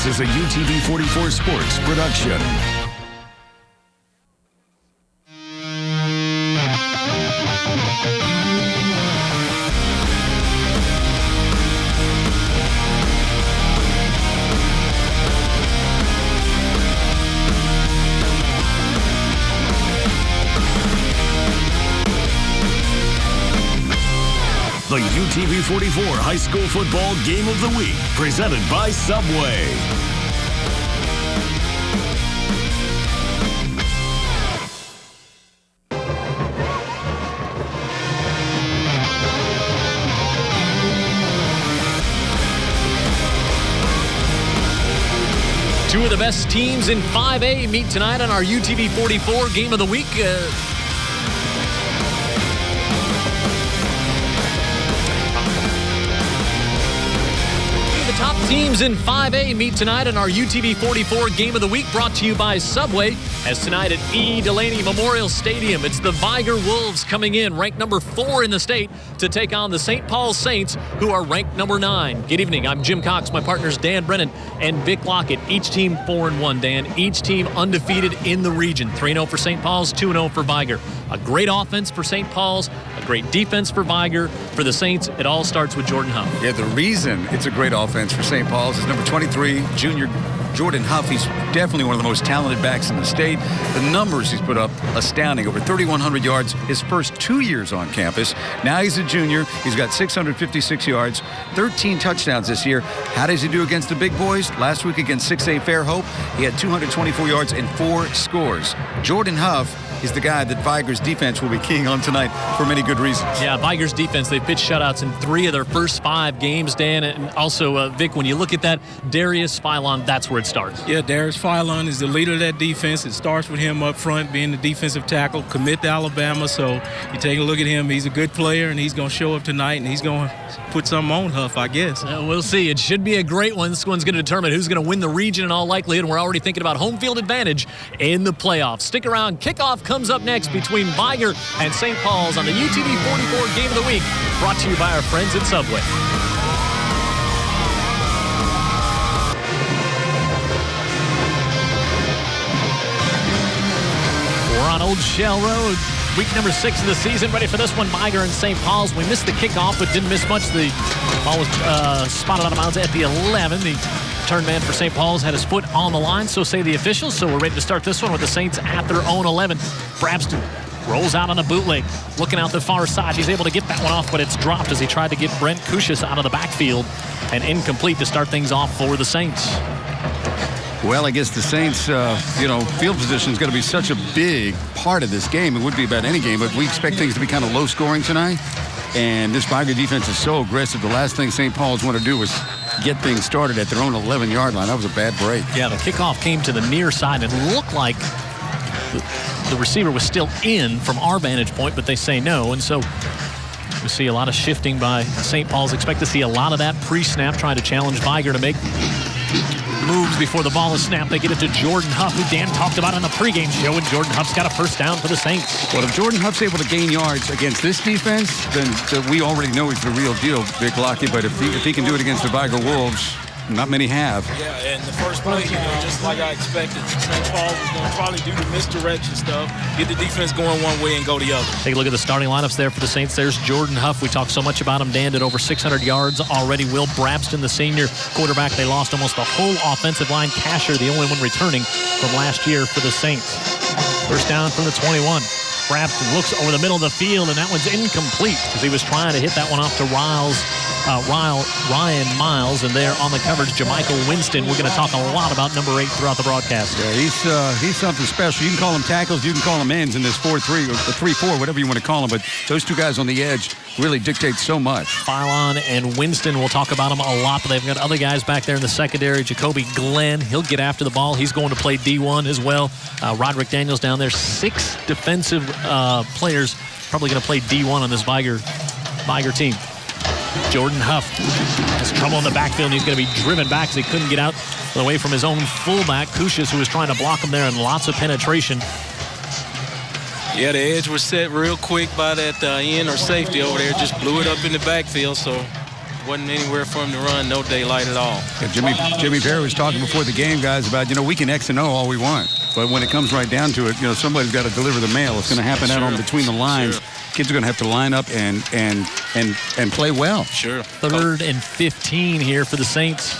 This is a UTV 44 Sports production. The UTV 44 High School Football Game of the Week, presented by Subway. Two of the best teams in 5A meet tonight on our UTV 44 Game of the Week. Top teams in 5A meet tonight in our UTV 44 Game of the Week, brought to you by Subway. As tonight at Delaney Memorial Stadium, it's the Vigor Wolves coming in, ranked number 4 in the state, to take on the St. Paul Saints, who are ranked number 9. Good evening. I'm Jim Cox. My partners Dan Brennan and Vic Lockett. Each team 4-1, Dan. Each team undefeated in the region. 3-0 for St. Paul's, 2-0 for Vigor. A great offense for St. Paul's, a great defense for Vigor. For the Saints, it all starts with Jordan Huff. Yeah, the reason it's a great offense for St. Paul's is number 23, junior Jordan Huff. He's definitely one of the most talented backs in the state. The numbers he's put up, astounding. Over 3,100 yards his first 2 years on campus. Now he's a junior. He's got 656 yards, 13 touchdowns this year. How does he do against the big boys? Last week against 6A Fairhope, he had 224 yards and 4 scores. Jordan Huff is the guy that Vigor's defense will be keying on tonight for many good reasons. Yeah, Vigor's defense, they've pitched shutouts in 3 of their first 5 games, Dan. And also, Vic, when you look at that, Darius Philon, that's where it starts. Yeah, Darius Philon is the leader of that defense. It starts with him up front, being the defensive tackle, commit to Alabama. So you take a look at him. He's a good player, and he's going to show up tonight, and he's going to put something on Huff, I guess. We'll see. It should be a great one. This one's going to determine who's going to win the region in all likelihood. And we're already thinking about home field advantage in the playoffs. Stick around. Kickoff comes up next between Vigor and St. Paul's on the UTV 44 Game of the Week, brought to you by our friends at Subway. We're on Old Shell Road, week number 6 of the season, ready for this one. Vigor and St. Paul's. We missed the kickoff, but didn't miss much. The ball was spotted out of bounds at the 11. The return man for St. Paul's had his foot on the line, so say the officials. So we're ready to start this one with the Saints at their own 11. Brabston rolls out on a bootleg, looking out the far side. He's able to get that one off, but it's dropped as he tried to get Brent Kushis out of the backfield, and incomplete to start things off for the Saints. Well, I guess the Saints, field position is going to be such a big part of this game. It would be about any game, but we expect things to be kind of low scoring tonight. And this Vigor defense is so aggressive. The last thing St. Paul's want to do is get things started at their own 11-yard line. That was a bad break. Yeah, the kickoff came to the near side and it looked like the receiver was still in from our vantage point, but they say no. And so we see a lot of shifting by St. Paul's. Expect to see a lot of that pre-snap, trying to challenge Vigor to make moves before the ball is snapped. They get it to Jordan Huff, who Dan talked about on the pregame show, and Jordan Huff's got a first down for the Saints. Well, if Jordan Huff's able to gain yards against this defense, then we already know he's the real deal, Vic Lockett. But if he can do it against the Vigor Wolves, not many have. Yeah, and the first play, just like I expected, St. Paul was going to probably do the misdirection stuff, get the defense going one way and go the other. Take a look at the starting lineups there for the Saints. There's Jordan Huff. We talked so much about him. Dan did over 600 yards already. Will Brabston, the senior quarterback. They lost almost the whole offensive line. Casher, the only one returning from last year for the Saints. First down from the 21. Brabston looks over the middle of the field, and that one's incomplete because he was trying to hit that one off to Ryan Miles, and there on the coverage, Jamichael Winston. We're going to talk a lot about number 8 throughout the broadcast. Yeah, he's something special. You can call him tackles, you can call him ends in this 4-3 or 3-4, whatever you want to call him, but those two guys on the edge really dictate so much. Philon and Winston, we'll talk about them a lot, but they've got other guys back there in the secondary. Jacoby Glenn, he'll get after the ball. He's going to play D1 as well. Roderick Daniels down there. 6 defensive players probably going to play D1 on this Vigor team. Jordan Huff has trouble in the backfield, and he's going to be driven back because he couldn't get out away from his own fullback, Kushis, who was trying to block him there, and lots of penetration. Yeah, the edge was set real quick by that end or safety over there. Just blew it up in the backfield, so Wasn't anywhere for him to run, no daylight at all. Yeah, Jimmy Perry was talking before the game, guys, about, we can X and O all we want. But when it comes right down to it, somebody's got to deliver the mail. It's going to happen out on between the lines. Sure. Kids are going to have to line up and play well. Sure. 3rd and 15 here for the Saints.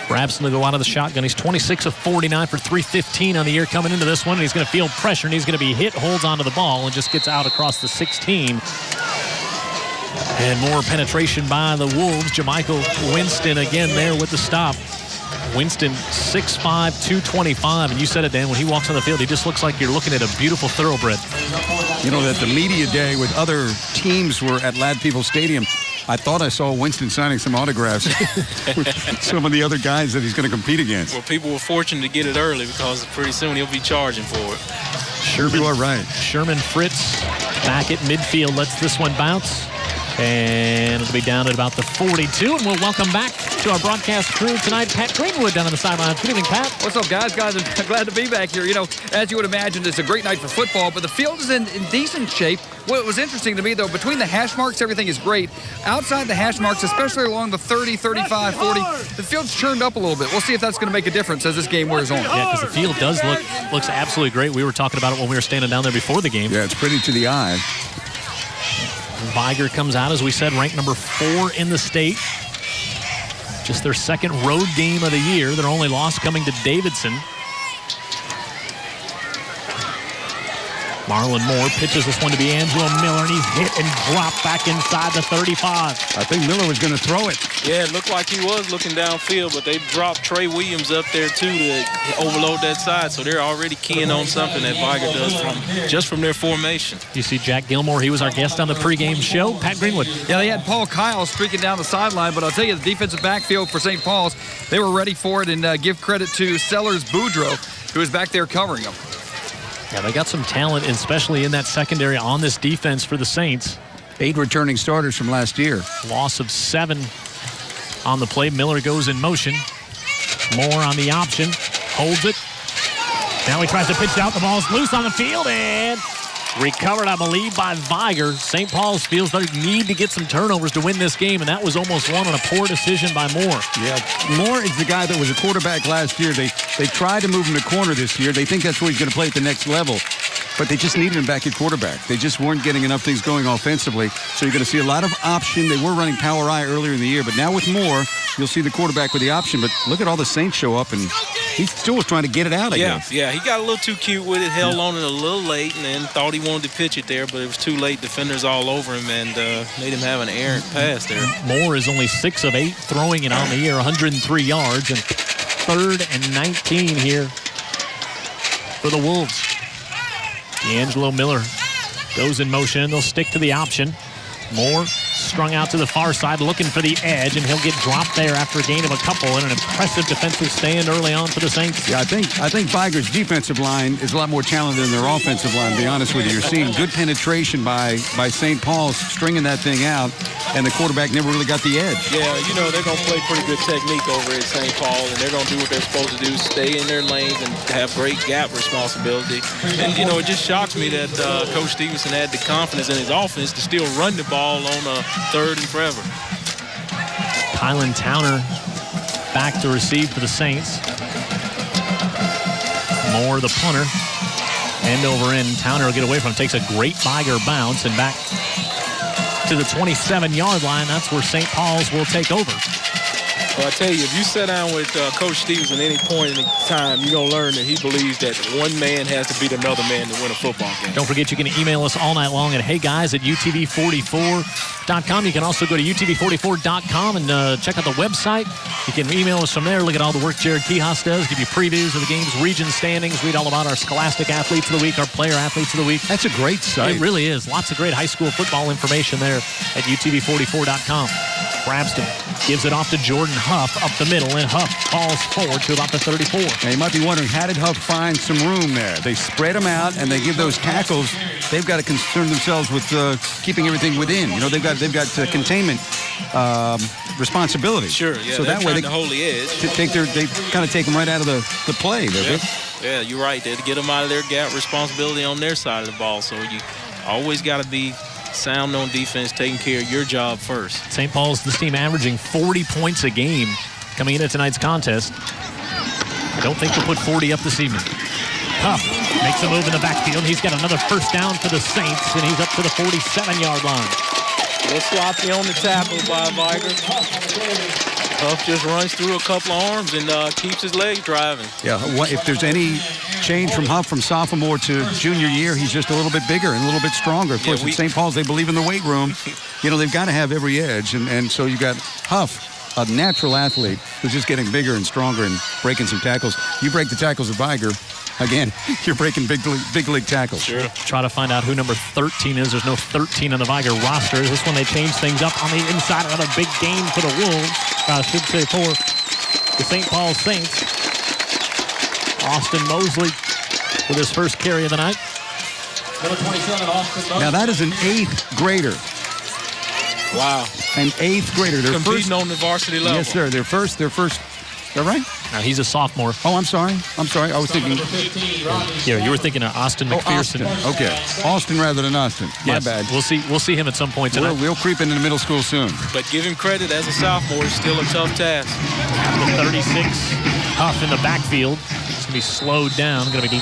Brabson to go out of the shotgun. He's 26 of 49 for 315 on the year coming into this one. And he's going to feel pressure, and he's going to be hit, holds onto the ball, and just gets out across the 16. And more penetration by the Wolves. Jamichael Winston again there with the stop. Winston, 6'5", 225. And you said it, Dan, when he walks on the field, he just looks like you're looking at a beautiful thoroughbred. That the media day with other teams were at Lad People Stadium. I thought I saw Winston signing some autographs with some of the other guys that he's going to compete against. Well, people were fortunate to get it early because pretty soon he'll be charging for it. You are right. Sherman Fritz back at midfield lets this one bounce. And it'll be down at about the 42. And we'll welcome back to our broadcast crew tonight, Pat Greenwood down on the sidelines. Good evening, Pat. What's up, guys? I'm glad to be back here. As you would imagine, it's a great night for football, but the field is in decent shape. What was interesting to me, though, between the hash marks, everything is great. Outside the hash marks, especially along the 30, 35, 40, the field's churned up a little bit. We'll see if that's going to make a difference as this game wears on. Yeah, because the field looks absolutely great. We were talking about it when we were standing down there before the game. Yeah, it's pretty to the eye. Vigor comes out, as we said, ranked number 4 in the state. Just their 2nd road game of the year. Their only loss coming to Davidson. Marlon Moore pitches this one to be Angelo Miller, and he's hit and dropped back inside the 35. I think Miller was going to throw it. Yeah, it looked like he was looking downfield, but they dropped Trey Williams up there, too, to overload that side. So they're already keying on something that Vigor does just from their formation. You see Jack Gilmore. He was our guest on the pregame show. Pat Greenwood. Yeah, they had Paul Kyle streaking down the sideline, but I'll tell you, the defensive backfield for St. Paul's, they were ready for it, and give credit to Sellers Boudreaux, who was back there covering them. Yeah, they got some talent, especially in that secondary on this defense for the Saints. 8 returning starters from last year. Loss of 7 on the play. Miller goes in motion. Moore on the option. Holds it. Now he tries to pitch out. The ball's loose on the field and recovered, I believe, by Vigor. St. Paul's feels they need to get some turnovers to win this game, and that was almost won on a poor decision by Moore. Yeah, Moore is the guy that was a quarterback last year. They tried to move him to corner this year. They think that's where he's going to play at the next level. But they just needed him back at quarterback. They just weren't getting enough things going offensively. So you're going to see a lot of option. They were running power I earlier in the year, but now with Moore, you'll see the quarterback with the option. But look at all the Saints show up, and he still was trying to get it out, I guess. Yeah, he got a little too cute with it, held on it a little late, and then thought he wanted to pitch it there, but it was too late. Defenders all over him and made him have an errant pass there. Moore is only 6 of 8 throwing it on the year, 103 yards, and 3rd and 19 here for the Wolves. D'Angelo Miller goes in motion, and they'll stick to the option. Moore strung out to the far side, looking for the edge, and he'll get dropped there after a gain of a couple, and an impressive defensive stand early on for the Saints. Yeah, I think Vigor's defensive line is a lot more talented than their offensive line, to be honest with you. You're seeing good penetration by St. Paul's, stringing that thing out, and the quarterback never really got the edge. Yeah, they're going to play pretty good technique over at St. Paul, and they're going to do what they're supposed to do, stay in their lanes and have great gap responsibility. And, it just shocks me that Coach Stevenson had the confidence in his offense to still run the ball on 3rd and forever. Kylan Towner back to receive for the Saints. Moore, the punter. End over end. Towner will get away from him. Takes a great Vigor bounce and back to the 27-yard line. That's where St. Paul's will take over. Well, I tell you, if you sit down with Coach Stevens at any point in time, you're going to learn that he believes that one man has to beat another man to win a football game. Don't forget, you can email us all night long at heyguys@utv44.com. You can also go to utv44.com and check out the website. You can email us from there. Look at all the work Jared Kihas does. Give you previews of the game's region standings. Read all about our Scholastic Athletes of the Week, our Player Athletes of the Week. That's a great site. It really is. Lots of great high school football information there at utv44.com. Brabston gives it off to Jordan Huff up the middle, and Huff falls forward to about the 34. Now, you might be wondering, how did Huff find some room there? They spread them out, and they give those tackles. They've got to concern themselves with keeping everything within. They've got containment responsibility. Sure, yeah. So that way they hold the edge. They kind of take them right out of the play. Yeah, you're right. They get them out of their gap responsibility on their side of the ball. So you always got to be sound on defense, taking care of your job first. St. Paul's, this team averaging 40 points a game coming into tonight's contest. I don't think they'll put 40 up this evening. Huff makes a move in the backfield. He's got another first down for the Saints, and he's up to the 47-yard line. A little sloppy on the tackle by Vigor. Huff just runs through a couple of arms and keeps his legs driving. Yeah, if there's any change from Huff from sophomore to junior year, he's just a little bit bigger and a little bit stronger. Of course, at St. Paul's, they believe in the weight room. They've got to have every edge. And so you got Huff, a natural athlete who's just getting bigger and stronger and breaking some tackles. You break the tackles of Vigor, again, you're breaking big league tackles. Sure. Try to find out who number 13 is. There's no 13 on the Vigor roster. This one they changed things up on the inside. Another big game for the Wolves. I should say for the St. Paul Saints. Austin Mosley with his first carry of the night. Number 27, Austin Mosley. Now that is an 8th grader. Wow. An 8th grader. They're competing on the varsity level. Yes, sir. They're first. Is that right? Now he's a sophomore. Oh, I'm sorry. I was thinking. Yeah, you were thinking of Austin McPherson. Austin. Okay. Austin rather than Austin. Yes. My bad. We'll see him at some point tonight. We'll creep into the middle school soon. But give him credit as a sophomore. It's still a tough task. The 36, Huff in the backfield. It's going to be slowed down. Going to be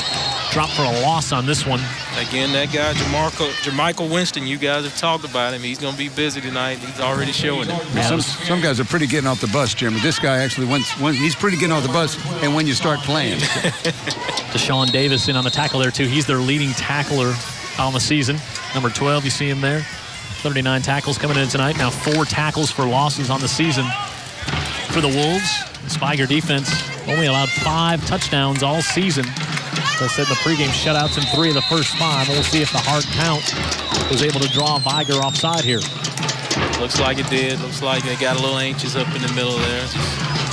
dropped for a loss on this one. Again, that guy, Jermichael Winston, you guys have talked about him. He's going to be busy tonight. He's already showing it. Yeah, some guys are pretty getting off the bus, Jim. But this guy actually, he's pretty getting off the bus, and when you start playing. Deshaun Davis in on the tackle there, too. He's their leading tackler on the season. Number 12, you see him there. 39 tackles coming in tonight. Now 4 tackles for losses on the season for the Wolves. The Vigor defense only allowed 5 touchdowns all season. As I said in the pregame, shutouts in 3 of the first 5. We'll see if the hard count was able to draw Vigor offside here. Looks like it did. Looks like they got a little anxious up in the middle there.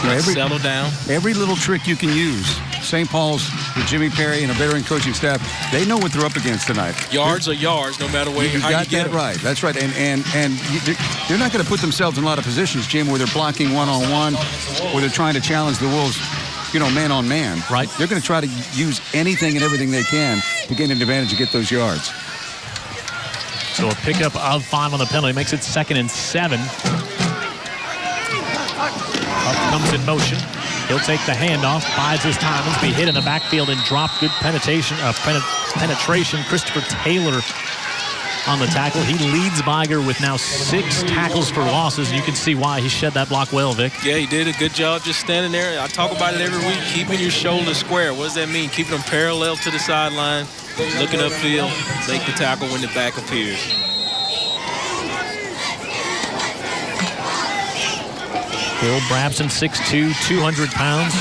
Just settle down. Every little trick you can use. St. Paul's with Jimmy Perry and a veteran coaching staff, they know what they're up against tonight. Yards are yards, no matter where you how got you get that them. right. That's right. And they're not going to put themselves in a lot of positions, Jim, where they're blocking one-on-one, where they're trying to challenge the Wolves, man on man. Right. They're going to try to use anything and everything they can to get an advantage and get those yards. So a pickup of 5 on the penalty makes it 2nd and 7. Up comes in motion. He'll take the handoff, bides his time, and be hit in the backfield and drop. Good penetration. Christopher Taylor on the tackle. He leads Vigor with now 6 tackles for losses. You can see why he shed that block well, Vic. Yeah, he did a good job just standing there. I talk about it every week, keeping your shoulders square. What does that mean? Keeping them parallel to the sideline, looking upfield, make the tackle when the back appears. Bill Brabson, 6'2", 200 pounds.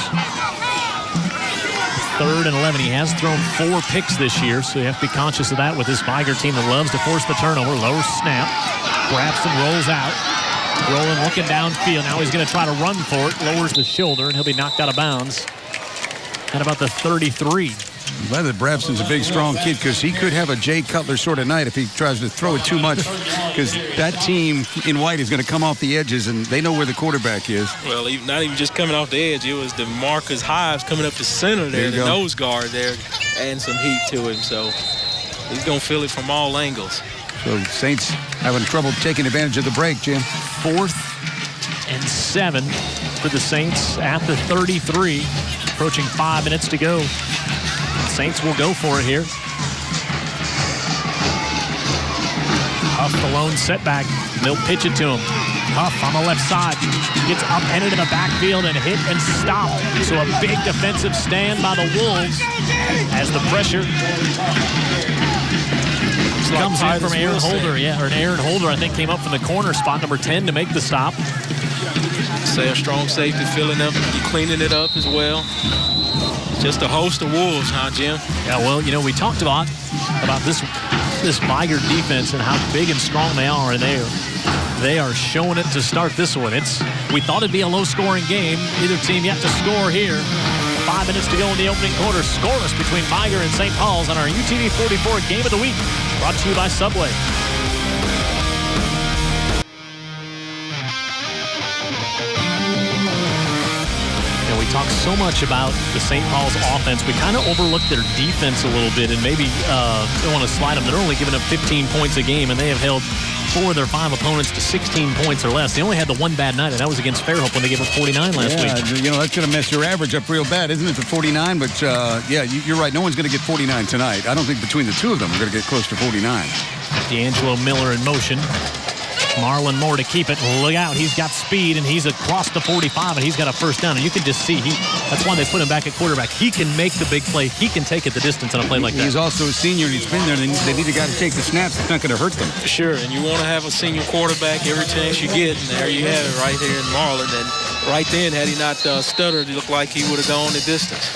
3rd and 11. He has thrown 4 picks this year, so you have to be conscious of that with this Vigor team that loves to force the turnover. Low snap. Brabson rolls out. Rolling, looking downfield. Now he's going to try to run for it. Lowers the shoulder, and he'll be knocked out of bounds at about the 33. I'm glad that Brabson's a big, strong kid, because he could have a Jay Cutler sort of night if he tries to throw it too much, because that team in white is going to come off the edges, and they know where the quarterback is. Well, not even just coming off the edge. It was DeMarcus Hives coming up the center there, the nose guard there, adding some heat to him. So he's going to feel it from all angles. So Saints having trouble taking advantage of the break, Jim. 4th and 7 for the Saints at the 33. Approaching 5 minutes to go. Saints will go for it here. Huff the lone setback. They'll pitch it to him. Huff on the left side. Gets upended in the backfield and hit and stopped. So a big defensive stand by the Wolves as the pressure comes in from Aaron Holder. Yeah, or Aaron Holder, I think, came up from the corner spot, number 10, to make the stop. Say a strong safety filling up, cleaning it up as well. Just a host of Wolves, huh, Jim? Yeah, well, we talked about this Vigor defense and how big and strong they are, and they are showing it to start this one. We thought it'd be a low-scoring game. Either team yet to score here. 5 minutes to go in the opening quarter. Scoreless between Vigor and St. Paul's on our UTV 44 Game of the Week, brought to you by Subway. talk so much about the St. Paul's offense. We kind of overlooked their defense a little bit, and maybe don't want to slide them. They're only giving up 15 points a game, and they have held 4 of their 5 opponents to 16 points or less. They only had the one bad night, and that was against Fairhope when they gave up 49 last week. You know, that's going to mess your average up real bad, isn't it, to 49? But, you're right. No one's going to get 49 tonight. I don't think between the two of them we're going to get close to 49. D'Angelo Miller in motion. Marlon Moore to keep it. Look out. He's got speed, and he's across the 45, and he's got a first down. And you can just see, that's why they put him back at quarterback. He can make the big play. He can take it the distance on a play like that. He's also a senior, and he's been there. They need a guy to take the snaps. It's not going to hurt them. Sure, and you want to have a senior quarterback every chance you get, and there you have it right here in Marlon. And right then, had he not stuttered, it looked like he would have gone the distance.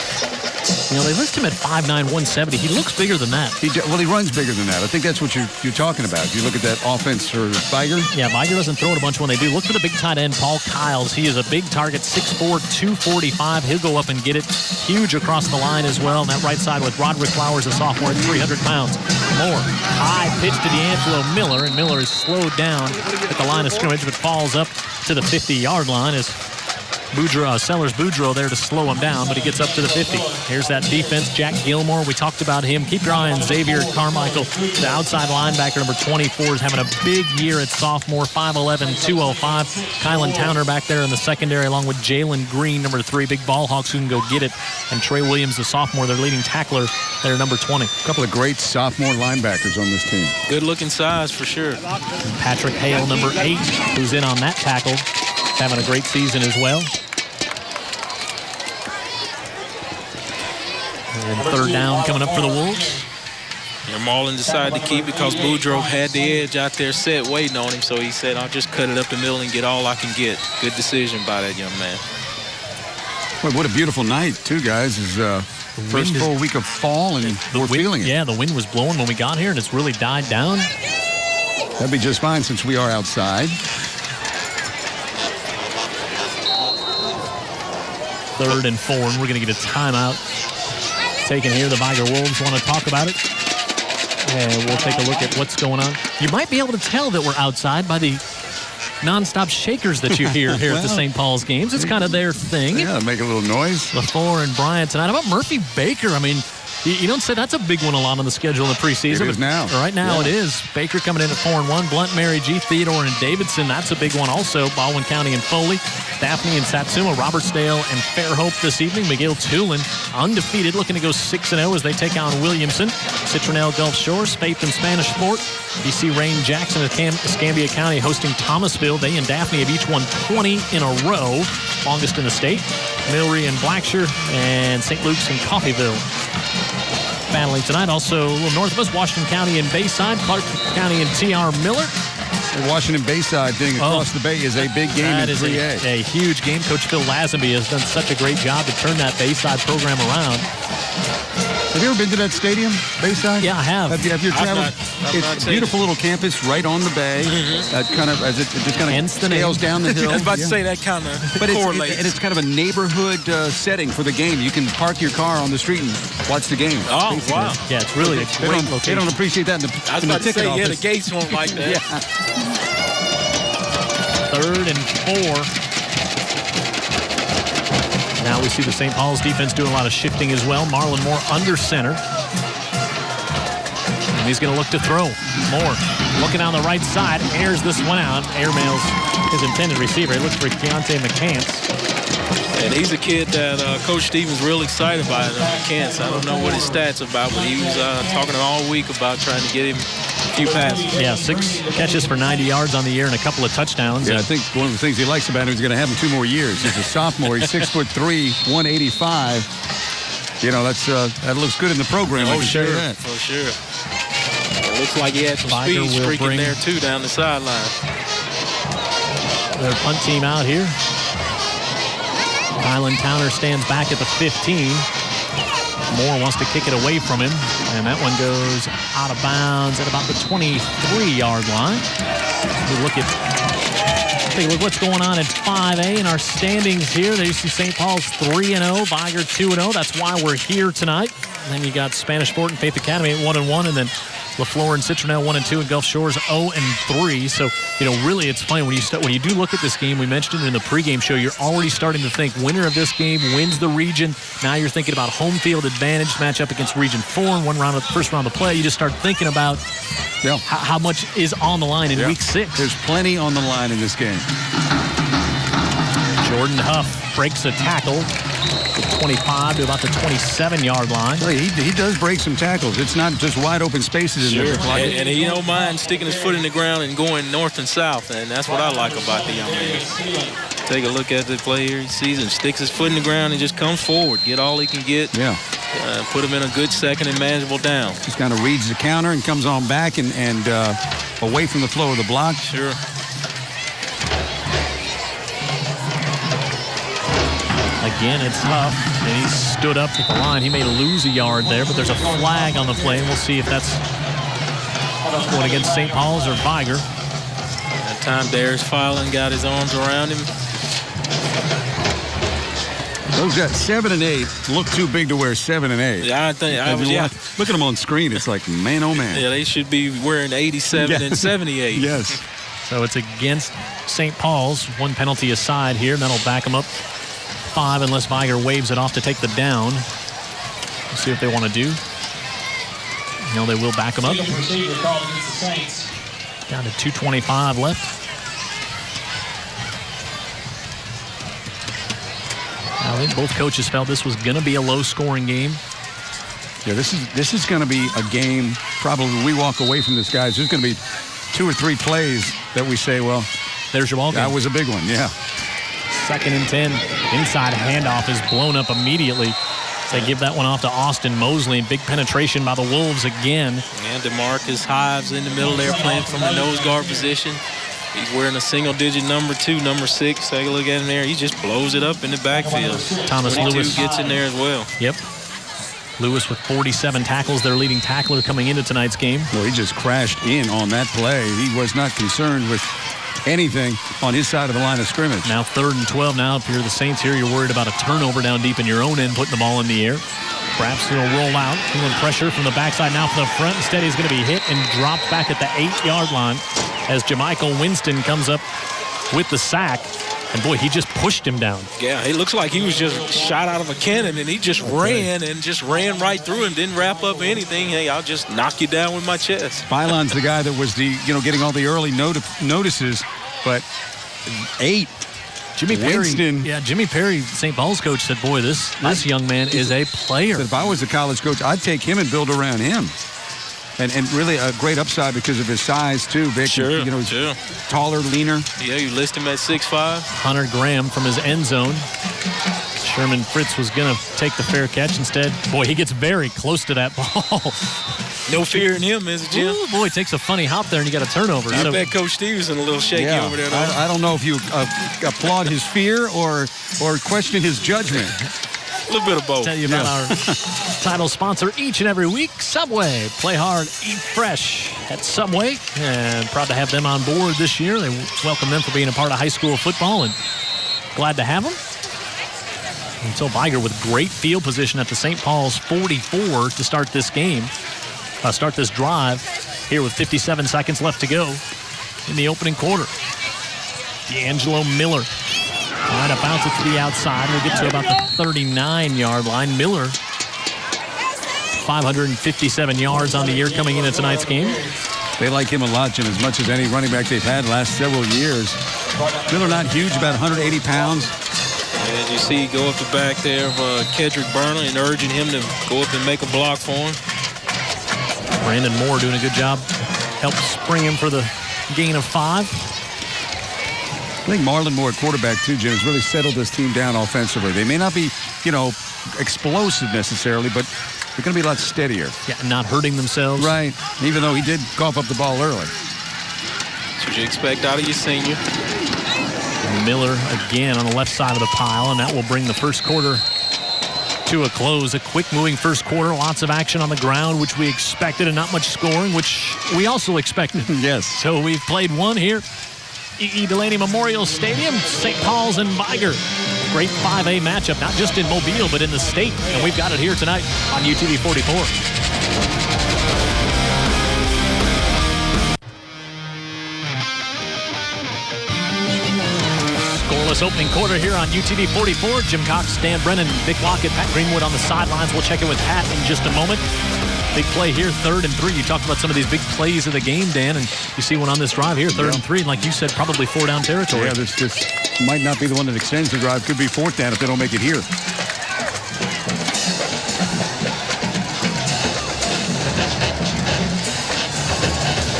You know, they list him at 5'9", 170. He looks bigger than that. He runs bigger than that. I think that's what you're talking about. If you look at that offense for Vigor. Yeah, Vigor doesn't throw it a bunch when they do. Look for the big tight end, Paul Kiles. He is a big target, 6'4", 245. He'll go up and get it. Huge across the line as well. And that right side with Roderick Flowers, a sophomore, at 300 pounds. More high pitch to D'Angelo Miller, and Miller is slowed down at the line of scrimmage, but falls up to the 50-yard line as Sellers Boudreaux there to slow him down, but he gets up to the 50. Here's that defense. Jack Gilmore, we talked about him. Keep your eye on Xavier Carmichael, the outside linebacker, number 24, is having a big year at sophomore, 5'11", 205. Kylan Towner back there in the secondary, along with Jalen Green, number 3, big ball hawks who can go get it. And Trey Williams, the sophomore, their leading tackler, there, number 20. A couple of great sophomore linebackers on this team. Good-looking size for sure. And Patrick Hale, number 8, who's in on that tackle, having a great season as well. And third down coming up for the Wolves. And Marlon decided to keep it because Boudreaux had the edge out there set waiting on him. So he said, I'll just cut it up the middle and get all I can get. Good decision by that young man. Boy, what a beautiful night, too, guys. It's first full week of fall, and we're feeling it. Yeah, the wind was blowing when we got here, and it's really died down. That'd be just fine since we are outside. 3rd and 4, and we're going to get a timeout taken here. The Vigor Wolves want to talk about it. And we'll take a look at what's going on. You might be able to tell that we're outside by the nonstop shakers that you hear here at the St. Paul's games. It's kind of their thing. Yeah, make a little noise. LaFleur and Bryant tonight. How about Murphy Baker? I mean, you don't say that's a big one a lot on the schedule in the preseason. It is now. Right now it is. Baker coming in at 4-1. Blunt, Mary G, Theodore, and Davidson. That's a big one also. Baldwin County and Foley. Daphne and Satsuma. Robertsdale and Fairhope this evening. McGill Tulin undefeated, looking to go 6-0 as they take on Williamson. Citronelle Gulf Shores. Faith and Spanish Fort. BC Rain Jackson of Escambia County hosting Thomasville. They and Daphne have each won 20 in a row. Longest in the state. Millry and Blackshire and St. Luke's and Coffeyville battling tonight. Also a little north of us, Washington County and Bayside, Clark County and T.R. Miller. The Washington Bayside thing across the bay is a big game in 3A. A huge game. Coach Phil Lazenby has done such a great job to turn that Bayside program around. Have you ever been to that stadium, Bayside? Yeah, I have. Have you traveled? It's a beautiful little campus right on the bay. That kind of, as it just kind of scales down the hill. I was about to say that kind of correlates. And it's kind of a neighborhood setting for the game. You can park your car on the street and watch the game. Oh, wow. Yeah, it's really a great location. They don't appreciate that in the I was about to say, office. the gates won't like that. Yeah. 3rd and 4. Now we see the St. Paul's defense doing a lot of shifting as well. Marlon Moore under center. And he's going to look to throw. Moore looking on the right side. Airs this one out. Airmails his intended receiver. He looks for Keontae McCants. And he's a kid that Coach Stevens real excited about. McCants. I don't know what his stats about, but he was talking all week about trying to get him a few passes. Yeah, 6 catches for 90 yards on the year and a couple of touchdowns. Yeah, I think one of the things he likes about him is going to have him 2 more years. He's a sophomore. He's 6'3", 185. You know, that looks good in the program. Oh, sure, for sure. It looks like he had some speed streaking there, too, down the sideline. Their punt team out here. Kylan Towner stands back at the 15. Moore wants to kick it away from him, and that one goes out of bounds at about the 23-yard line. Take a look what's going on at 5A in our standings here. There you see St. Paul's 3-0, Vigor 2-0. That's why we're here tonight. And then you got Spanish Fort and Faith Academy at 1-1, and then LaFleur and Citronelle 1-2, and Gulf Shores 0-3. So, really it's funny when you do look at this game. We mentioned it in the pregame show. You're already starting to think winner of this game wins the region. Now you're thinking about home field advantage match up against Region 4 in first round of play. You just start thinking about how much is on the line in Week 6. There's plenty on the line in this game. Jordan Huff breaks a tackle. 25 to about the 27-yard line. Well, he does break some tackles. It's not just wide open spaces in there. And he don't mind sticking his foot in the ground and going north and south, and that's what I like about the young man. Take a look at the play here. He sees him, sticks his foot in the ground and just comes forward, get all he can get. Yeah. Put him in a good second and manageable down. Just kind of reads the counter and comes on back and away from the flow of the block. Sure. Again, it's Huff, and he stood up at the line. He may lose a yard there, but there's a flag on the play, and we'll see if that's going against St. Paul's or Vigor. That time Darius Filan got his arms around him. Those got 7 and 8 look too big to wear 7 and 8. Yeah, Look at them on screen. It's like, man, oh, man. Yeah, they should be wearing 87 and 78. Yes. So it's against St. Paul's. One penalty aside here, and that'll back them up 5 unless Vigor waves it off to take the down. We'll see what they want to do. They will back them up. Down to 2:25 left. I think both coaches felt this was going to be a low-scoring game. Yeah, this is going to be a game. Probably we walk away from this, guys. There's going to be 2 or 3 plays that we say, well, there's your ball game. That was a big one, yeah. 2nd and 10. Inside handoff is blown up immediately. They give that one off to Austin Mosley. Big penetration by the Wolves again. And DeMarcus Hives in the middle there playing from the nose guard position. He's wearing a single-digit number 2, number 6. Take a look at him there. He just blows it up in the backfield. Thomas Lewis gets in there as well. Yep. Lewis with 47 tackles, their leading tackler coming into tonight's game. Well, he just crashed in on that play. He was not concerned with anything on his side of the line of scrimmage. Now 3rd and 12. Now if you're the Saints here, you're worried about a turnover down deep in your own end, putting the ball in the air. Perhaps he'll roll out, feeling pressure from the backside now from the front. Instead, he's going to be hit and dropped back at the 8-yard line as Jamichael Winston comes up with the sack. And, boy, he just pushed him down. Yeah, it looks like he was just shot out of a cannon, and he just ran right through him, didn't wrap up anything. Hey, I'll just knock you down with my chest. Phylon's the guy that was getting all the early notices, but 8. Jimmy Perry, Winston. Yeah, Jimmy Perry, St. Paul's coach, said, boy, this young man is a player. If I was a college coach, I'd take him and build around him. And really a great upside because of his size, too, Vic. Sure, Sure. Taller, leaner. Yeah, you list him at 6'5". Hunter Graham from his end zone. Sherman Fritz was going to take the fair catch. Instead, boy, he gets very close to that ball. No fear in him, is it, Jim? Ooh, boy, takes a funny hop there, and you got a turnover. I bet Coach Stevenson a little shaky over there. I don't know if you applaud his fear or question his judgment. A little bit of both. Tell you about our title sponsor each and every week, Subway. Play hard, eat fresh at Subway. And proud to have them on board this year. They welcome them for being a part of high school football, and glad to have them. Until Vigor with great field position at the St. Paul's 44 to start this game. Start this drive here with 57 seconds left to go in the opening quarter. D'Angelo Miller. All right, a bounce it to the outside. We'll get to about the 39-yard line. Miller, 557 yards on the year coming into tonight's game. They like him a lot, Jim, as much as any running back they've had last several years. Miller not huge, about 180 pounds. And you see, go up the back there of Kedrick Burner and urging him to go up and make a block for him. Brandon Moore doing a good job. Helped spring him for the gain of 5. I think Marlon Moore, quarterback, too, Jim, has really settled this team down offensively. They may not be, explosive necessarily, but they're going to be a lot steadier. Yeah, not hurting themselves. Right, even though he did cough up the ball early. That's what you expect out of your senior. Miller again on the left side of the pile, and that will bring the first quarter to a close. A quick-moving first quarter, lots of action on the ground, which we expected, and not much scoring, which we also expected. Yes. So we've played one here. E.E. Delaney Memorial Stadium, St. Paul's and Vigor. Great 5A matchup, not just in Mobile, but in the state. And we've got it here tonight on UTV 44. This opening quarter here on UTV 44. Jim Cox, Dan Brennan, Vic Lockett, Pat Greenwood on the sidelines. We'll check in with Pat in just a moment. Big play here, 3rd and 3. You talked about some of these big plays of the game, Dan, and you see one on this drive here, 3rd and 3. And like you said, probably 4-down territory. Yeah, this might not be the one that extends the drive. Could be 4th down if they don't make it here.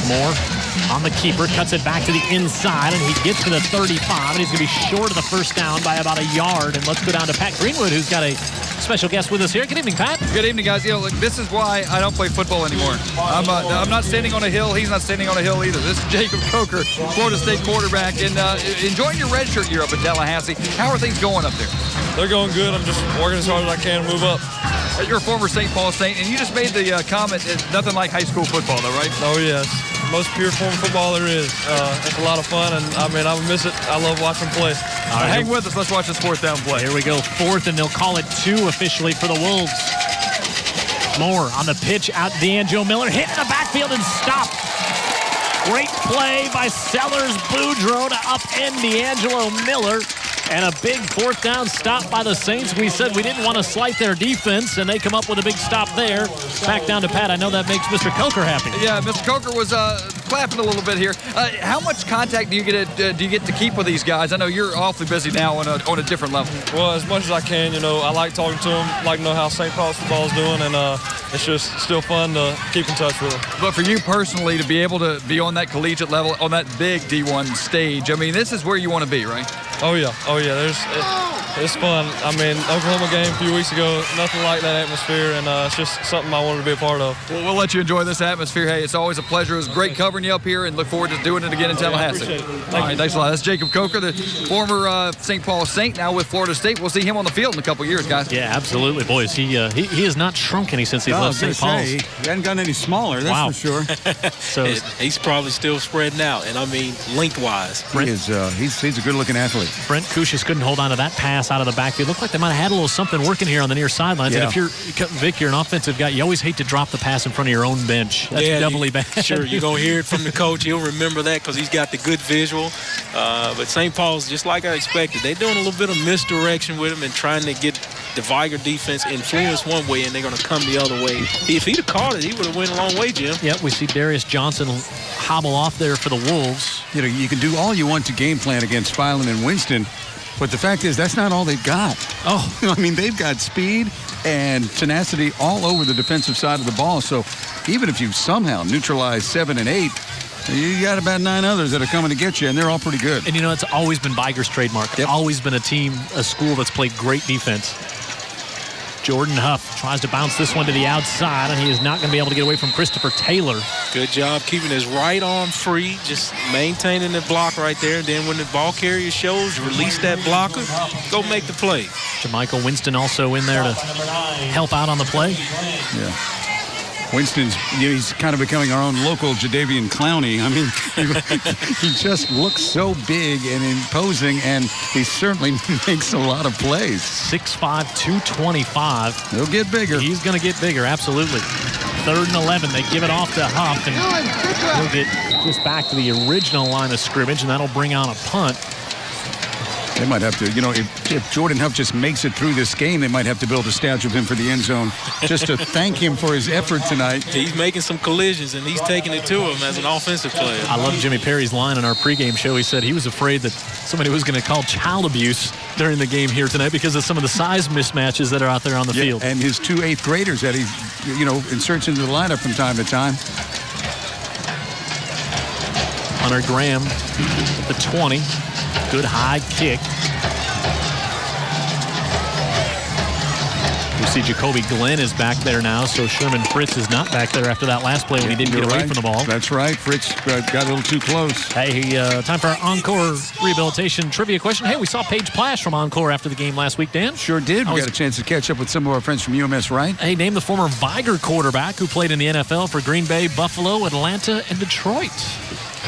Moore on the keeper, cuts it back to the inside, and he gets to the 35, and he's going to be short of the 1st down by about a yard. And let's go down to Pat Greenwood, who's got a special guest with us here. Good evening, Pat. Good evening, guys. You know, look, this is why I don't play football anymore. I'm not standing on a hill. He's not standing on a hill either. This is Jacob Coker, Florida State quarterback, and enjoying your redshirt year up in Tallahassee. How are things going up there? They're going good. I'm just working as hard as I can to move up. You're a former St. Paul Saint, and you just made the comment, it's nothing like high school football, though, right? Oh, yes. Most pure form of football there is. It's a lot of fun, and I mean, I miss it. I love watching play. All right, hang with us. Let's watch this 4th down play. Here we go, 4th, and they'll call it 2 officially for the Wolves. Moore on the pitch out. D'Angelo Miller hit in the backfield and stopped. Great play by Sellers Boudreaux to upend D'Angelo Miller. And a big 4th down stop by the Saints. We said we didn't want to slight their defense, and they come up with a big stop there. Back down to Pat. I know that makes Mr. Coker happy. Yeah, Mr. Coker was clapping a little bit here. How much contact do you get to keep with these guys? I know you're awfully busy now on a different level. Well, as much as I can, you know, I like talking to them, like to know how St. Paul's football is doing, and it's just still fun to keep in touch with them. But for you personally, to be able to be on that collegiate level, on that big D1 stage, I mean, this is where you want to be, right? Oh, yeah. It's fun. I mean, Oklahoma game a few weeks ago, nothing like that atmosphere, and it's just something I wanted to be a part of. Well, we'll let you enjoy this atmosphere. Hey, it's always a pleasure. It was great covering you up here, and look forward to doing it again in Tallahassee. Appreciate it. All right, thanks a lot. That's Jacob Coker, the former St. Paul Saint, now with Florida State. We'll see him on the field in a couple years, guys. Yeah, absolutely, boys. He has not shrunk any since he left St. Paul's. He hasn't gotten any smaller, that's for sure. So he's probably still spreading out, and I mean lengthwise. He's a good-looking athlete. Brent Kushis couldn't hold on to that pass out of the backfield. Looked like they might have had a little something working here on the near sidelines. Yeah. And if you're Vic, you're an offensive guy, you always hate to drop the pass in front of your own bench. That's doubly bad. Sure, you're going to hear it from the coach. He'll remember that because he's got the good visual. But St. Paul's, just like I expected, they're doing a little bit of misdirection with him and trying to get the Vigor defense influenced one way, and they're going to come the other way. If he'd have caught it, he would have went a long way, Jim. Yep, we see Darius Johnson hobble off there for the Wolves. You know, you can do all you want to game plan against Filan and Winston, but the fact is that's not all they've got. I mean, they've got speed and tenacity all over the defensive side of the ball. So even if you somehow neutralize 7 and 8, you got about 9 others that are coming to get you, and they're all pretty good. And, you know, it's always been Vigor's trademark. It's always been a school that's played great defense. Jordan Huff tries to bounce this one to the outside, and he is not going to be able to get away from Christopher Taylor. Good job keeping his right arm free, just maintaining the block right there. And then when the ball carrier shows, release that blocker, go make the play. Jermichael Winston also in there to help out on the play. Yeah. Winston's, he's kind of becoming our own local Jadeveon Clowney. I mean, he just looks so big and imposing, and he certainly makes a lot of plays. 6'5", 225. He'll get bigger. He's going to get bigger, absolutely. 3rd and 11. They give it off to Huff, and he'll get just back to the original line of scrimmage, and that'll bring on a punt. They might have to, if Jordan Huff just makes it through this game, they might have to build a statue of him for the end zone just to thank him for his effort tonight. He's making some collisions, and he's taking it to him as an offensive player. I love Jimmy Perry's line in our pregame show. He said he was afraid that somebody was going to call child abuse during the game here tonight because of some of the size mismatches that are out there on the field. And his 2 8th graders that he, inserts into the lineup from time to time. Hunter Graham at the 20. Good high kick. You see Jacoby Glenn is back there now, so Sherman Fritz is not back there after that last play when he didn't get away from the ball. That's right. Fritz got a little too close. Hey, time for our Encore rehabilitation trivia question. Hey, we saw Paige Plash from Encore after the game last week, Dan. Sure did. We got a chance to catch up with some of our friends from UMS, right? Hey, name the former Vigor quarterback who played in the NFL for Green Bay, Buffalo, Atlanta, and Detroit.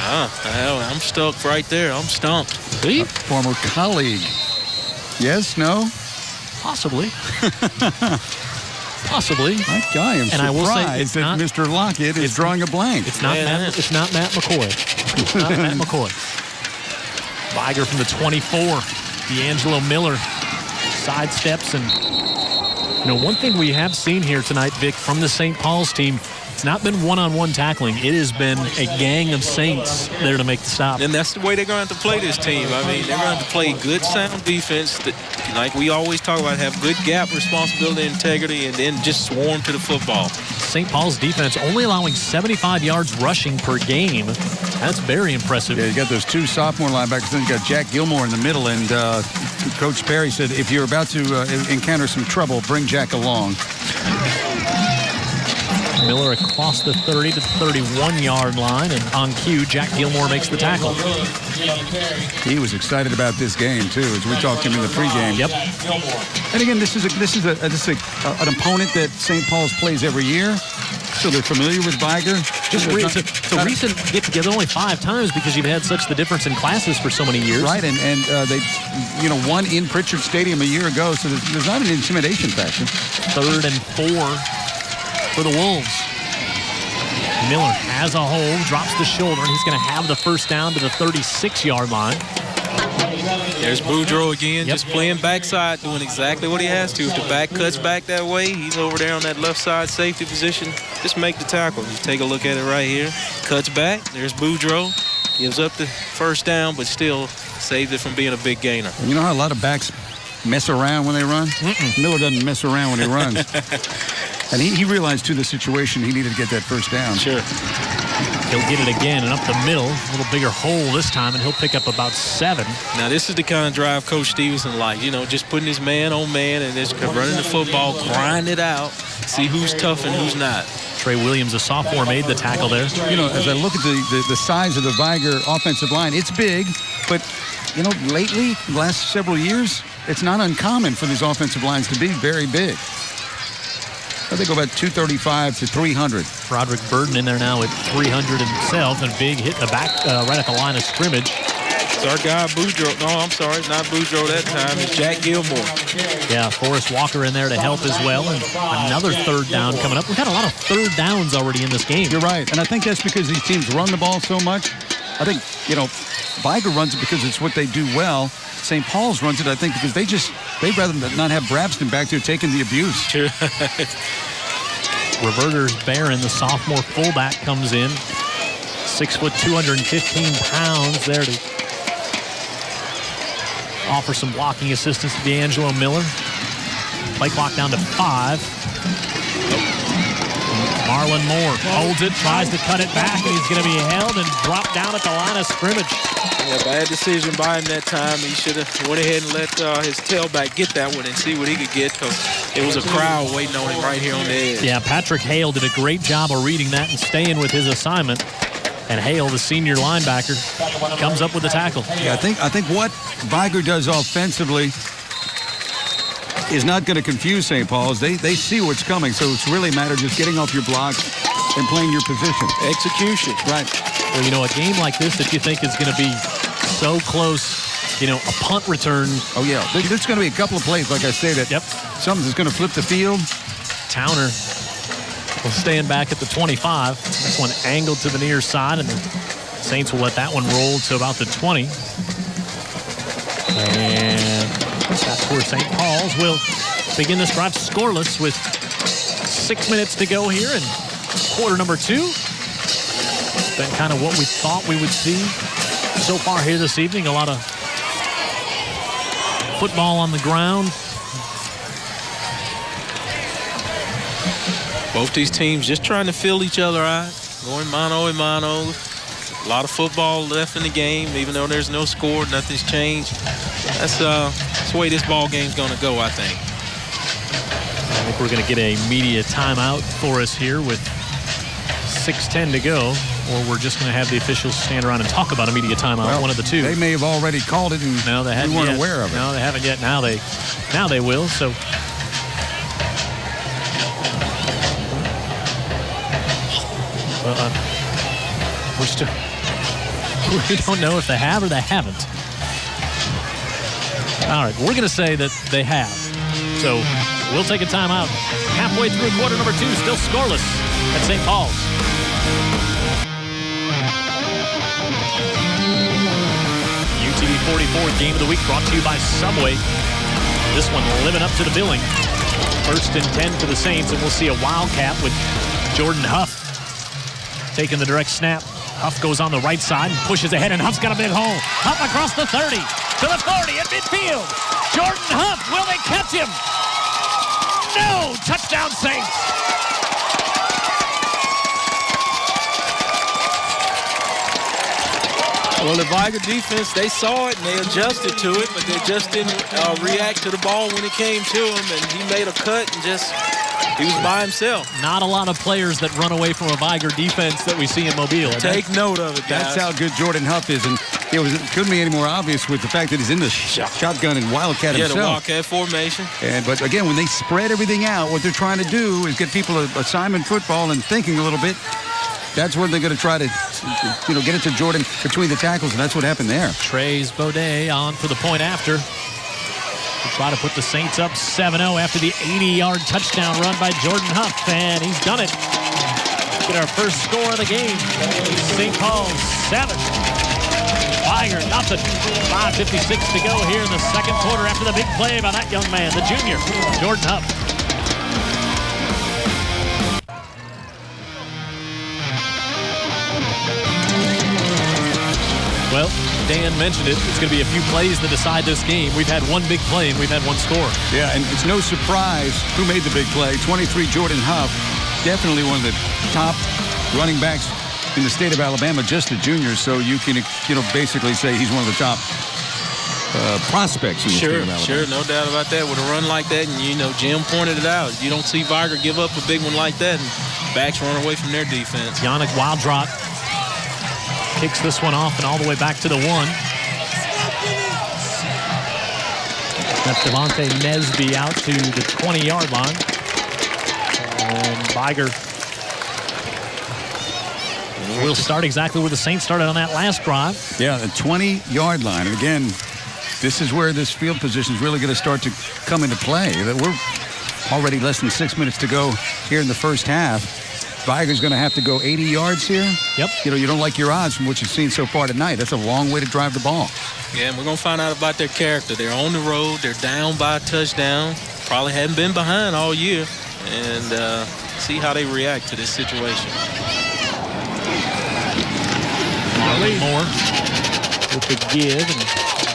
I'm stuck right there. I'm stumped. See? Former colleague. Yes, no? Possibly. Possibly. My guy, I'm surprised that Mr. Lockett is drawing a blank. It's not Matt McCoy. It's not Matt McCoy. Vigor from the 24. D'Angelo Miller sidesteps. And, one thing we have seen here tonight, Vic, from the St. Paul's team, it's not been one-on-one tackling. It has been a gang of Saints there to make the stop. And that's the way they're going to have to play this team. I mean, they're going to have to play good, sound defense that, like we always talk about, have good gap responsibility, integrity, and then just swarm to the football. St. Paul's defense only allowing 75 yards rushing per game. That's very impressive. Yeah, you got those two sophomore linebackers, then you got Jack Gilmore in the middle, and Coach Perry said, if you're about to encounter some trouble, bring Jack along. Miller across the 30 to the 31-yard line, and on cue, Jack Gilmore makes the tackle. He was excited about this game too, as we talked to him in the pregame. Yep. And again, this is an opponent that St. Paul's plays every year, so they're familiar with Vigor. It's a recent get-together, only 5 times because you've had such the difference in classes for so many years. Right, and they won in Pritchard Stadium a year ago, so there's not an intimidation factor. 3rd and 4 for the Wolves. Miller has a hold, drops the shoulder, and he's going to have the first down to the 36-yard line. There's Boudreaux again, just playing backside, doing exactly what he has to. If the back cuts back that way, he's over there on that left side safety position. Just make the tackle. You take a look at it right here. Cuts back. There's Boudreaux. Gives up the first down, but still saves it from being a big gainer. You know how a lot of backs mess around when they run? Miller doesn't mess around when he runs. And he realized, too, the situation, he needed to get that first down. Sure. He'll get it again and up the middle. A little bigger hole this time, and he'll pick up about 7. Now, this is the kind of drive Coach Stevenson likes. Just putting his man on man and just running the football, grind it out, see who's tough and who's not. Trey Williams, a sophomore, made the tackle there. As I look at the size of the Vigor offensive line, it's big, but, lately, the last several years, it's not uncommon for these offensive lines to be very big. I think about 235 to 300. Roderick Burden in there now at 300 himself, and big hit in the back right at the line of scrimmage. It's our guy Boudreaux. No, I'm sorry, not Boudreaux that time. It's Jack Gilmore. Yeah, Forrest Walker in there to help as well, and another 3rd down coming up. We've got a lot of 3rd downs already in this game. You're right, and I think that's because these teams run the ball so much. I think, Vigor runs it because it's what they do well. St. Paul's runs it, I think, because they'd rather not have Brabston back there taking the abuse. Sure. Reverters Barron, the sophomore fullback, comes in. 6 foot, 215 pounds there to offer some blocking assistance to D'Angelo Miller. Play clock down to 5. Marlon Moore holds it, tries to cut it back, and he's going to be held and dropped down at the line of scrimmage. Yeah, bad decision by him that time. He should have went ahead and let his tailback get that one and see what he could get, because it was a crowd waiting on him right here on the edge. Yeah, Patrick Hale did a great job of reading that and staying with his assignment. And Hale, the senior linebacker, comes up with the tackle. Yeah, I think what Vigor does offensively is not going to confuse St. Paul's. They see what's coming, so it's really a matter of just getting off your blocks and playing your position. Execution. Right. Well, a game like this that you think is going to be so close, a punt return. Oh, yeah. There's going to be a couple of plays, like I say, that something is going to flip the field. Towner will stand back at the 25. This one angled to the near side, and the Saints will let that one roll to about the 20. And that's where St. Paul's will begin this drive scoreless with 6 minutes to go here in quarter number 2. It's been kind of what we thought we would see so far here this evening. A lot of football on the ground. Both these teams just trying to fill each other out, going mano a mano. A lot of football left in the game, even though there's no score, nothing's changed. That's the way this ball game's going to go, I think. I think we're going to get a media timeout for us here with 6:10 to go, or we're just going to have the officials stand around and talk about a media timeout, one of the two. They may have already called it and we weren't aware of it. No, they haven't yet. Now they will. So we don't know if they have or they haven't. All right, we're going to say that they have. So we'll take a timeout. Halfway through quarter number 2, still scoreless at St. Paul's. UTV 44 Game of the Week brought to you by Subway. This one living up to the billing. 1st and 10 for the Saints, and we'll see a wildcat with Jordan Huff taking the direct snap. Huff goes on the right side and pushes ahead, and Huff's got a big hole. Huff across the 30 to the 40 at midfield. Jordan Huff, will they catch him? No! Touchdown, Saints! Well, the Vigor defense, they saw it and they adjusted to it, but they just didn't react to the ball when it came to him, and he made a cut and he was by himself. Not a lot of players that run away from a Vigor defense that we see in Mobile. Take note of it, guys. That's how good Jordan Huff is, and it couldn't be any more obvious with the fact that he's in the shotgun and Wildcat himself. Yeah, the Wildcat formation. But again, when they spread everything out, what they're trying to do is get people assignment football and thinking a little bit. That's where they're going to try to, get it to Jordan between the tackles, and that's what happened there. Trey's Baudet on for the point after. To try to put the Saints up 7-0 after the 80-yard touchdown run by Jordan Huff, and he's done it. Get our first score of the game. St. Paul's 7. Vigor, nothing. 5:56 to go here in the second quarter after the big play by that young man, the junior, Jordan Huff. Well, Dan mentioned it. It's going to be a few plays that decide this game. We've had one big play and we've had one score. Yeah, and it's no surprise who made the big play. 23, Jordan Huff, definitely one of the top running backs in the state of Alabama, just a junior. So you can, basically say he's one of the top prospects in the state of Alabama. Sure, no doubt about that. With a run like that, and Jim pointed it out. You don't see Vigor give up a big one like that, and backs run away from their defense. Yannick Wildrop kicks this one off and all the way back to the 1. That's Devontae Nesby out to the 20-yard line. And Vigor will start exactly where the Saints started on that last drive. Yeah, the 20-yard line. And again, this is where this field position is really going to start to come into play. That we're already less than 6 minutes to go here in the first half. Vigor's going to have to go 80 yards here. Yep. You don't like your odds from what you've seen so far tonight. That's a long way to drive the ball. Yeah, and we're going to find out about their character. They're on the road. They're down by a touchdown. Probably hadn't been behind all year. And see how they react to this situation. Moore with the give and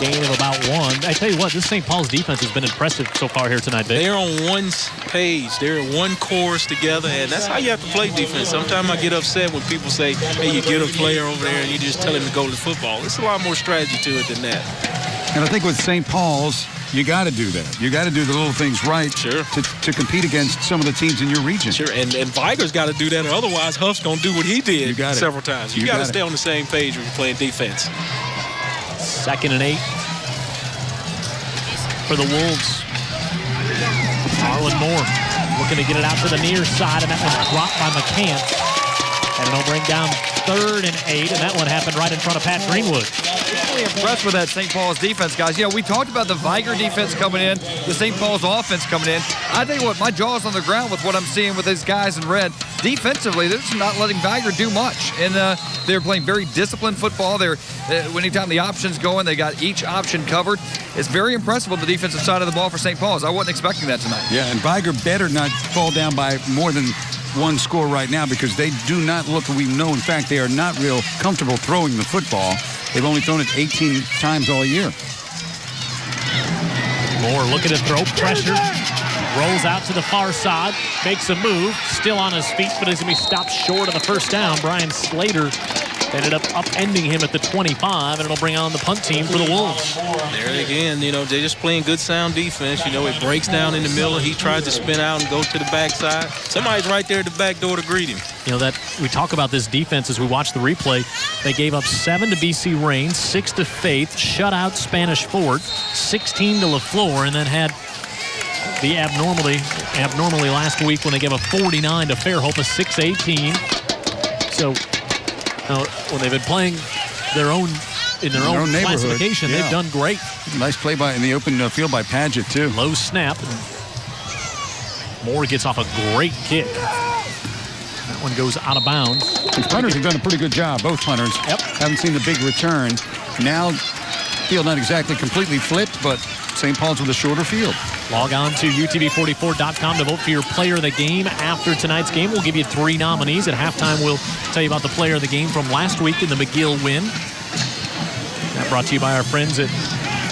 gain of about 1. I tell you what, this St. Paul's defense has been impressive so far here tonight, Vic. They're on one page. They're one chorus together, and that's how you have to play defense. Sometimes I get upset when people say, hey, you get a player over there and you just tell him to go to football. There's a lot more strategy to it than that. And I think with St. Paul's, you got to do that. You got to do the little things right to compete against some of the teams in your region. Sure, and Vigor's got to do that, or otherwise Huff's going to do what he did several times. You got to stay on the same page when you're playing defense. 2nd and 8 for the Wolves. Harlan Moore looking to get it out to the near side, and that one's dropped by McCants. And it'll bring down 3rd and 8, and that one happened right in front of Pat Greenwood. Really impressed with that St. Paul's defense, guys. We talked about the Vigor defense coming in, the St. Paul's offense coming in. I tell you what, my jaw's on the ground with what I'm seeing with these guys in red. Defensively, they're just not letting Vigor do much. And they're playing very disciplined football. Anytime the option's going, they got each option covered. It's very impressive on the defensive side of the ball for St. Paul's. I wasn't expecting that tonight. Yeah, and Vigor better not fall down by more than one score right now, because they do not look, we know, in fact, they are not real comfortable throwing the football. They've only thrown it 18 times all year. Moore looking to throw pressure. Rolls out to the far side. Makes a move. Still on his feet, but is going to be stopped short of the first down. Brian Slater ended up upending him at the 25, and it'll bring on the punt team for the Wolves. There again, they're just playing good, sound defense. It breaks down in the middle. He tries to spin out and go to the backside. Somebody's right there at the back door to greet him. That we talk about this defense as we watch the replay. They gave up 7 to BC Reigns, 6 to Faith, shut out Spanish Fort, 16 to LaFleur, and then had the abnormally last week when they gave a 49 to Fairhope, a 6-18. So when they've been playing in their own classification, they've done great. Nice play in the open field by Padgett, too. Low snap. Moore gets off a great kick. That one goes out of bounds. These punters have done a pretty good job, both punters. Yep. Haven't seen the big return. Now field not exactly completely flipped, but St. Paul's with a shorter field. Log on to UTV44.com to vote for your player of the game after tonight's game. We'll give you 3 nominees. At halftime, we'll tell you about the player of the game from last week in the McGill win. That brought to you by our friends at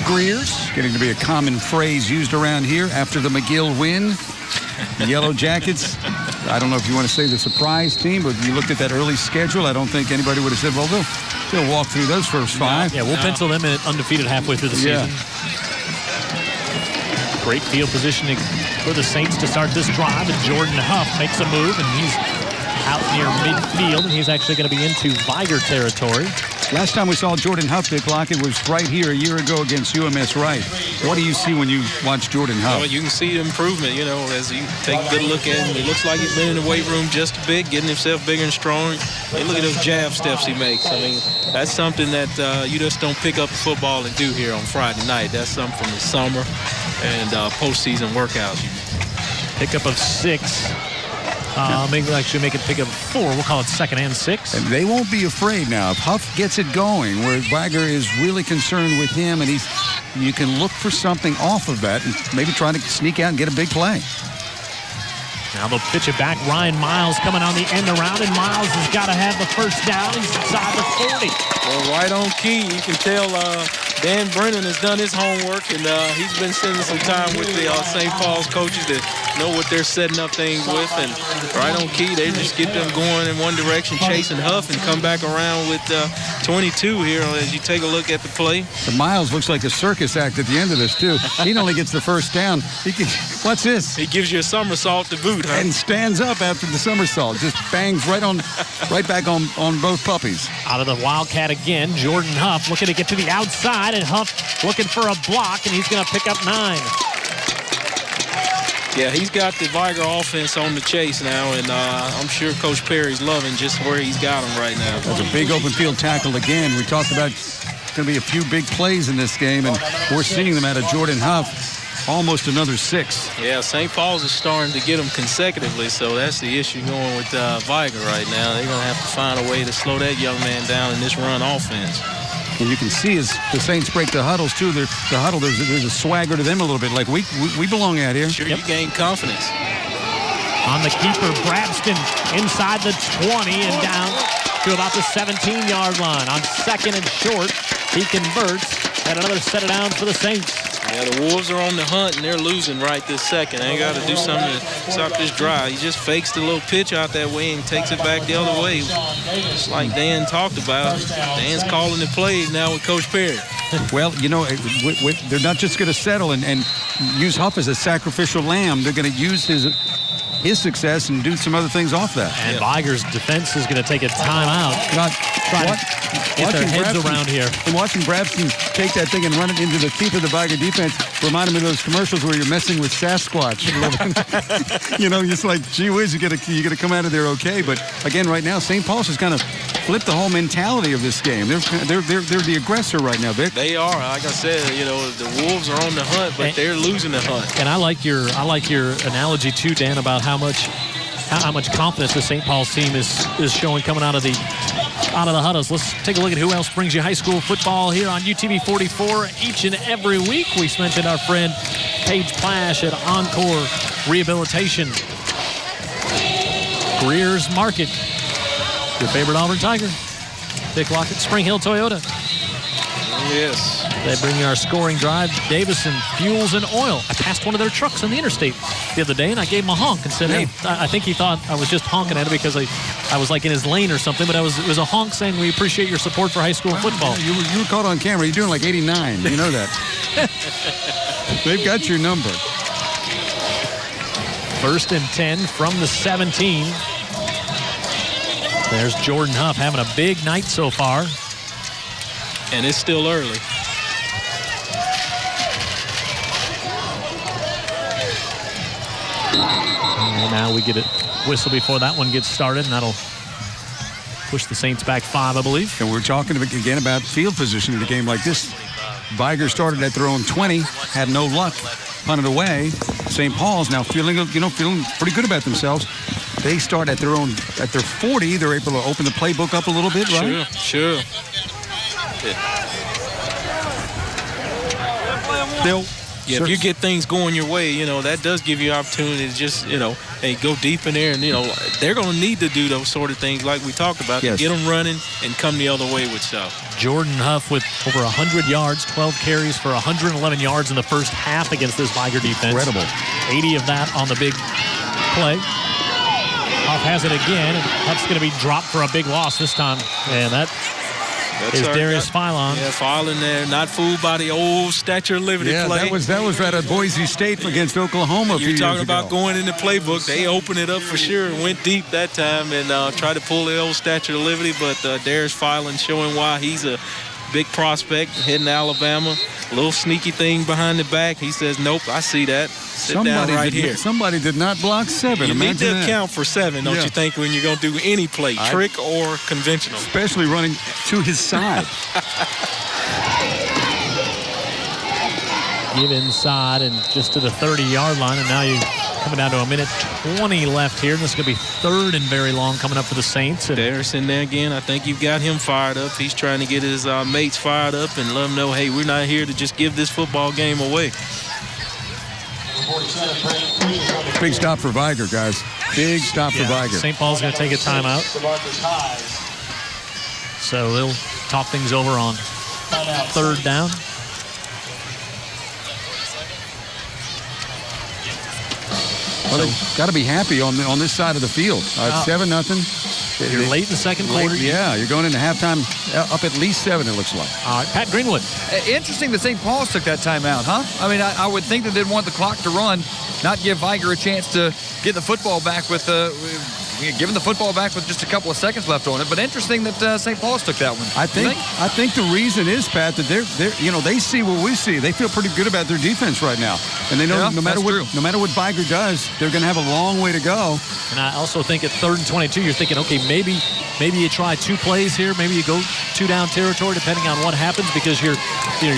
Greer's. Getting to be a common phrase used around here after the McGill win. The Yellow Jackets, I don't know if you want to say the surprise team, but you looked at that early schedule, I don't think anybody would have said, well, they'll walk through those first 5. Yeah, we'll pencil them in undefeated halfway through the season. Great field positioning for the Saints to start this drive, and Jordan Huff makes a move, and he's out near midfield, and he's actually going to be into Vigor territory. Last time we saw Jordan Huff, Dick Lockett, was right here a year ago against UMS Wright. What do you see when you watch Jordan Huff? Well, you can see the improvement, as you take a good look at him. It looks like he's been in the weight room just a bit, getting himself bigger and stronger. And look at those jab steps he makes. I mean, that's something that you just don't pick up the football and do here on Friday night. That's something from the summer and postseason workouts. Pickup of 6. Maybe we'll actually make it pick up 4. We'll call it 2nd and 6. And they won't be afraid now. If Huff gets it going, where Vigor is really concerned with him, and you can look for something off of that and maybe try to sneak out and get a big play. Now they'll pitch it back. Ryan Miles coming on the end around, and Miles has got to have the first down. He's inside the 40. Well, right on key. You can tell Dan Brennan has done his homework, and he's been spending some time with the St. Paul's coaches to know what they're setting up things with. And right on key, they just get them going in one direction, chasing Huff, and come back around with 22 here as you take a look at the play. The Miles looks like a circus act at the end of this, too. He not only gets the first down, what's this? He gives you a somersault to boot, huh? And stands up after the somersault. Just bangs right back on both puppies. Out of the Wildcat again, Jordan Huff looking to get to the outside, and Huff looking for a block, and he's going to pick up 9. Yeah, he's got the Vigor offense on the chase now, and I'm sure Coach Perry's loving just where he's got him right now. That's a big open field tackle again. We talked about going to be a few big plays in this game, and we're seeing them out of Jordan Huff. Almost another 6. Yeah, St. Paul's is starting to get them consecutively, so that's the issue going with Vigor right now. They're going to have to find a way to slow that young man down in this run offense. And you can see as the Saints break the huddles, too, there's a swagger to them a little bit, like we belong out here. Sure, you gain confidence. On the keeper, Brabston inside the 20 and down to about the 17-yard line. On 2nd and short, he converts, and another set of downs for the Saints. Yeah, the Wolves are on the hunt, and they're losing right this second. They got to do something to stop this drive. He just fakes the little pitch out that way and takes it back the other way. Just like Dan talked about. Dan's calling the plays now with Coach Perry. Well, they're not just going to settle and use Huff as a sacrificial lamb. They're going to use his success and do some other things off that. And Vigor's defense is going to take a timeout. Try to get their heads around here. And watching Brabston take that thing and run it into the teeth of the Vigor defense reminded me of those commercials where you're messing with Sasquatch. It's like, gee whiz, you got to come out of there okay. But again, right now, St. Paul's has kind of flipped the whole mentality of this game. They're the aggressor right now, Vic. They are. Like I said, the Wolves are on the hunt, but they're losing the hunt. And I like your analogy too, Dan, about how much confidence the St. Paul's team is showing coming out of the huddles. Let's take a look at who else brings you high school football here on UTV 44 each and every week. We mentioned our friend Paige Plash at Encore Rehabilitation. Greer's Market. Your favorite Auburn Tiger. Dick Lockett, Spring Hill Toyota. Yes. They bring you our scoring drive. Davison Fuels and Oil. I passed one of their trucks on the interstate the other day, and I gave him a honk and said, hey, I think he thought I was just honking at him because I was like in his lane or something, but it was a honk saying we appreciate your support for high school football. You were caught on camera. You're doing like 89. You know that. They've got your number. 1st and 10 from the 17. There's Jordan Huff having a big night so far. And it's still early. And now we get a whistle before that one gets started, and that'll push the Saints back 5, I believe. And we're talking again about field position in a game like this. Vigor started at their own 20, had no luck, punted away. St. Paul's now feeling pretty good about themselves. They start at their 40. They're able to open the playbook up a little bit, right? Sure. still. Yeah, if you get things going your way, that does give you an opportunity to just, hey, go deep in there. And, they're going to need to do those sort of things like we talked about to get them running and come the other way with stuff. Jordan Huff with over 100 yards, 12 carries for 111 yards in the first half against this Vigor defense. Incredible. 80 of that on the big play. Huff has it again, and Huff's going to be dropped for a big loss this time. And that's Darius Philon. Yeah, Philon there, not fooled by the old Stature Liberty play. That was at Boise State against Oklahoma a few years ago. You're talking about going in the playbook. They opened it up for sure and went deep that time and tried to pull the old Stature Liberty, but Darius Philon showing why he's a big prospect heading to Alabama. A little sneaky thing behind the back. He says, nope, I see that. Sit down right here. Somebody did not block 7. You need to that. account for 7, don't you think, when you're going to do any play, trick or conventional. Especially running to his side. Give inside and just to the 30-yard line, and now you're coming down to a minute 20 left here. And this is going to be 3rd and very long coming up for the Saints. And Darius in there again. I think you've got him fired up. He's trying to get his mates fired up and let them know, hey, we're not here to just give this football game away. Big stop for Vigor, guys. Big stop for Vigor. St. Paul's going to take a timeout. So they'll talk things over on 3rd down. Well, they've got to be happy on this side of the field. 7-0. You're late in the second quarter. Yeah, you're going into halftime up at least 7, it looks like. All right, Pat Greenwood. Interesting that St. Paul's took that timeout, huh? I mean, I would think that they'd want the clock to run, not give Vigor a chance to get the football back with giving the football back with just a couple of seconds left on it. But interesting that St. Paul's took that one. I think the reason is, Pat, that they see what we see. They feel pretty good about their defense right now, and they know no matter what Vigor does, they're going to have a long way to go. And I also think at 3rd and 22, you're thinking, okay, maybe you try 2 plays here. Maybe you go 2 down territory, depending on what happens, because your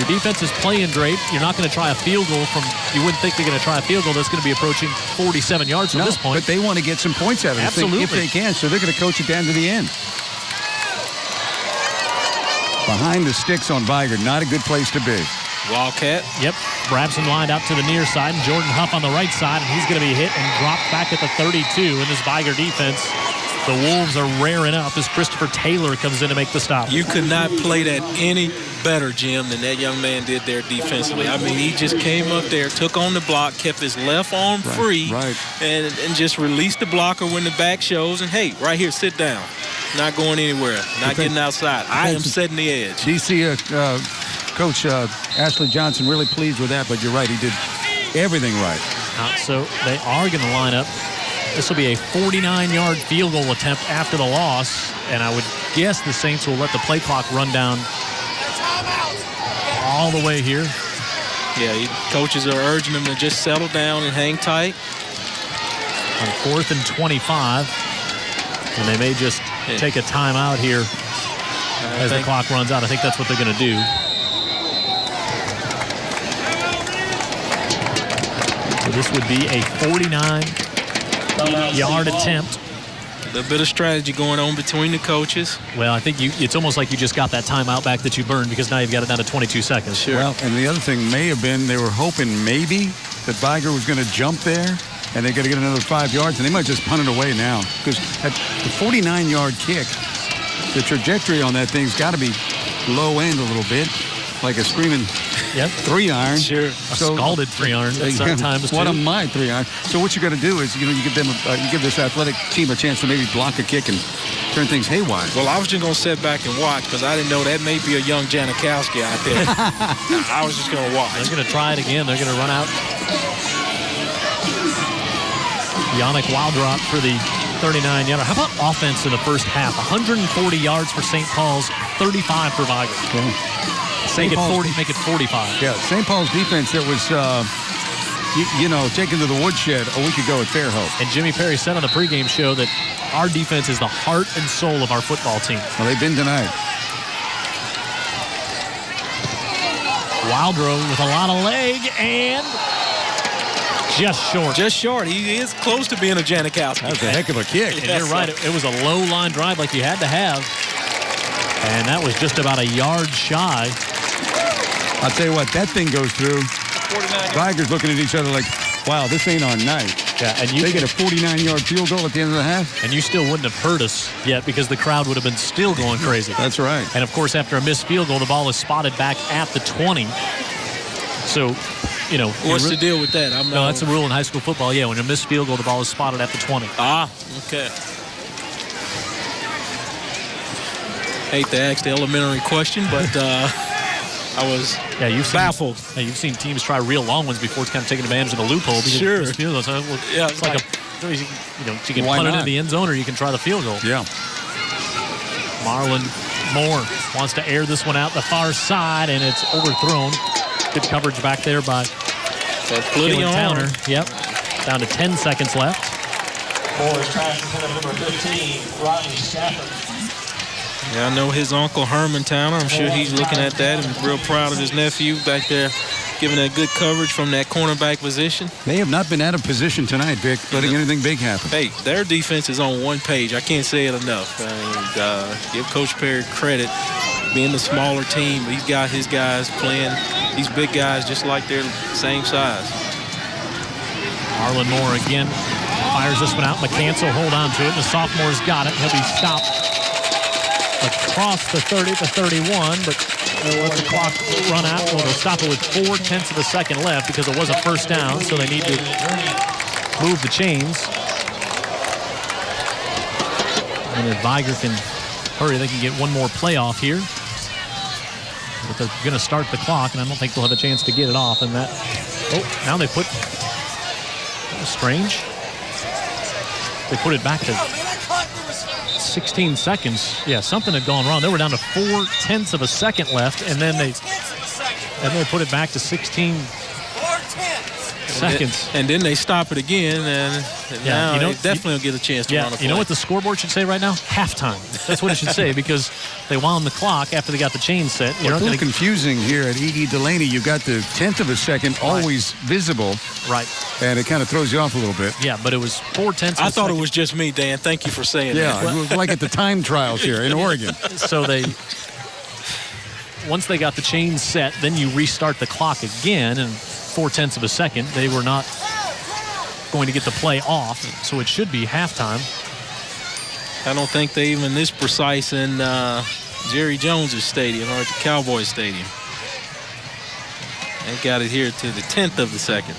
defense is playing great. You're not going to try a field goal from. You wouldn't think they're going to try a field goal that's going to be approaching 47 yards from this point. But they want to get some points out of it. Absolutely. If they can, so they're going to coach it down to the end. Behind the sticks on Vigor, not a good place to be. Wildcat. Yep. Brabson lined out to the near side, and Jordan Huff on the right side, and he's going to be hit and dropped back at the 32 in this Vigor defense. The Wolves are raring up as Christopher Taylor comes in to make the stop. You could not play that any better, Jim, than that young man did there defensively. I mean, he just came up there, took on the block, kept his left arm free, and just released the blocker when the back shows. And, hey, right here, sit down. Not going anywhere. Not getting outside. I am setting the edge. DC Coach Ashley Johnson really pleased with that, but you're right. He did everything right. So they are going to line up. This will be a 49-yard field goal attempt after the loss, and I would guess the Saints will let the play clock run down all the way here. Yeah, coaches are urging them to just settle down and hang tight. On 4th and 25, and they may just take a timeout here as the clock runs out. I think that's what they're going to do. So this would be a 49-yard attempt. A little bit of strategy going on between the coaches. Well, I think it's almost like you just got that timeout back that you burned, because now you've got it down to 22 seconds. Sure. Well, and the other thing may have been they were hoping maybe that Vigor was going to jump there and they're going to get another 5 yards, and they might just punt it away now, because at the 49-yard kick, the trajectory on that thing's got to be low end a little bit, like a screaming 3-iron. Sure. Scalded 3-iron. Sometimes one of my 3-iron. So what you got to do is, you give them, you give this athletic team a chance to maybe block a kick and turn things haywire. Well, I was just going to sit back and watch, because I didn't know that may be a young Janikowski out there. I was just going to watch. They're going to try it again. They're going to run out. Yannick Wildrop for the 39-yarder. How about offense in the first half? 140 yards for St. Paul's, 35 for Vigor. Yeah. Make it 40, make it 45. Yeah, St. Paul's defense that was, taken to the woodshed a week ago at Fairhope. And Jimmy Perry said on the pregame show that our defense is the heart and soul of our football team. Well, they've been tonight. Wildrow with a lot of leg and just short. Just short. He is close to being a Janikowski. That's a heck of a kick. And you're right. It was a low line drive like you had to have. And that was just about a yard shy. I'll tell you what, that thing goes through. Vigor's looking at each other like, wow, this ain't our night. Yeah, and they get a 49-yard field goal at the end of the half. And you still wouldn't have heard us yet because the crowd would have been still going crazy. That's right. And, of course, after a missed field goal, the ball is spotted back at the 20. So, you know. What's the deal with that? No, that's a rule in high school football. Yeah, when a missed field goal, the ball is spotted at the 20. Ah, okay. Hate to ask the elementary question, but I was baffled. You've seen teams try real long ones before it's kind of taking advantage of the loophole. Sure. It's field goal. So yeah, it's like you can punt it into the end zone or you can try the field goal. Yeah. Marlon Moore wants to air this one out the far side, and it's overthrown. Good coverage back there by Keelan Towner. Yep. Down to 10 seconds left. Moore is trying to put up number 15, Rodney Stafford. Yeah, I know his uncle Herman Towner. I'm sure he's looking at that and real proud of his nephew back there, giving that good coverage from that cornerback position. They have not been out of position tonight, Vic, letting anything big happen. Hey, their defense is on one page. I can't say it enough. And give Coach Perry credit, being the smaller team. He's got his guys playing, these big guys, just like they're the same size. Marlon Moore again fires this one out. McCants will hold on to it. The sophomore's got it. He'll be stopped across the 30 to 31, but they'll let the clock run out. Well, they'll stop it with 4/10 of a second left because it was a first down, so they need to move the chains. And if Vigor can hurry, they can get one more play off here. But they're going to start the clock, and I don't think they'll have a chance to get it off. And that, now they put, that was strange. They put it back to 16 seconds. Yeah, something had gone wrong. They were down to 4/10 of a second left, and then they put it back to 16 seconds. And then they stop it again, and now they definitely will get a chance to run a play. You know what the scoreboard should say right now? Halftime. That's what it should say, because they wound the clock after they got the chain set. It's a little confusing here at E.E. Delaney. You've got the 10th of a second always visible. Right. And it kind of throws you off a little bit. Yeah, but it was 4/10. I thought it was just me, Dan. Thank you for saying that. Yeah, it was like at the time trials here in Oregon. So once they got the chain set, then you restart the clock again, and 4/10 of a second, they were not going to get the play off, so it should be halftime. I don't think they even this precise in Jerry Jones's stadium or at the Cowboys stadium. They got it here to the 10th of the second.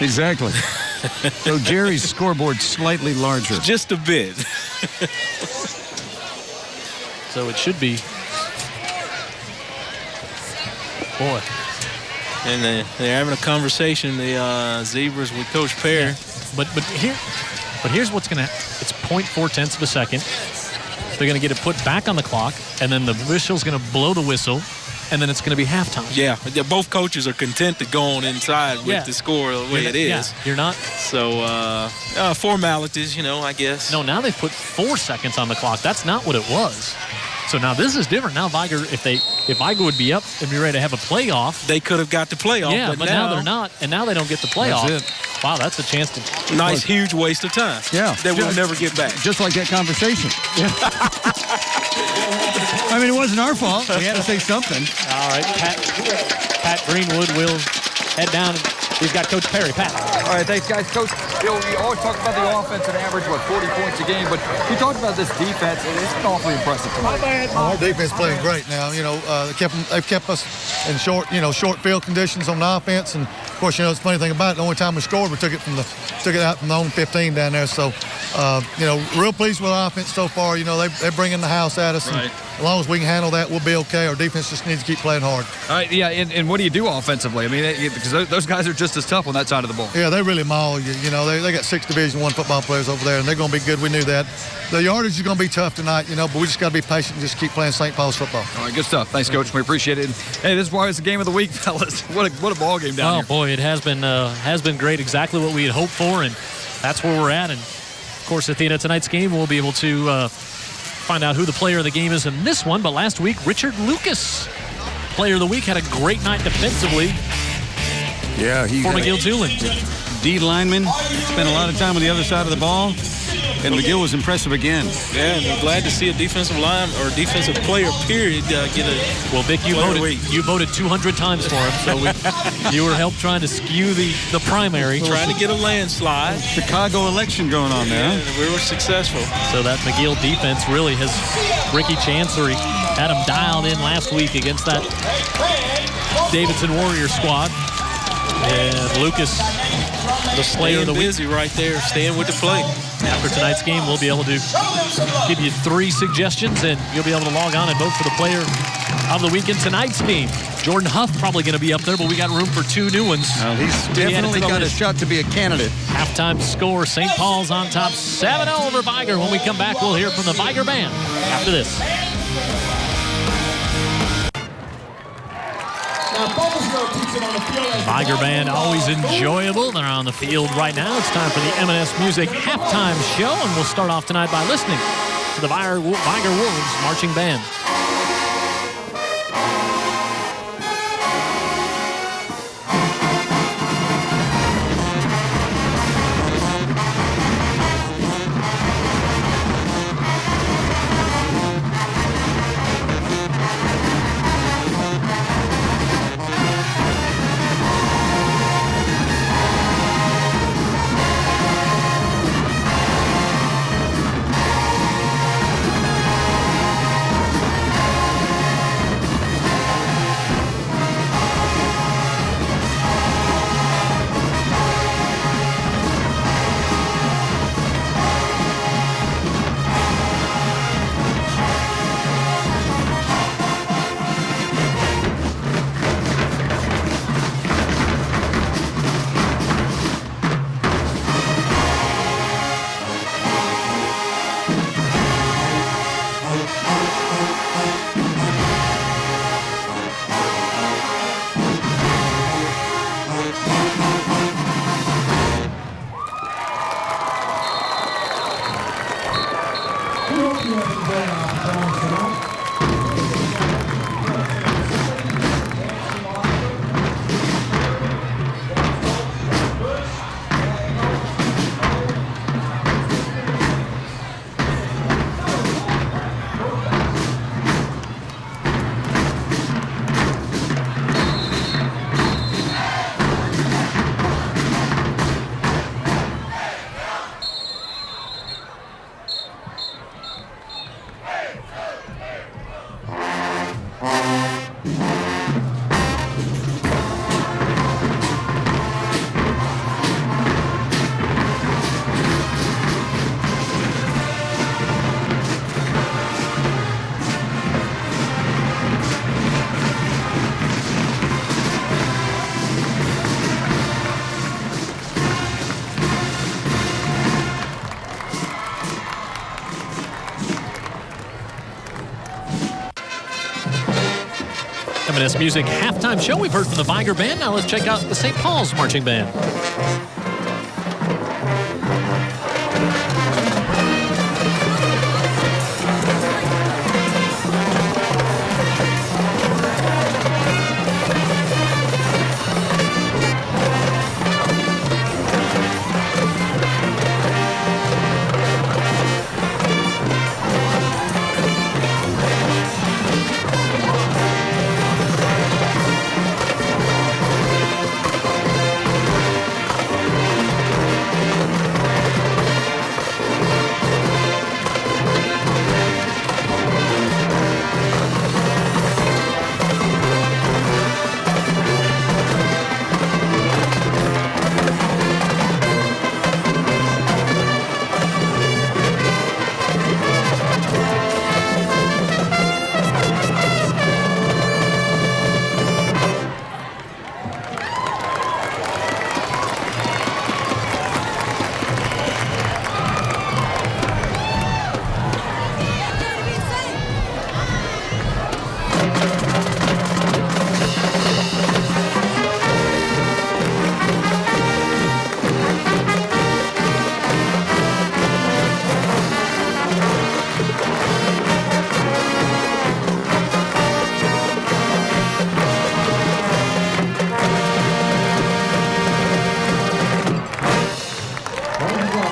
Exactly. So Jerry's scoreboard slightly larger. Just a bit. So it should be. Boy. And they're having a conversation, the Zebras with Coach Perry. Yeah. But here's what's going to happen. It's 0.4 of a second. They're going to get it put back on the clock, and then the whistle's going to blow the whistle, and then it's going to be halftime. Yeah, both coaches are content to go on inside with the score the way it is. Yeah, you're not. So formalities, I guess. No, now they've put 4 seconds on the clock. That's not what it was. So now this is different. Now Vigor, if Vigor would be up and be ready to have a playoff, they could have got the playoff. Yeah, but now they're not, and now they don't get the playoff. That's it. Wow, that's a chance to. Nice, huge waste of time. Yeah, that we'll never get back. Just like that conversation. Yeah. I mean, it wasn't our fault. We had to say something. All right, Pat Greenwood will head down. He's got Coach Perry. Pat. All right, thanks, guys. Coach, you always talk about the offense and average, 40 points a game, but you talked about this defense, and it's been awfully impressive tonight. Our defense playing great now. They've kept us in short field conditions on the offense, and of course, the funny thing about it, the only time we scored, we took it out from the own 15 down there. So, real pleased with our offense so far. They're bringing the house at us. Right. And as long as we can handle that, we'll be okay. Our defense just needs to keep playing hard. All right, yeah, and what do you do offensively? I mean, because those guys are just as tough on that side of the ball. Yeah, they really maul you. They got 6 Division I football players over there, and they're going to be good. We knew that. The yardage is going to be tough tonight, but we just got to be patient and just keep playing St. Paul's football. All right, good stuff. Thanks, Coach. We appreciate it. And, hey, this is why it's the game of the week, fellas. What a ball game down here. Oh, boy, it has been great. Exactly what we had hoped for, and that's where we're at. And, of course, at the end of tonight's game, we'll be able to find out who the player of the game is in this one. But last week, Richard Lucas, player of the week, had a great night defensively. Yeah, for McGill-Toolen. D lineman, spent a lot of time on the other side of the ball. And McGill was impressive again. Yeah, and I'm glad to see a defensive line or defensive player, period, get a Well, Vic, you voted 200 times for him, so you were helped trying to skew the primary. Trying to get a landslide. Chicago election going on there. Yeah, and we were successful. So that McGill defense really has Ricky Chancery had him dialed in last week against that Davidson Warrior squad. And Lucas, the player of the week. Busy right there, staying with the play. After tonight's game, we'll be able to give you 3 suggestions, and you'll be able to log on and vote for the player of the week in tonight's game. Jordan Huff probably going to be up there, but we got room for 2 new ones. He's definitely got a shot to be a candidate. Halftime score, St. Paul's on top 7-0 over Vigor. When we come back, we'll hear from the Vigor band after this. Vigor band, always enjoyable. They're on the field right now. It's time for the M&S Music halftime show, and we'll start off tonight by listening to the Vigor Wolves marching band. M&S Music halftime show. We've heard from the Vigor band. Now let's check out the St. Paul's marching band.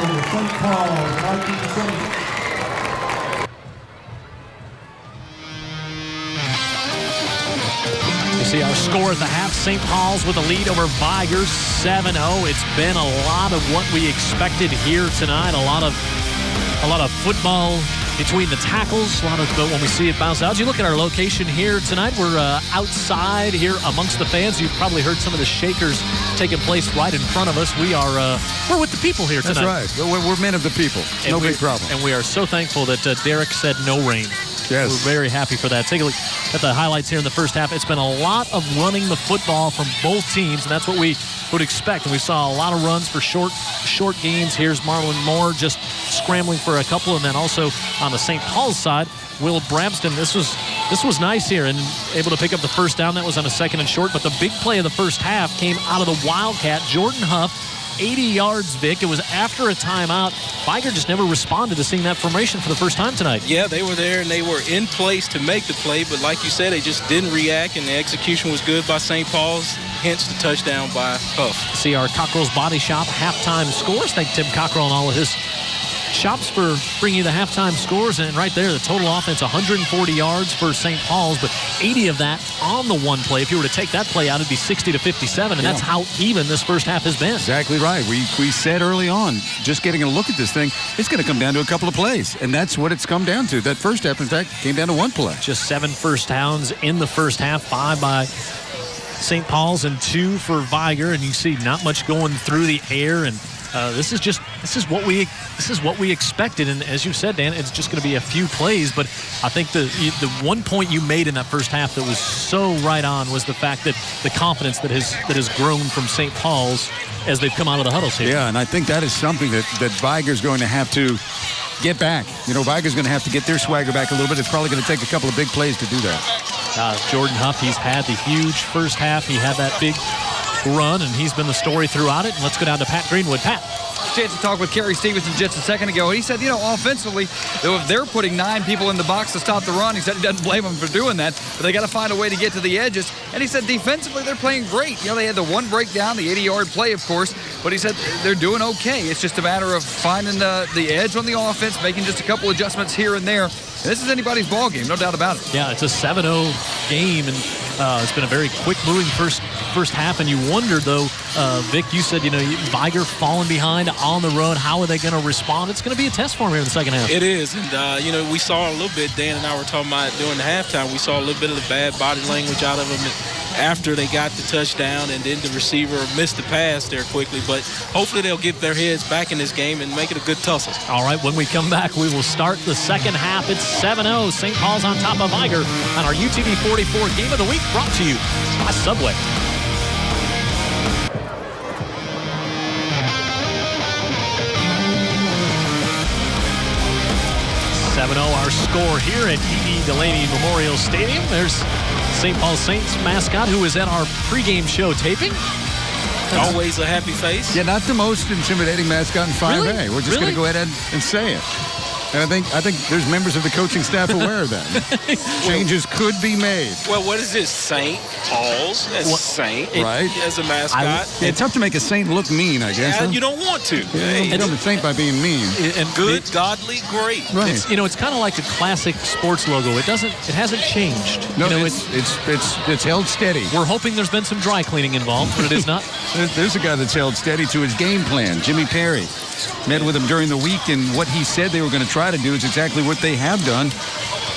for the St. Paul, 1970. You see our score at the half. St. Paul's with a lead over Vigor, 7-0. It's been a lot of what we expected here tonight. A lot of football between the tackles. A lot of when we see it bounce out. As you look at our location here tonight, we're outside here amongst the fans. You've probably heard some of the shakers taking place right in front of us. We're with the people here tonight. That's right. We're men of the people. No big problem. And we are so thankful that Derek said no rain. Yes. We're very happy for that. Take a look at the highlights here in the first half. It's been a lot of running the football from both teams, and that's what we would expect. And we saw a lot of runs for short gains. Here's Marlon Moore just scrambling for a couple, and then also on the St. Paul's side, Will Brabston. This was nice here and able to pick up the first down. That was on a 2nd and short, but the big play of the first half came out of the Wildcat. Jordan Huff, 80 yards, Vic. It was after a timeout. Vigor just never responded to seeing that formation for the first time tonight. Yeah, they were there and they were in place to make the play, but like you said, they just didn't react, and the execution was good by St. Paul's, hence the touchdown by Huff. See our Cockrell's Body Shop halftime scores. Thank Tim Cockrell and all of his shops for bringing you the halftime scores. And right there, the total offense, 140 yards for St. Paul's, but 80 of that on the one play. If you were to take that play out, it'd be 60-57, and that's how even this first half has been. Exactly right. We said early on, just getting a look at this thing, it's going to come down to a couple of plays, and that's what it's come down to. That first half, in fact, came down to one play. Just 7 first downs in the first half, 5 by St. Paul's and 2 for Vigor, and you see not much going through the air, and this is what we expected. And as you said, Dan, it's just going to be a few plays, but I think the one point you made in that first half that was so right on was the fact that the confidence that has grown from St. Paul's as they've come out of the huddles here. Yeah, and I think that is something that Vigor's going to have to get back. Vigor's going to have to get their swagger back a little bit. It's probably going to take a couple of big plays to do that. Jordan Huff, he's had the huge first half. He had that big run, and he's been the story throughout it. And let's go down to Pat Greenwood. Pat. Chance to talk with Kerry Stevenson just a second ago. He said, offensively, if they're putting 9 people in the box to stop the run, he said he doesn't blame them for doing that, but they got to find a way to get to the edges. And he said defensively, they're playing great. They had the one breakdown, the 80-yard play, of course, but he said they're doing okay. It's just a matter of finding the edge on the offense, making just a couple adjustments here and there. And this is anybody's ball game, no doubt about it. Yeah, it's a 7-0 game, and it's been a very quick-moving first half. And you wonder, though, Vic, you said, Vigor falling behind on the road. How are they going to respond? It's going to be a test for them here in the second half. It is, and we saw a little bit. Dan and I were talking about it during the halftime. We saw a little bit of the bad body language out of them after they got the touchdown, and then the receiver missed the pass there quickly. But hopefully they'll get their heads back in this game and make it a good tussle. All right, when we come back, we will start the second half. It's 7-0. St. Paul's on top of Vigor on our UTV 44 Game of the Week, brought to you by Subway. 7-0 our score here at E.E. Delaney Memorial Stadium. There's St. Paul Saints mascot who is at our pregame show taping. Always a happy face. Yeah, not the most intimidating mascot in 5A. Really? We're just going to go ahead and say it. And I think there's members of the coaching staff aware of that. Changes could be made. Well, what is this? St. Paul's as Saint, right? As a mascot. It's tough to make a saint look mean, I guess. Yeah, you don't want to. Yeah, you don't become a saint by being mean. And good, godly, great. Right. It's kind of like a classic sports logo. It hasn't changed. No, it's held steady. We're hoping there's been some dry cleaning involved, but it is not. There's a guy that's held steady to his game plan, Jimmy Perry. Met with him during the week, and what he said they were going to try to do is exactly what they have done.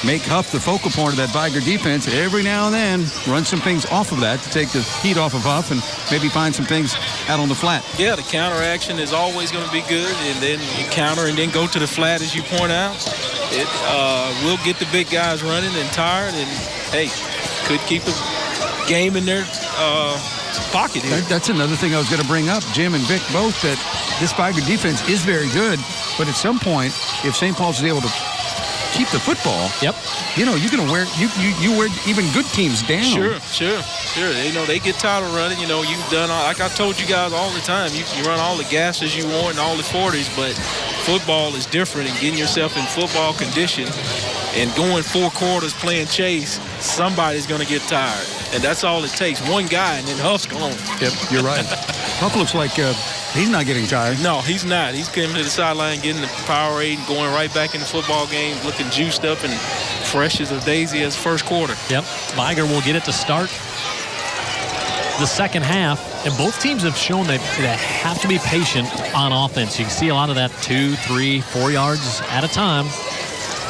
Make Huff the focal point of that Vigor defense. Every now and then, run some things off of that to take the heat off of Huff and maybe find some things out on the flat. Yeah, the counter action is always going to be good, and then you counter and then go to the flat, as you point out. It will get the big guys running and tired, and, hey, could keep the game in their pocket here. That's another thing I was going to bring up. Jim and Vic both, that this Vigor defense is very good, but at some point, if St. Paul's is able to keep the football, yep, you're going to wear you wear even good teams down. Sure. They get tired of running. You've done like I told you guys all the time. You run all the gases you want and all the 40s, but football is different, and getting yourself in football condition and going 4 quarters playing chase, somebody's going to get tired. And that's all it takes. One guy, and then Huff's gone. Yep, you're right. Huff looks like He's not getting tired. No, he's not. He's coming to the sideline, getting the Powerade, and going right back in the football game, looking juiced up and fresh as a daisy as first quarter. Yep. Vigor will get it to start the second half, and both teams have shown that they have to be patient on offense. You can see a lot of that 2, 3, 4 yards at a time.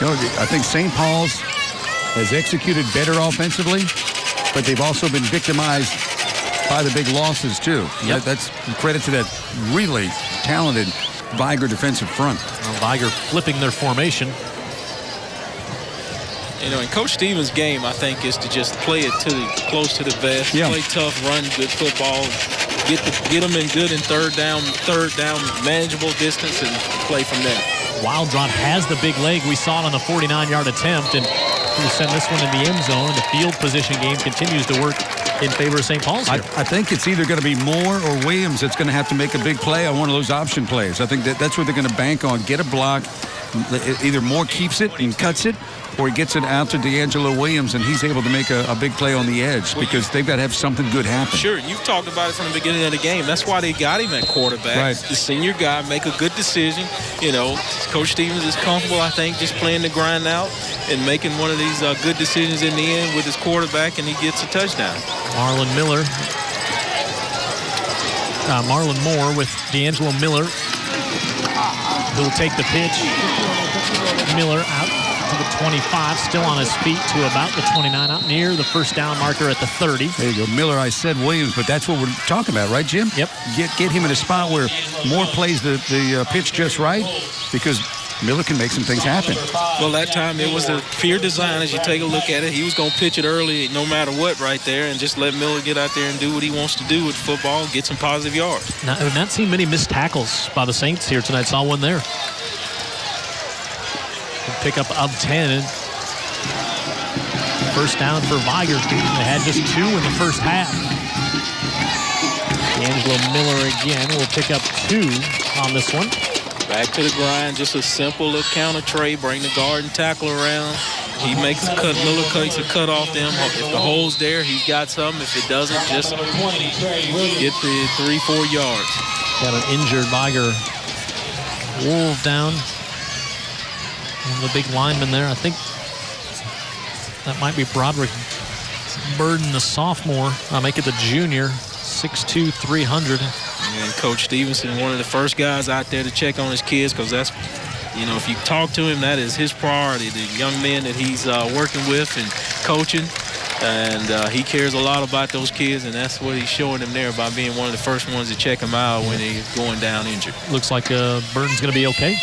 You know, I think St. Paul's has executed better offensively, but they've also been victimized by the big losses too. Yep. That's credit to that really talented Vigor defensive front. Vigor flipping their formation. You know, in Coach Stevens' game, I think, is to just play it close to the vest, play tough, run good football, get them in good and third down, manageable distance, and play from there. Wildrop has the big leg. We saw it on the 49-yard attempt, and he will send this one in the end zone. The field position game continues to work in favor of St. Paul's here. I think it's either going to be Moore or Williams that's going to have to make a big play on one of those option plays. I think that's what they're going to bank on. Get a block. Either Moore keeps it and cuts it, or he gets it out to D'Angelo Williams, and he's able to make a big play on the edge because they've got to have something good happen. Sure, you've talked about it from the beginning of the game. That's why they got him at quarterback. Right. The senior guy, make a good decision. You know, Coach Stevens is comfortable, I think, just playing the grind out and making one of these good decisions in the end with his quarterback, and he gets a touchdown. Marlon Moore with D'Angelo Miller. He'll take the pitch. Miller out to the 25, still on his feet to about the 29, out near the first down marker at the 30. There you go. Miller, I said Williams, but that's what we're talking about, right, Jim? Yep. Get him in a spot where Moore plays the pitch just right, because Miller can make some things happen. Well, that time it was the pure design. As you take a look at it, he was going to pitch it early no matter what right there and just let Miller get out there and do what he wants to do with football and get some positive yards. Now, I've not seen many missed tackles by the Saints here tonight. Saw one there. Pick up of 10. First down for Vigor. They had just 2 in the first half. D'Angelo Miller again will pick up 2 on this one. Back to the grind, just a simple little counter trey, bring the guard and tackle around. He makes a cut, Miller takes a cut off them. If the hole's there, he's got some. If it doesn't, just get the 3-4 yards. Got an injured Vigor Wolf down. One of the big linemen there. I think that might be Broderick Burden, the sophomore. I'll make it the junior, 6'2", 300. And Coach Stevenson, one of the first guys out there to check on his kids, because that's, you know, if you talk to him, that is his priority, the young men that he's working with and coaching. And he cares a lot about those kids, and that's what he's showing them there by being one of the first ones to check him out when he's going down injured. Looks like Burden's going to be okay.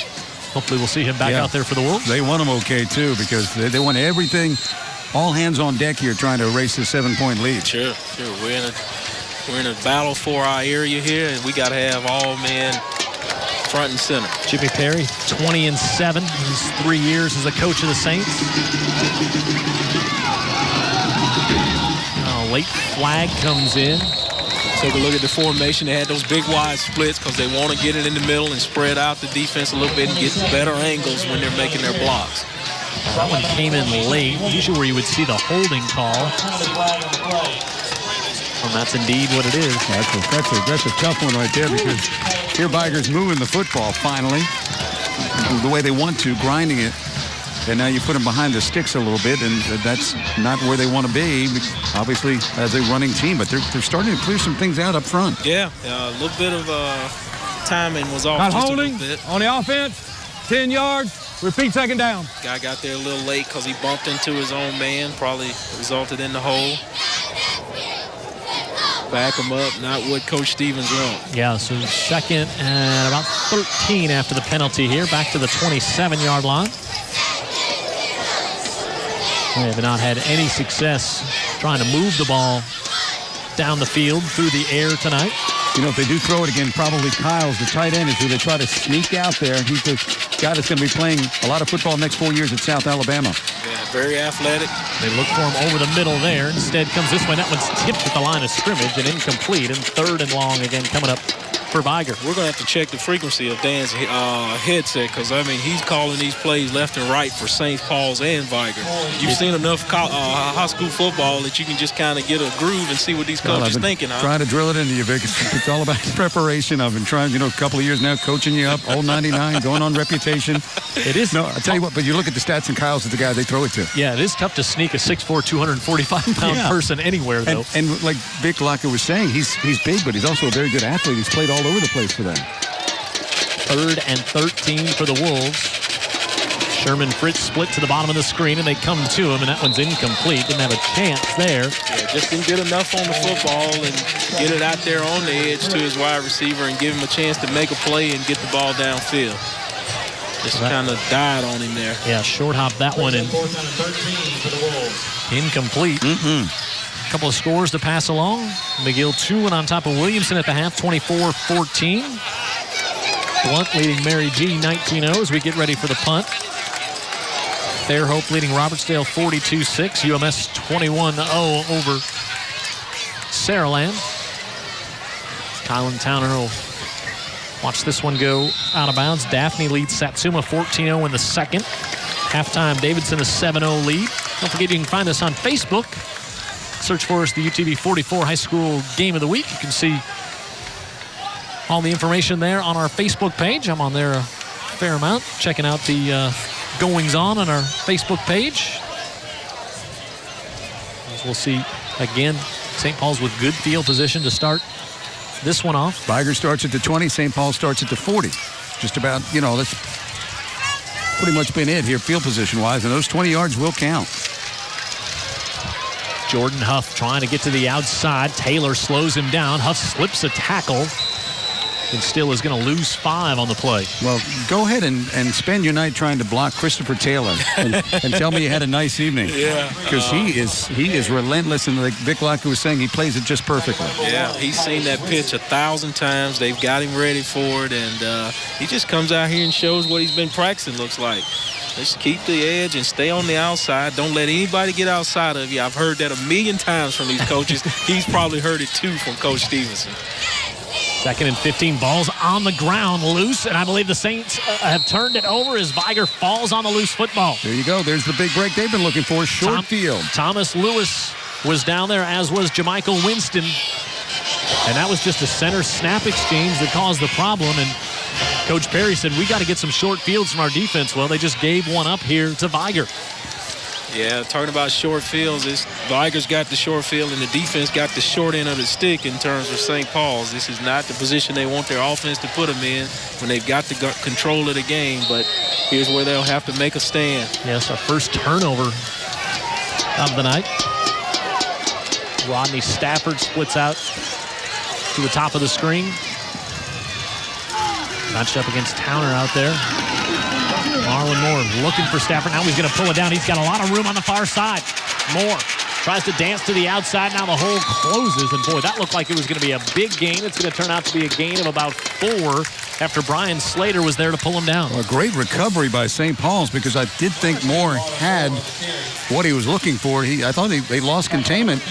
Hopefully we'll see him back out there for the Wolves. They want him okay, too, because they want everything, all hands on deck here trying to erase the 7-point lead. Sure. We're in a battle for our area here, and we got to have all men front and center. Jimmy Perry, 20-7. He's 3 years as a coach of the Saints. Late flag comes in. Take a look at the formation. They had those big wide splits because they want to get it in the middle and spread out the defense a little bit and get better angles when they're making their blocks. That one came in late, usually where you would see the holding call. And that's indeed what it is. That's a tough one right there, because here Vigor's moving the football finally the way they want to, grinding it. And now you put them behind the sticks a little bit, and that's not where they want to be, obviously, as a running team. But they're starting to clear some things out up front. Yeah, a little bit of timing was off. Not just holding a little bit. on the offense, 10 yards, repeat second down. Guy got there a little late because he bumped into his own man, probably resulted in the hole. Back him up, not what Coach Stevens wants. Yeah, so second and about 13 after the penalty here, back to the 27-yard line. They have not had any success trying to move the ball down the field through the air tonight. You know, if they do throw it again, probably Kyle's the tight end is who they try to sneak out there. He's the guy that's going to be playing a lot of football next 4 years at South Alabama. Yeah, very athletic. They look for him over the middle there. Instead comes this way. That one's tipped at the line of scrimmage and incomplete. And 3rd and long again coming up for Vigor. We're going to have to check the frequency of Dan's headset because, I mean, he's calling these plays left and right for St. Paul's and Vigor. You've seen enough high school football that you can just kind of get a groove and see what these coaches thinking. Trying to drill it into you, Vic. It's all about preparation. I've been trying, a couple of years now, coaching you up, old 99, going on reputation. It is. No, I'll tell you what, but you look at the stats, and Kyle's the guy they throw it to. Yeah, it is tough to sneak a 6'4", 245-pound person anywhere, though. And like Vic Locker was saying, he's big, but he's also a very good athlete. He's played all over the place for them. 3rd and 13 for the Wolves. Sherman Fritz split to the bottom of the screen, and they come to him, and that one's incomplete. Didn't have a chance there. Yeah, just didn't get enough on the football and get it out there on the edge to his wide receiver and give him a chance to make a play and get the ball downfield. Just kind of died on him there. Yeah, short hop that one in. Incomplete. Mm-hmm. Couple of scores to pass along. McGill 2 and on top of Williamson at the half, 24-14. Blunt leading Mary G 19-0 as we get ready for the punt. Fairhope leading Robertsdale 42-6. UMS 21-0 over Saraland. Kylan Towner will watch this one go out of bounds. Daphne leads Satsuma 14-0 in the second. Halftime, Davidson a 7-0 lead. Don't forget you can find us on Facebook. Search for us, the UTV 44 High School Game of the Week. You can see all the information there on our Facebook page. I'm on there a fair amount, checking out the goings-on on our Facebook page. As we'll see, again, St. Paul's with good field position to start this one off. Vigor starts at the 20. St. Paul starts at the 40. Just about, that's pretty much been it here field position-wise, and those 20 yards will count. Jordan Huff trying to get to the outside. Taylor slows him down. Huff slips a tackle and still is going to lose 5 on the play. Well, go ahead and spend your night trying to block Christopher Taylor and tell me you had a nice evening. Yeah. Because he is relentless, and like Vic Locker was saying, he plays it just perfectly. Yeah, he's seen that pitch 1,000 times. They've got him ready for it, and he just comes out here and shows what he's been practicing, looks like. Just keep the edge and stay on the outside. Don't let anybody get outside of you. I've heard that 1,000,000 times from these coaches. He's probably heard it, too, from Coach Stevenson. 2nd and 15, balls on the ground, loose, and I believe the Saints have turned it over as Vigor falls on the loose football. There you go. There's the big break they've been looking for. Short field. Thomas Lewis was down there, as was Jamichael Winston. And that was just a center snap exchange that caused the problem. And Coach Perry said, we got to get some short fields from our defense. Well, they just gave one up here to Vigor. Yeah, talking about short fields, Vigor's got the short field and the defense got the short end of the stick in terms of St. Paul's. This is not the position they want their offense to put them in when they've got the control of the game, but here's where they'll have to make a stand. Yes, our first turnover of the night. Rodney Stafford splits out to the top of the screen. Matched up against Towner out there. Marlon Moore looking for Stafford. Now he's going to pull it down. He's got a lot of room on the far side. Moore tries to dance to the outside. Now the hole closes. And, boy, that looked like it was going to be a big gain. It's going to turn out to be a gain of about 4 after Brian Slater was there to pull him down. Well, a great recovery by St. Paul's because I did think Moore had what he was looking for. I thought they lost containment.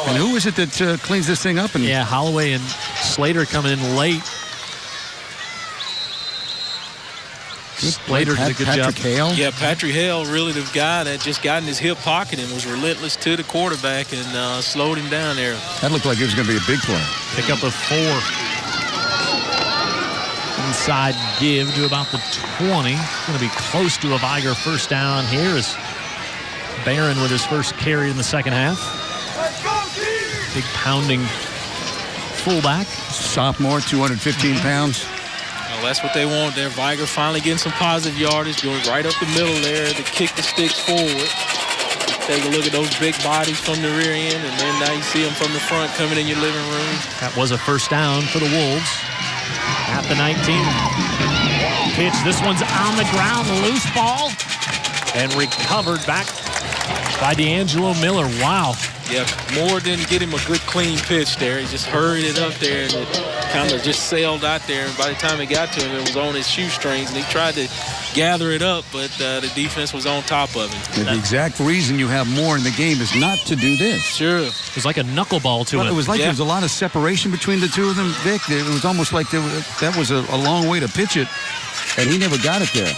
And who is it that cleans this thing up? Yeah, Holloway and Slater coming in late. Slater did a good job. Hale? Yeah, Patrick Hale, really the guy that just got in his hip pocket and was relentless to the quarterback and slowed him down there. That looked like it was going to be a big play. Pick up a 4. Inside give to about the 20. Going to be close to a Vigor first down here as Barron with his first carry in the second half. Big pounding fullback. Sophomore, 215 pounds. Well, that's what they want there. Vigor finally getting some positive yardage, going right up the middle there to kick the sticks forward. Take a look at those big bodies from the rear end, and then now you see them from the front coming in your living room. That was a first down for the Wolves at the 19. Pitch, this one's on the ground, loose ball, and recovered back by D'Angelo Miller. Wow. Yeah, Moore didn't get him a good clean pitch there. He just hurried it up there, and it kind of just sailed out there. And by the time it got to him, it was on his shoestrings, and he tried to gather it up, but the defense was on top of him. The exact reason you have more in the game is not to do this. Sure. It was like a knuckleball to Well, him. it was like there was a lot of separation between the two of them, Vic. It was almost like that was a long way to pitch it, and he never got it there.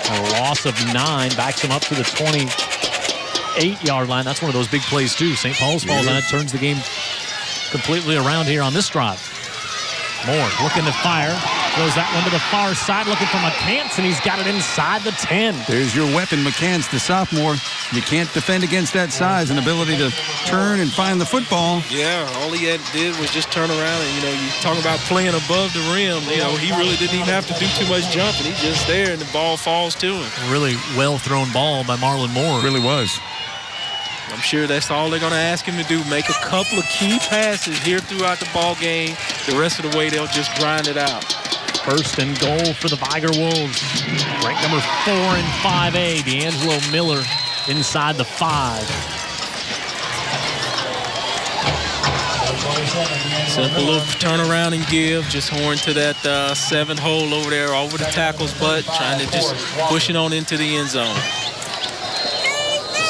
A loss of 9 backs him up to the 28-yard line. That's one of those big plays, too. St. Paul's falls on it, turns the game completely around here on this drive. Moore looking to fire. Throws that one to the far side, looking for McCants, and he's got it inside the 10. There's your weapon, McCants, the sophomore. You can't defend against that size and ability to turn and find the football. Yeah, all he did was just turn around, and, you talk about playing above the rim. He really didn't even have to do too much jumping. He's just there, and the ball falls to him. Really well-thrown ball by Marlon Moore. It really was. I'm sure that's all they're going to ask him to do, make a couple of key passes here throughout the ball game. The rest of the way, they'll just grind it out. First and goal for the Vigor Wolves. Ranked number 4 in 5A, D'Angelo Miller inside the 5. Simple little turnaround and give, just horn to that 7 hole over there, over the tackle's butt, trying to just push it on into the end zone.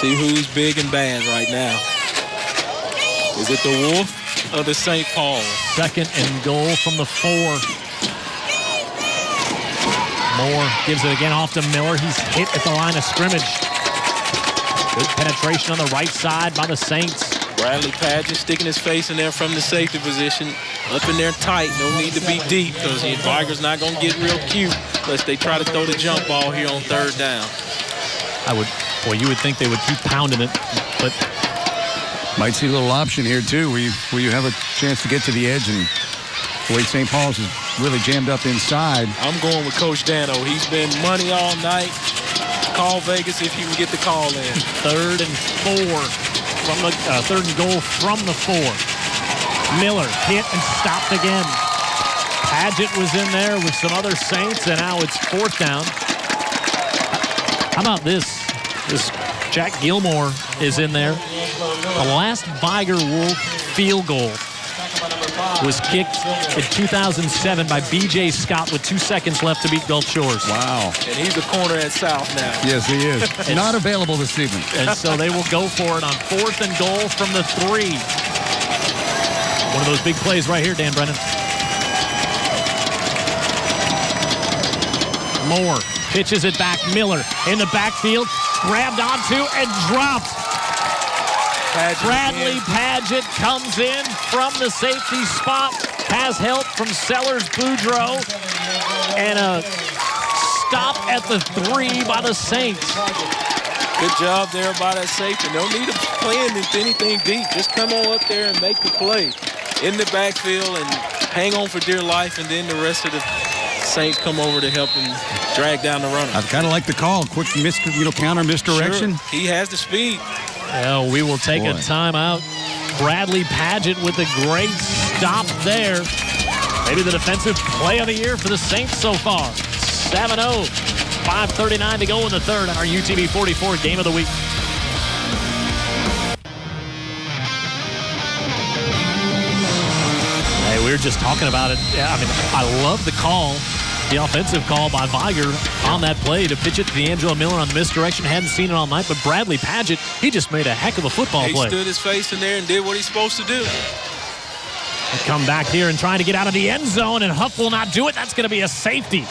See who's big and bad right now. Is it the Wolf or the St. Paul? Second and goal from the 4. Moore gives it again off to Miller. He's hit at the line of scrimmage. Good penetration on the right side by the Saints. Bradley Padgett sticking his face in there from the safety position. Up in there tight. No need to be deep because the Vigor's not going to get real cute unless they try to throw the jump ball here on 3rd down. You would think they would keep pounding it, but might see a little option here too, where you have a chance to get to the edge, and the way St. Paul's is really jammed up inside. I'm going with Coach Dano. He's been money all night. Call Vegas if you can get the call in. 3rd and 4 from the 3rd and goal from the 4. Miller hit and stopped again. Padgett was in there with some other Saints, and now it's 4th down. How about this? This Jack Gilmore is in there. The last Vigor Wolf field goal was kicked in 2007 by B.J. Scott with 2 seconds left to beat Gulf Shores. Wow. And he's a corner at South now. Yes, he is. Not available this evening. And so they will go for it on 4th and goal from the 3. One of those big plays right here, Dan Brennan. Moore pitches it back. Miller in the backfield. Grabbed onto and dropped. Bradley Padgett comes in from the safety spot. Has help from Sellers Boudreaux. And a stop at the 3 by the Saints. Good job there by that safety. No need of playing into anything deep. Just come on up there and make the play in the backfield and hang on for dear life, and then the rest of the Saints come over to help him drag down the runner. I kind of like the call. Quick counter misdirection. Sure. He has the speed. Well, we will take a timeout. Bradley Padgett with a great stop there. Maybe the defensive play of the year for the Saints so far. 7-0. 5:39 to go in the 3rd on our UTV 44 Game of the Week. Hey, we were just talking about it. Yeah, I mean, I love the call. The offensive call by Vigor on that play to pitch it to D'Angelo Miller on the misdirection. Hadn't seen it all night, but Bradley Padgett, he just made a heck of a football play. He stood his face in there and did what he's supposed to do. They come back here and trying to get out of the end zone, and Huff will not do it. That's going to be a safety.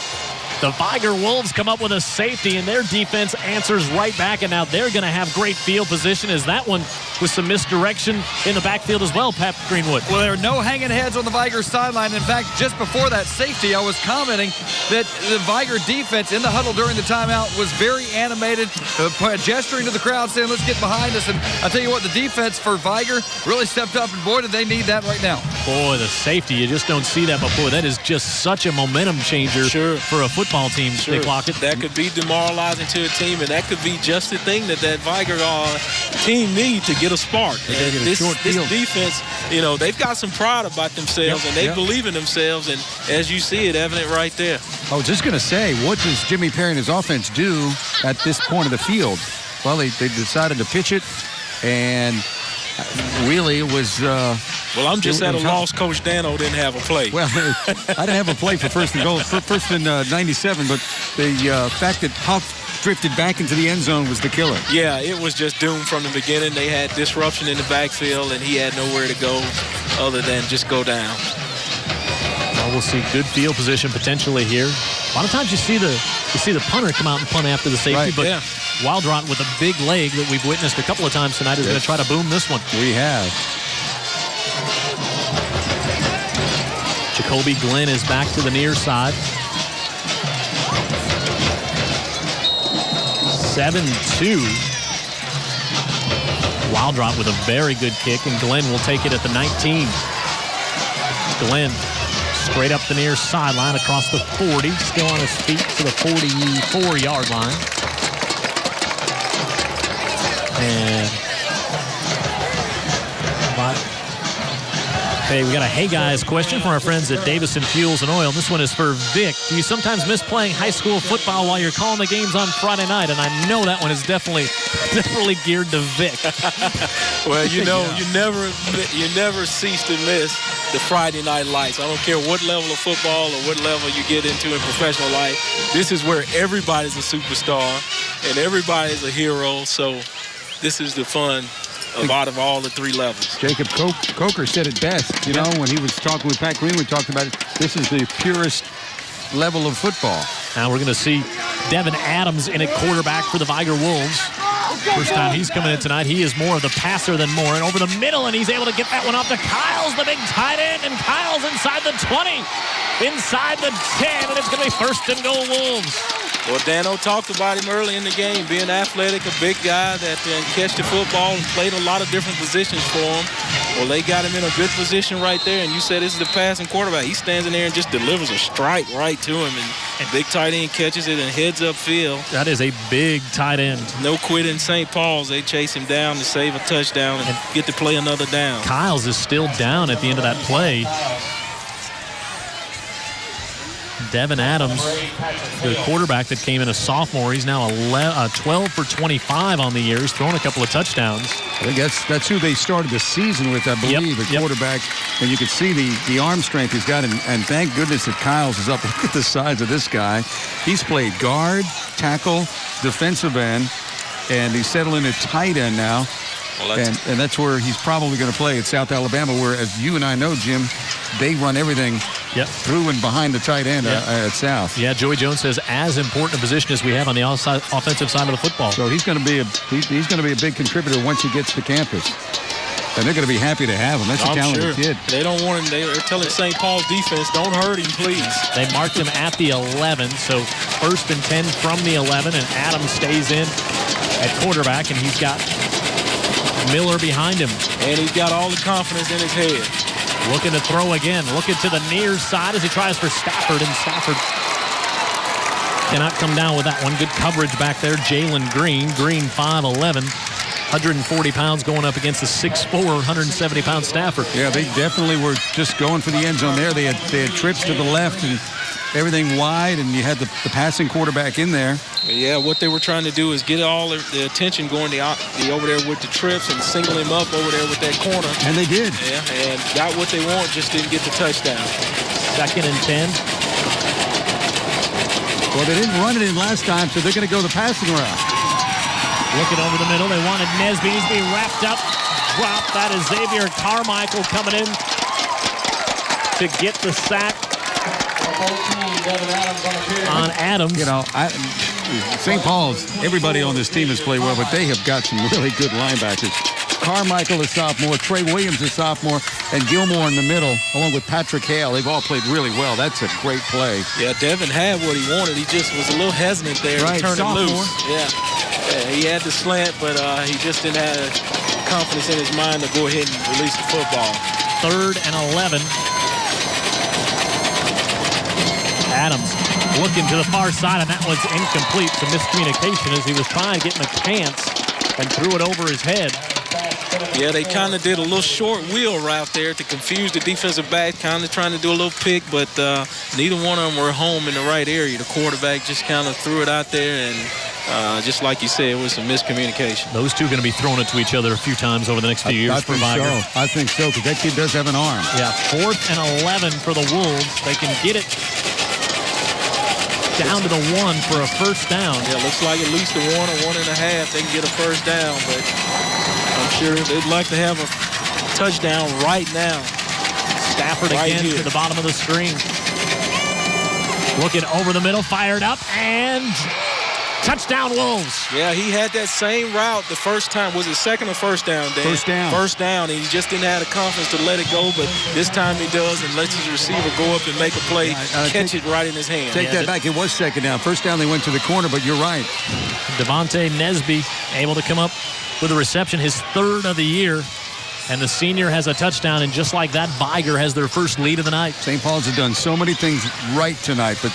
The Vigor Wolves come up with a safety, and their defense answers right back, and now they're going to have great field position as that one with some misdirection in the backfield as well, Pat Greenwood. Well, there are no hanging heads on the Vigor sideline. In fact, just before that safety, I was commenting that the Vigor defense in the huddle during the timeout was very animated, gesturing to the crowd, saying, let's get behind us. And I tell you what, the defense for Vigor really stepped up, and boy, do they need that right now. Boy, the safety, you just don't see that before. That is just such a momentum changer for a football team. Sure. They clock it. That could be demoralizing to a team, and that could be just the thing that Vigor team need to get a spark. This defense, they've got some pride about themselves, and they believe in themselves, and as you see it, evident right there. I was just going to say, what does Jimmy Perry and his offense do at this point of the field? Well, they decided to pitch it, and really it was Well, I'm just at a loss. Coach Dano didn't have a play. Well, I didn't have a play for first and goal, first and 97, but the fact that Huff drifted back into the end zone was the killer. Yeah, it was just doomed from the beginning. They had disruption in the backfield, and he had nowhere to go other than just go down. Well, we'll see good field position potentially here. A lot of times you see the punter come out and punt after the safety, right, but yeah. Wildrot with a big leg that we've witnessed a couple of times tonight is going to try to boom this one. We have. Jacoby Glenn is back to the near side. 7-2. Wildrot with a very good kick, and Glenn will take it at the 19. Glenn straight up the near sideline across the 40, still on his feet to the 44-yard line. And okay, we got a Hey Guys question from our friends at Davison Fuels and Oil. This one is for Vic. Do you sometimes miss playing high school football while you're calling the games on Friday night? And I know that one is definitely geared to Vic. Well, you know, you never cease to miss the Friday night lights. I don't care what level of football or what level you get into in professional life. This is where everybody's a superstar and everybody's a hero. So this is the fun out of all the three levels. Jacob Coker said it best, you know, when he was talking with Pat Greenwood, talked about it. This is the purest level of football. Now we're going to see Devin Adams in at quarterback for the Vigor Wolves. First time he's coming in tonight. He is more of the passer than more. And over the middle, and he's able to get that one off to Kyles, the big tight end. And Kyles inside the 20, inside the 10, and it's going to be first and goal Wolves. Well, Dano talked about him early in the game, being athletic, a big guy that can catch the football and played a lot of different positions for him. Well, they got him in a good position right there, and you said this is the passing quarterback. He stands in there and just delivers a strike right to him, and big tight end catches it and heads upfield. That is a big tight end. No quit in St. Paul's. They chase him down to save a touchdown and get to play another down. Kyles is still down at the end of that play. Devin Adams, the quarterback that came in a sophomore, he's now 12 for 25 on the year. He's thrown a couple of touchdowns. I think that's who they started the season with, I believe, the quarterback. And you can see the arm strength he's got. And thank goodness that Kyles is up. Look at the size of this guy. He's played guard, tackle, defensive end, and he's settling at tight end now. Well, and that's where he's probably going to play at South Alabama, where, as you and I know, Jim, they run everything through and behind the tight end at South. Yeah, Joey Jones says as important a position as we have on the offensive side of the football. So he's going to be he's going to be a big contributor once he gets to campus. And they're going to be happy to have him. That's a talented kid. They don't want him. They're telling St. Paul's defense, don't hurt him, please. They marked him at the 11, so first and 10 from the 11, and Adams stays in at quarterback, and he's got Miller behind him. And he's got all the confidence in his head. Looking to throw again. Looking to the near side as he tries for Stafford. And Stafford cannot come down with that one. Good coverage back there. Jalen Green. Green 5'11". 140 pounds going up against the 6'4", 170-pound Stafford. Yeah, they definitely were just going for the end zone there. They had trips to the left and everything wide, and you had the passing quarterback in there. Yeah, what they were trying to do is get all the attention going over there with the trips and single him up over there with that corner. And they did. Yeah, and got what they want, just didn't get the touchdown. Second and 10. Well, they didn't run it in last time, so they're going to go the passing route. Looking over the middle, they wanted Nesby. He's being wrapped up. Drop. That is Xavier Carmichael coming in to get the sack on Adams. You know, St. Paul's, everybody on this team has played well, but they have got some really good linebackers. Carmichael, a sophomore, Trey Williams, a sophomore, and Gilmore in the middle, along with Patrick Hale. They've all played really well. That's a great play. Yeah, Devin had what he wanted. He just was a little hesitant there to turn it loose. Yeah, he had the slant, but he just didn't have confidence in his mind to go ahead and release the football. Third and 11. Adams looking to the far side, and that was incomplete. Some miscommunication as he was trying to get in a chance and threw it over his head. Yeah, they kind of did a little short wheel route there to confuse the defensive back, kind of trying to do a little pick, but neither one of them were home in the right area. The quarterback just kind of threw it out there, and just like you said, it was some miscommunication. Those two are going to be throwing it to each other a few times over the next few years for Vigor. I think so, because that kid does have an arm. Yeah, 4th and 11 for the Wolves. They can get it down to the 1 for a first down. Yeah, looks like at least a 1 or 1.5. They can get a first down, but I'm sure they'd like to have a touchdown right now. Stafford again to the bottom of the screen. Looking over the middle, fired up, and touchdown Wolves. Yeah, he had that same route the first time. Was it second or first down, Dan? First down. First down, and he just didn't have the confidence to let it go, but this time he does and lets his receiver go up and make a play, catch it right in his hand. Take that back. It was second down. First down, they went to the corner, but you're right. Devontae Nesby able to come up with a reception, his 3rd of the year. And the senior has a touchdown, and just like that, Vigor has their first lead of the night. St. Paul's have done so many things right tonight, but,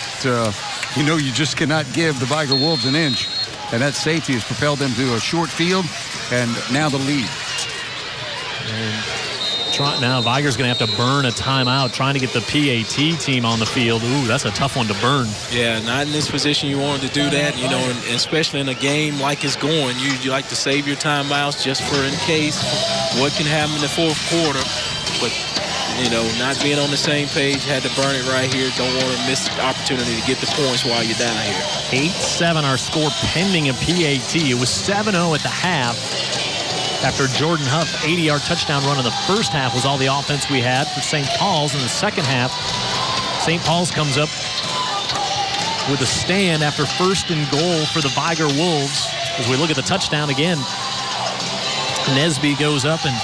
you just cannot give the Vigor Wolves an inch. And that safety has propelled them to a short field, and now the lead. And now Vigor's going to have to burn a timeout, trying to get the PAT team on the field. Ooh, that's a tough one to burn. Yeah, not in this position you wanted to do that, and especially in a game like it's going. You like to save your timeouts just for in case what can happen in the 4th quarter. But, not being on the same page, had to burn it right here. Don't want to miss the opportunity to get the points while you're down here. 8-7 our score pending a PAT. It was 7-0 at the half. After Jordan Huff, 80-yard touchdown run in the first half was all the offense we had for St. Paul's. In the second half, St. Paul's comes up with a stand after 1st and goal for the Vigor Wolves. As we look at the touchdown again, Nesby goes up and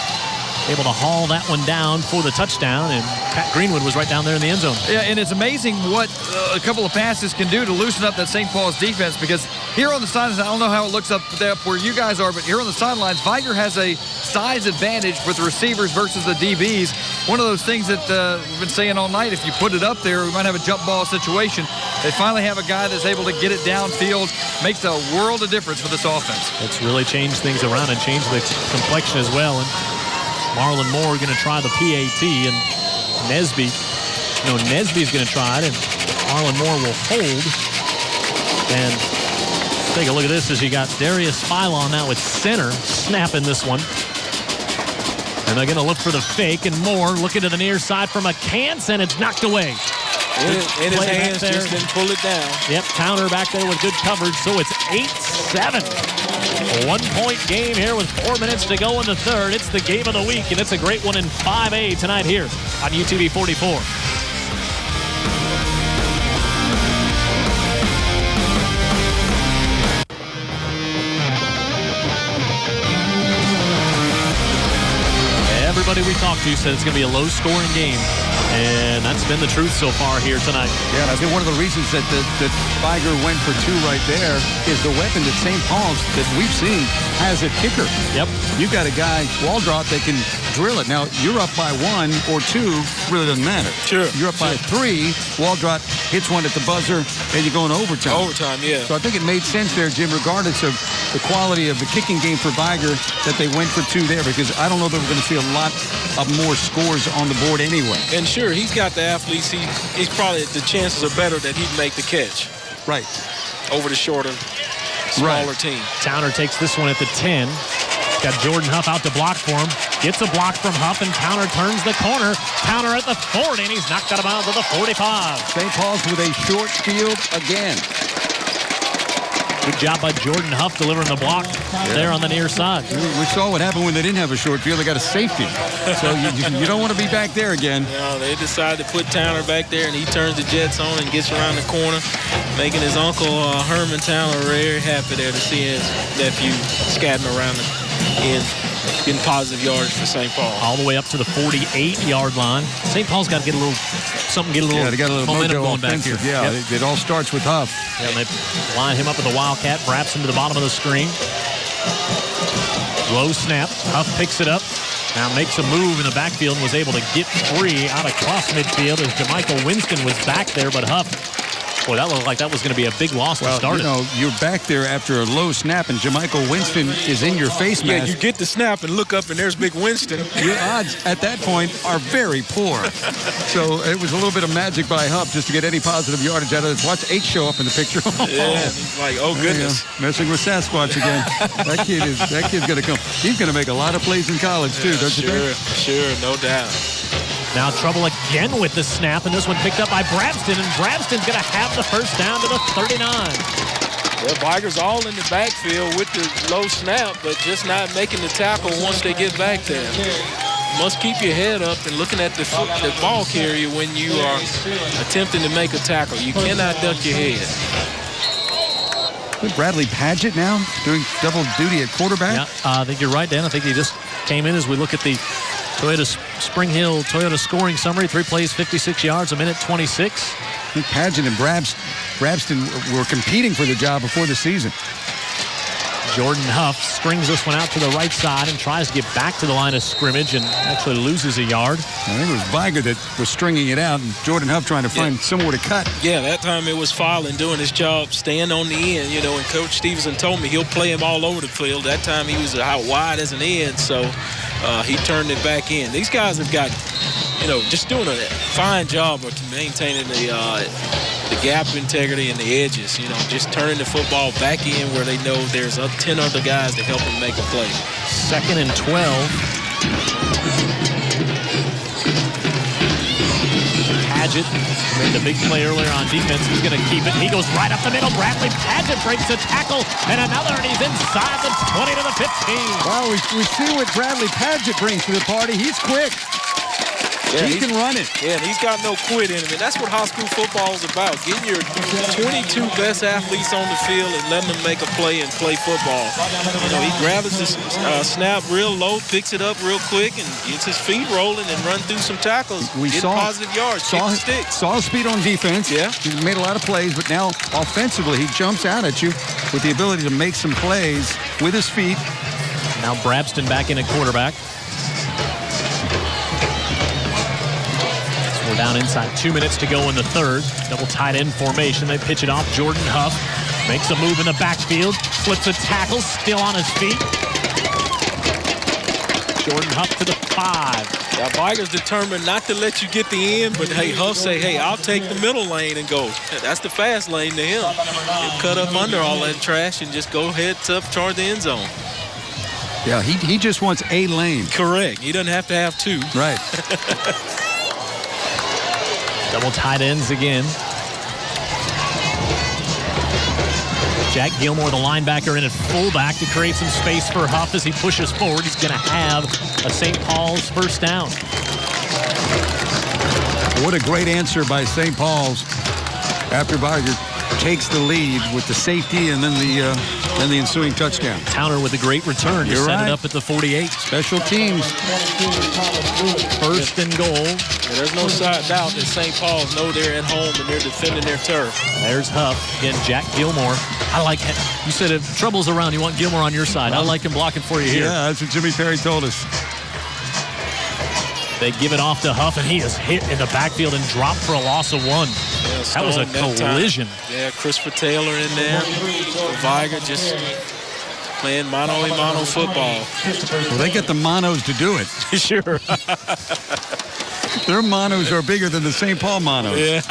able to haul that one down for the touchdown, and Pat Greenwood was right down there in the end zone. Yeah, and it's amazing what a couple of passes can do to loosen up that St. Paul's defense, because here on the sidelines, I don't know how it looks up where you guys are, but here on the sidelines, Vigor has a size advantage with the receivers versus the DBs. One of those things that we've been saying all night, if you put it up there, we might have a jump ball situation. They finally have a guy that's able to get it downfield. Makes a world of difference for this offense. It's really changed things around and changed the complexion as well. And Marlon Moore going to try the PAT, and Nesby's going to try it, and Marlon Moore will hold. And take a look at this as you got Darius Philon now at center, snapping this one. And they're going to look for the fake, and Moore looking to the near side for McCants, and it's knocked away. In his hands, just didn't pull it down. Yep, counter back there with good coverage, so it's 8-7. A 1-point game here with 4 minutes to go in the third. It's the game of the week, and it's a great one in 5A tonight here on UTV 44. Everybody we talked to said it's going to be a low-scoring game, and that's been the truth so far here tonight. Yeah, and I think one of the reasons that Vigor went for 2 right there is the weapon that St. Paul's that we've seen has a kicker. Yep. You've got a guy, Waldrop, that can drill it. Now, you're up by 1 or 2, really doesn't matter. Sure. You're up by 3, Waldrop hits one at the buzzer, and you go in overtime. Overtime, yeah. So I think it made sense there, Jim, regardless of the quality of the kicking game for Vigor, that they went for 2 there, because I don't know that we're going to see a lot of more scores on the board anyway. And sure, he's got the athletes. He's probably, the chances are better that he'd make the catch. Right. Over the shorter, smaller team. Towner takes this one at the 10. Got Jordan Huff out to block for him. Gets a block from Huff, and Towner turns the corner. Towner at the 40, and he's knocked out of bounds at the 45. St. Paul's with a short field again. Good job by Jordan Huff delivering the block there on the near side. We saw what happened when they didn't have a short field. They got a safety. So you don't want to be back there again. No, they decided to put Towner back there, and he turns the jets on and gets around the corner, making his uncle Herman Towner very happy there to see his nephew scatting around the end, getting positive yards for St. Paul. All the way up to the 48-yard line. St. Paul's got to get a little they got a little momentum mojo going back here. Yeah, yep. It all starts with Huff. Yeah, and they line him up with the Wildcat, wraps him to the bottom of the screen. Low snap. Huff picks it up. Now makes a move in the backfield and was able to get free out across midfield as JaMichael Winston was back there, but Huff Boy, that looked like that was going to be a big loss to start it. You're back there after a low snap, and Jermichael Winston is in your face mask. Yeah, you get the snap and look up, and there's Big Winston. Your odds at that point are very poor. So it was a little bit of magic by Huff just to get any positive yardage out of this. Watch H show up in the picture. Yeah, he's like, oh, goodness. Messing with Sasquatch again. That kid's going to come. He's going to make a lot of plays in college, too, don't you think? Sure, no doubt. Now trouble again with the snap, and this one picked up by Brabston, and Brabston's going to have the first down to the 39. Yeah, Vigor's all in the backfield with the low snap, but just not making the tackle once they get back there. You must keep your head up and looking at the ball carrier when you are attempting to make a tackle. You cannot duck your head. Bradley Padgett now doing double duty at quarterback? Yeah, I think you're right, Dan. I think he just came in as we look at the Toyota Spring Hill Toyota scoring summary. 3 plays, 56 yards, a minute 26. I think Padgett and Brabston were competing for the job before the season. Jordan Huff strings this one out to the right side and tries to get back to the line of scrimmage and actually loses a yard. I think it was Vigor that was stringing it out, and Jordan Huff trying to find somewhere to cut. Yeah, that time it was Filing doing his job, staying on the end, and Coach Stevenson told me he'll play him all over the field. That time he was out wide as an end, so he turned it back in. These guys have got, just doing a fine job of maintaining the gap integrity and the edges, just turning the football back in where they know there's 10 other guys to help them make a play. 2nd and 12. Padgett made the big play earlier on defense. He's going to keep it. He goes right up the middle. Bradley Padgett breaks a tackle, and another, and he's inside the 20 to the 15. Wow, we see what Bradley Padgett brings to the party. He's quick. Yeah, he can run it. Yeah, and he's got no quit in him. And that's what high school football is about. Getting your 22 best athletes on the field and letting them make a play and play football. He grabs the snap real low, picks it up real quick, and gets his feet rolling and run through some tackles. Get positive yards, kick the sticks. Saw his speed on defense. Yeah. He's made a lot of plays, but now offensively he jumps out at you with the ability to make some plays with his feet. Now Brabston back in at quarterback. We're down inside 2 minutes to go in the third. Double tight end formation. They pitch it off. Jordan Huff makes a move in the backfield. Flips a tackle. Still on his feet. Jordan Huff to the 5. Now, Vigor's determined not to let you get the end, but, hey, Huff say, hey, I'll take the middle lane and go. That's the fast lane to him. He'll cut up under all that trash and just go heads up toward the end zone. Yeah, he just wants a lane. Correct. He doesn't have to have 2. Right. Double tight ends again. Jack Gilmore, the linebacker, in at fullback to create some space for Huff as he pushes forward. He's going to have a St. Paul's first down. What a great answer by St. Paul's after Vigor takes the lead with the safety and then the ensuing touchdown. Towner with a great return to set it up at the 48. Special teams. First and goal. Yeah, there's no doubt that St. Paul's know they're at home and they're defending their turf. There's Huff. Again, Jack Gilmore. I like him. You said if trouble's around, you want Gilmore on your side. I like him blocking for you here. Yeah, that's what Jimmy Perry told us. They give it off to Huff, and he is hit in the backfield and dropped for a loss of 1. Yeah, that was a collision. Yeah, Christopher Taylor in there. Vigor just playing mano-a-mano football. Well, they get the monos to do it. Sure. Their monos are bigger than the St. Paul monos. Yeah.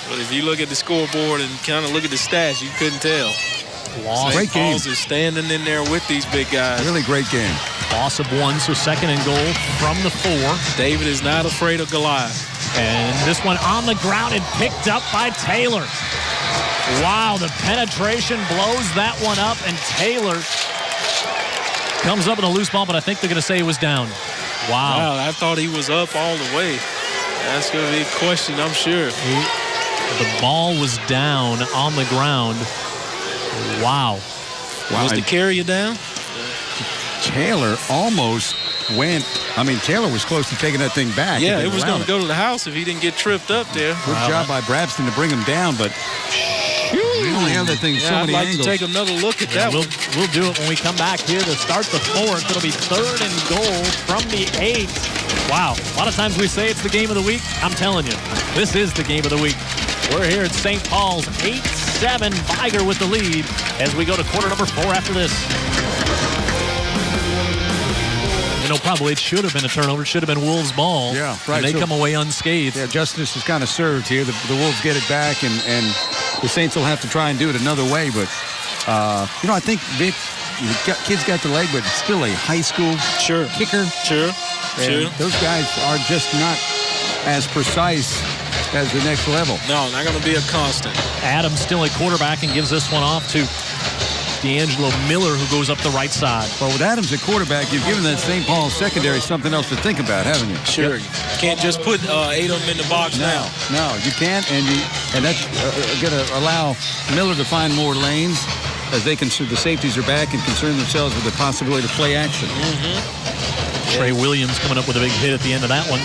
But if you look at the scoreboard and kind of look at the stats, you couldn't tell. Great game. St. Paul's is standing in there with these big guys. Really great game. Loss of 1, so 2nd and goal from the 4. David is not afraid of Goliath. And this one on the ground and picked up by Taylor. Wow, the penetration blows that one up, and Taylor comes up with a loose ball, but I think they're going to say it was down. Wow. I thought he was up all the way. That's going to be a question, I'm sure. The ball was down on the ground. Wow. Was the carrier down? Taylor almost went. I mean, Taylor was close to taking that thing back. Yeah, it was going to go to the house if he didn't get tripped up there. Good job by Brabston to bring him down, but we only have that thing so many I'd like angles. to take another look at that one. We'll do it when we come back here to start the 4th. It'll be 3rd and goal from the 8. Wow. A lot of times we say it's the game of the week. I'm telling you, this is the game of the week. We're here at St. Paul's, 8-7. Vigor with the lead as we go to quarter number 4 after this. Probably it should have been a turnover. It should have been Wolves' ball. Yeah, right. And they come away unscathed. Yeah, justice is kind of served here. The Wolves get it back, and the Saints will have to try and do it another way. But, I think Vic, kid's got the leg, but it's still a high school kicker. Sure. Those guys are just not as precise as the next level. No, not going to be a constant. Adams still a quarterback and gives this one off to D'Angelo Miller, who goes up the right side. Well, with Adams at quarterback, you've given that St. Paul secondary something else to think about, haven't you? Sure. You can't just put 8 of them in the box now. No, you can't, and that's going to allow Miller to find more lanes as the safeties are back and concern themselves with the possibility of play action. Trey Williams coming up with a big hit at the end of that one.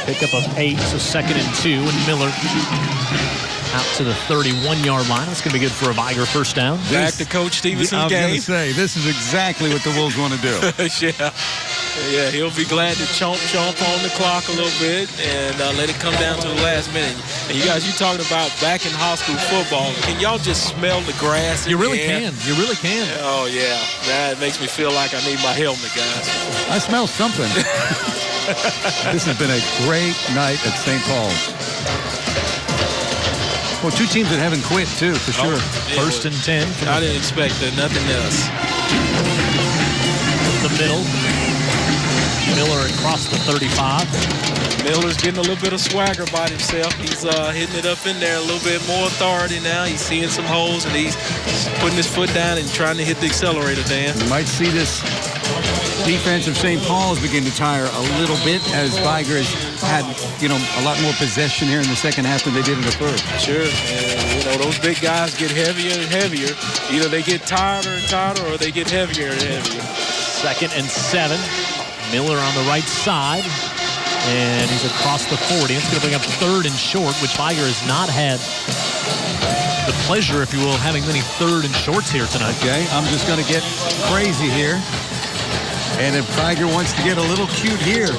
Pickup of 8, so 2nd and 2, and Miller out to the 31-yard line. That's going to be good for a Vigor first down. Back to Coach Stevenson's game. I was going to say, this is exactly what the Wolves want to do. Yeah, he'll be glad to chomp on the clock a little bit and let it come down to the last minute. And you talking about back in high school football. Can y'all just smell the grass? You really can. You really can. Oh, yeah. That makes me feel like I need my helmet, guys. I smell something. This has been a great night at St. Paul's. Well, 2 teams that haven't quit, too, for sure. First and 10. I didn't expect nothing else. The middle. Miller across the 35. Miller's getting a little bit of swagger by himself. He's hitting it up in there, a little bit more authority now. He's seeing some holes, and he's putting his foot down and trying to hit the accelerator, Dan. You might see this defense of St. Paul's begin to tire a little bit as Vigor has had, a lot more possession here in the second half than they did in the first. Sure. And, those big guys get heavier and heavier. Either they get tireder and tireder or they get heavier and heavier. 2nd and 7. Miller on the right side. And he's across the 40. It's going to bring up 3rd and short, which Vigor has not had the pleasure, if you will, of having many 3rd and shorts here tonight. Okay, I'm just going to get crazy here. And if Vigor wants to get a little cute here,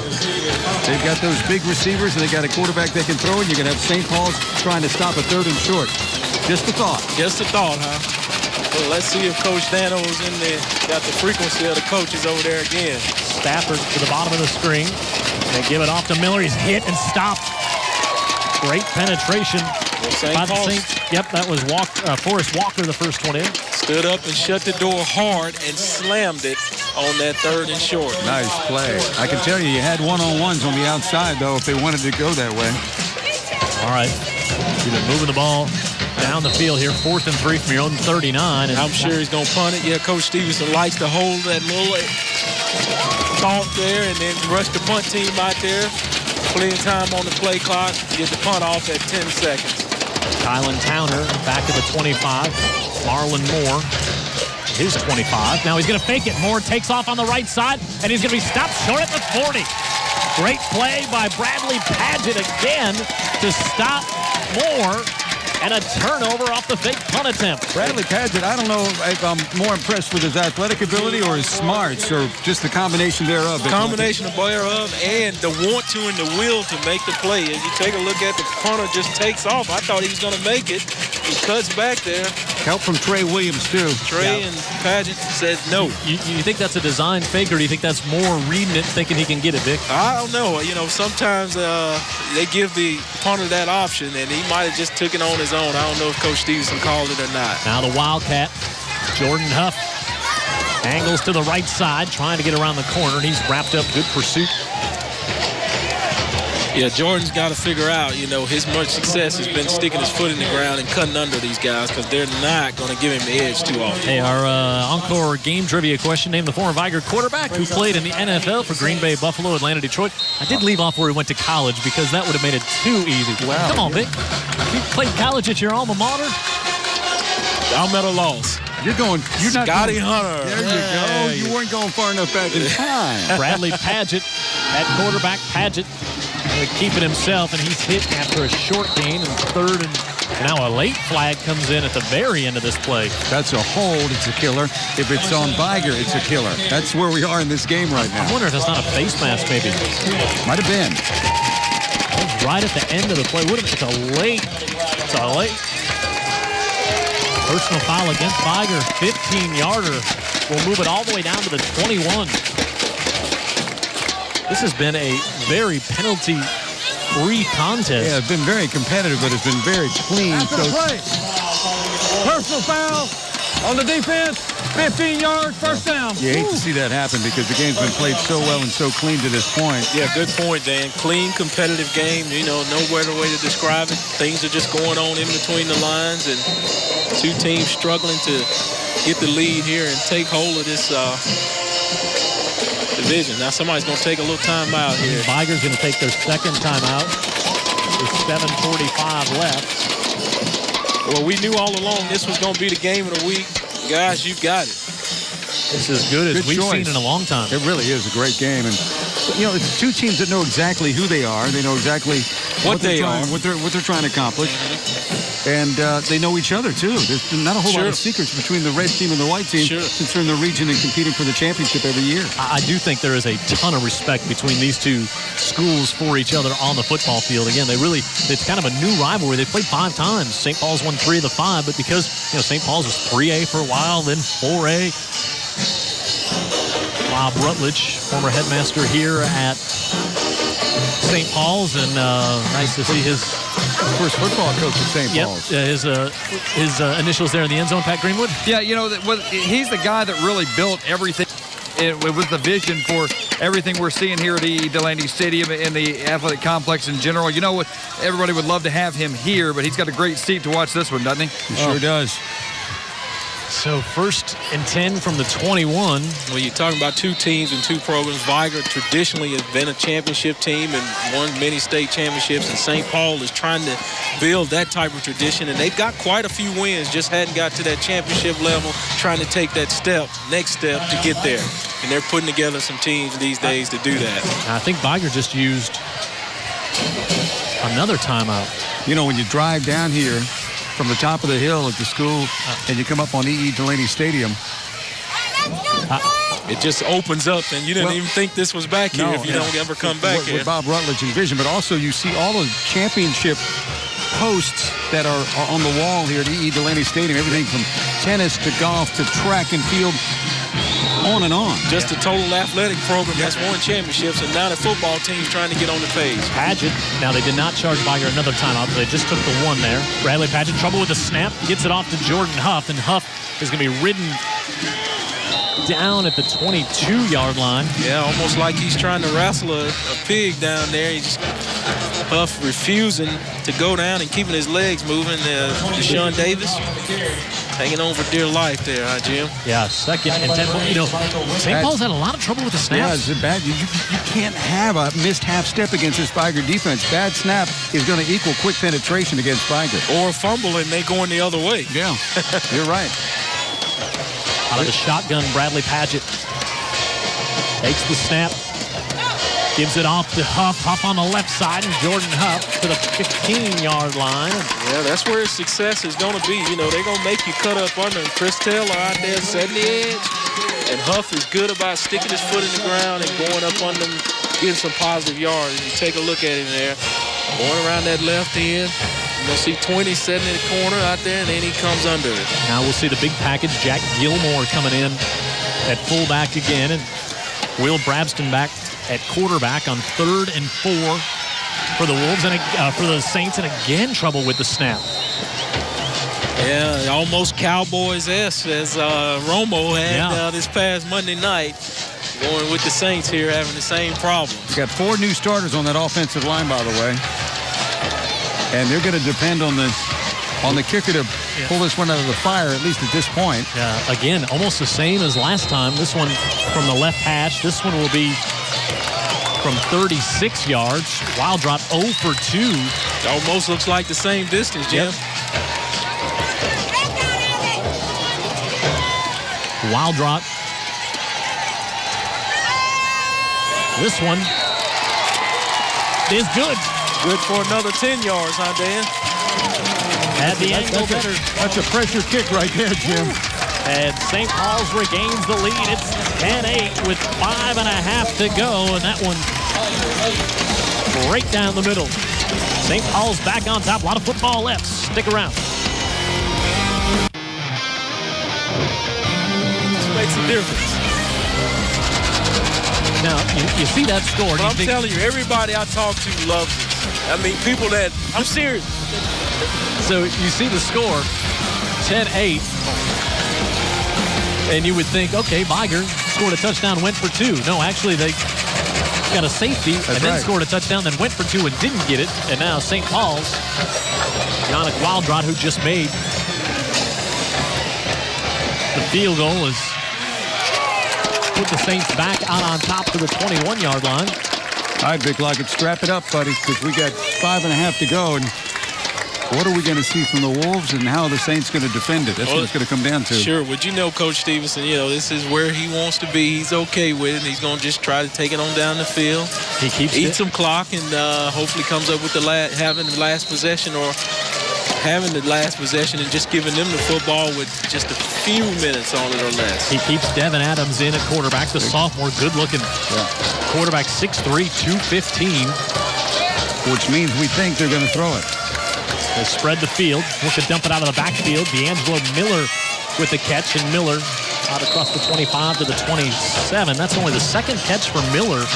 they've got those big receivers and they got a quarterback they can throw, and you're going to have St. Paul's trying to stop a 3rd and short. Just a thought. Just a thought, huh? Well, let's see if Coach Dano's in there. Got the frequency of the coaches over there again. Stafford to the bottom of the screen. They give it off to Miller. He's hit and stopped. Great penetration. By the Saints. Yep, that was Forrest Walker, the first one in. Stood up and shut the door hard and slammed it on that 3rd and short. Nice play. I can tell you had one-on-ones on the outside, though, if they wanted to go that way. All right. You've been moving the ball down the field here, 4th and 3 from your own 39. And I'm sure he's going to punt it. Yeah, Coach Stevenson likes to hold that little thought there and then rush the punt team out there. Plenty of time on the play clock. Get the punt off at 10 seconds. Kylan Towner back at the 25. Marlon Moore, his 25. Now he's going to fake it. Moore takes off on the right side, and he's going to be stopped short at the 40. Great play by Bradley Padgett again to stop Moore, and a turnover off the fake punt attempt. Bradley Padgett, I don't know if I'm more impressed with his athletic ability or his smarts or just the combination thereof. The combination of thereof and the want to and the will to make the play. As you take a look at the punter just takes off. I thought he was going to make it. He cuts back there. Help from Trey Williams, too. Trey and Padgett said no. You think that's a design fake, or do you think that's more reading it, thinking he can get it, Vic? I don't know. Sometimes they give the punter that option, and he might have just took it on his own. I don't know if Coach Stevenson called it or not. Now the Wildcat, Jordan Huff, angles to the right side, trying to get around the corner. He's wrapped up. Good pursuit. Yeah, Jordan's got to figure out, his much success has been sticking his foot in the ground and cutting under these guys because they're not going to give him the edge too often. Hey, our encore game trivia question, name the former Vigor quarterback who played in the NFL for Green Bay, Buffalo, Atlanta, Detroit. I did leave off where he went to college because that would have made it too easy. Wow. Come on, Vic. You played college at your alma mater? I'm at a loss. You're not Scotty Hunter. There you go. You weren't going far enough back in time. Bradley Padgett at quarterback. Padgett keeping himself, and he's hit after a short gain and 3rd and now a late flag comes in at the very end of this play. That's a hold. It's a killer. If it's on Vigor, it's a killer. That's where we are in this game right now. I wonder if that's not a face mask, maybe. Might have been. right at the end of the play. It's a late. Personal foul against Vigor. 15-yarder. We'll move it all the way down to the 21. This has been a very penalty-free contest. Yeah, it's been very competitive, but it's been very clean. After the play, personal foul on the defense, 15 yards, first down. You hate to see that happen because the game's been played so well and so clean to this point. Yeah, good point, Dan. Clean, competitive game. You know, no better way to describe it. Things are just going on in between the lines, and two teams struggling to get the lead here and take hold of this division. Now somebody's going to take a little time out here. Vigor's going to take their second timeout. With 7:45 left. Well, we knew all along this was going to be the game of the week. Guys, you got it. It's as good as we've seen in a long time. It really is a great game. And, you know, it's two teams that know exactly who they are. They know exactly what they're trying to accomplish. And they know each other, too. There's not a whole lot of secrets between the red team and the white team since they're in the region and competing for the championship every year. I do think there is a ton of respect between these two schools for each other on the football field. Again, it's kind of a new rivalry. They played 5 times. St. Paul's won 3 of the 5, but because, St. Paul's was 3A for a while, then 4A. Bob Rutledge, former headmaster here at St. Paul's, and nice to see his first football coach at St. Paul's. His initials there in the end zone, Pat Greenwood. Yeah, he's the guy that really built everything. It was the vision for everything we're seeing here at E. Delaney Stadium and the athletic complex in general. You know what? Everybody would love to have him here, but he's got a great seat to watch this one, doesn't he? He sure does. So 1st and 10 from the 21. Well, you're talking about two teams and two programs. Vigor traditionally has been a championship team and won many state championships, and St. Paul is trying to build that type of tradition, and they've got quite a few wins, just hadn't got to that championship level, trying to take that next step to get there. And they're putting together some teams these days to do that. I think Vigor just used another timeout. You know, when you drive down here from the top of the hill at the school and you come up on E. Delaney Stadium, it just opens up, and you didn't even think this was back here if you don't ever come back here. With Bob Rutledge envisioned, but also you see all the championship posts that are on the wall here at E. Delaney Stadium, everything from tennis to golf to track and field, on and on. Just a total athletic program that's won championships, and now the football team's trying to get on the page. Padgett, now they did not charge Vigor another timeout, so they just took the one there. Bradley Padgett, trouble with the snap, gets it off to Jordan Huff, and Huff is going to be ridden down at the 22-yard line. Yeah, almost like he's trying to wrestle a pig down there. Huff refusing to go down and keeping his legs moving. Deshaun Davis hanging on for dear life there, huh, Jim? Yeah, 2nd and 10. St. Paul's had a lot of trouble with the snaps. Yeah, it's bad. You can't have a missed half step against this Vigor defense. Bad snap is going to equal quick penetration against Vigor. Or a fumble and they going the other way. Yeah, you're right. Out of the shotgun, Bradley Padgett takes the snap, gives it off to Huff. Huff on the left side, and Jordan Huff to the 15-yard line. Yeah, that's where his success is going to be. They're going to make you cut up under him. Chris Taylor out there setting the edge, and Huff is good about sticking his foot in the ground and going up under him, getting some positive yards. You take a look at him there, going around that left end. You're going to see 20 sitting in the corner out there, and then he comes under it. Now we'll see the big package. Jack Gilmore coming in at fullback again, and Will Brabston back at quarterback on 3rd and 4 for the Wolves and for the Saints, and again trouble with the snap. Yeah, almost Cowboys-esque as Romo had this past Monday night. Going with the Saints here, having the same problem. You got 4 new starters on that offensive line, by the way. And they're going to depend on the kicker to pull this one out of the fire, at least at this point. Yeah, again, almost the same as last time. This one from the left hash. This one will be from 36 yards. Wild drop 0 for 2. Almost looks like the same distance, Jim. Yep. Wild drop. This one is good. Good for another 10 yards, huh, Dan? At the angle better. That's a pressure kick right there, Jim. And St. Paul's regains the lead. It's 10-8 with 5.5 to go, and that one right down the middle. St. Paul's back on top. A lot of football left. Stick around. This makes a difference. Now, you see that score. But I'm telling you, everybody I talk to loves it. I mean, people that, I'm serious. So you see the score, 10-8. And you would think, okay, Vigor scored a touchdown, went for 2. No, actually, they got a safety and then scored a touchdown, then went for 2 and didn't get it. And now St. Paul's, Yannick Wildrod, who just made the field goal, has put the Saints back out on top to the 21-yard line. All right, Vic Lockett, strap it up, buddy, because we got 5.5 to go. And what are we going to see from the Wolves, and how are the Saints going to defend it? That's what it's going to come down to. Sure. But you know, Coach Stevenson, this is where he wants to be. He's okay with it. He's going to just try to take it on down the field. He keeps eat some clock, and hopefully comes up with having the last possession and just giving them the football with just a few minutes on it or less. He keeps Devin Adams in at quarterback, the sophomore, good-looking quarterback, 6'3", 215. Which means we think they're going to throw it. They spread the field, look to dump it out of the backfield. D'Angelo Miller with the catch, and Miller out across the 25 to the 27. That's only the second catch for Miller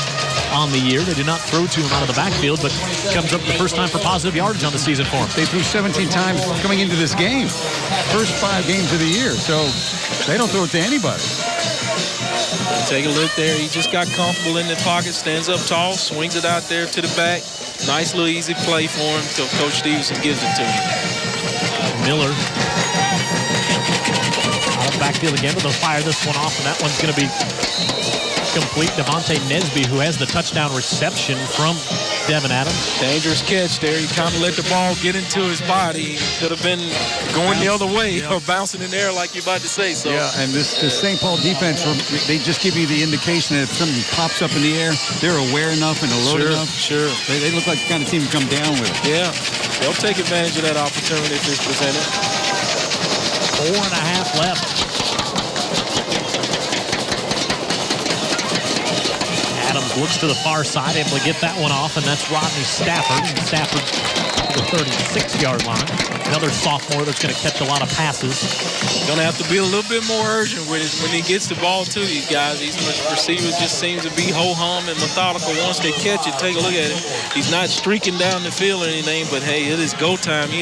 on the year. They did not throw to him out of the backfield, but comes up the first time for positive yardage on the season for him. They threw 17 times coming into this game. First 5 games of the year, so they don't throw it to anybody. Take a look there. He just got comfortable in the pocket, stands up tall, swings it out there to the back. Nice little easy play for him until Coach Stevenson gives it to him. Miller out of the backfield again, but they'll fire this one off, and that one's going to be complete. Devontae Nesby, who has the touchdown reception from Devin Adams. Dangerous catch there. He kind of let the ball get into his body. Could have been going the other way or bouncing in the air like you're about to say. So. Yeah, and this St. Paul defense, they just give you the indication that if something pops up in the air, they're aware enough and alert enough. Sure. They look like the kind of team to come down with it. Yeah, they'll take advantage of that opportunity if it's presented. 4.5 left. Adams looks to the far side, able to get that one off, and that's Rodney Stafford. Stafford to the 36-yard line. Another sophomore that's going to catch a lot of passes. Going to have to be a little bit more urgent with it when he gets the ball to these guys. These receivers just seem to be ho-hum and methodical. Once they catch it, take a look at it. He's not streaking down the field or anything, but hey, it is go time.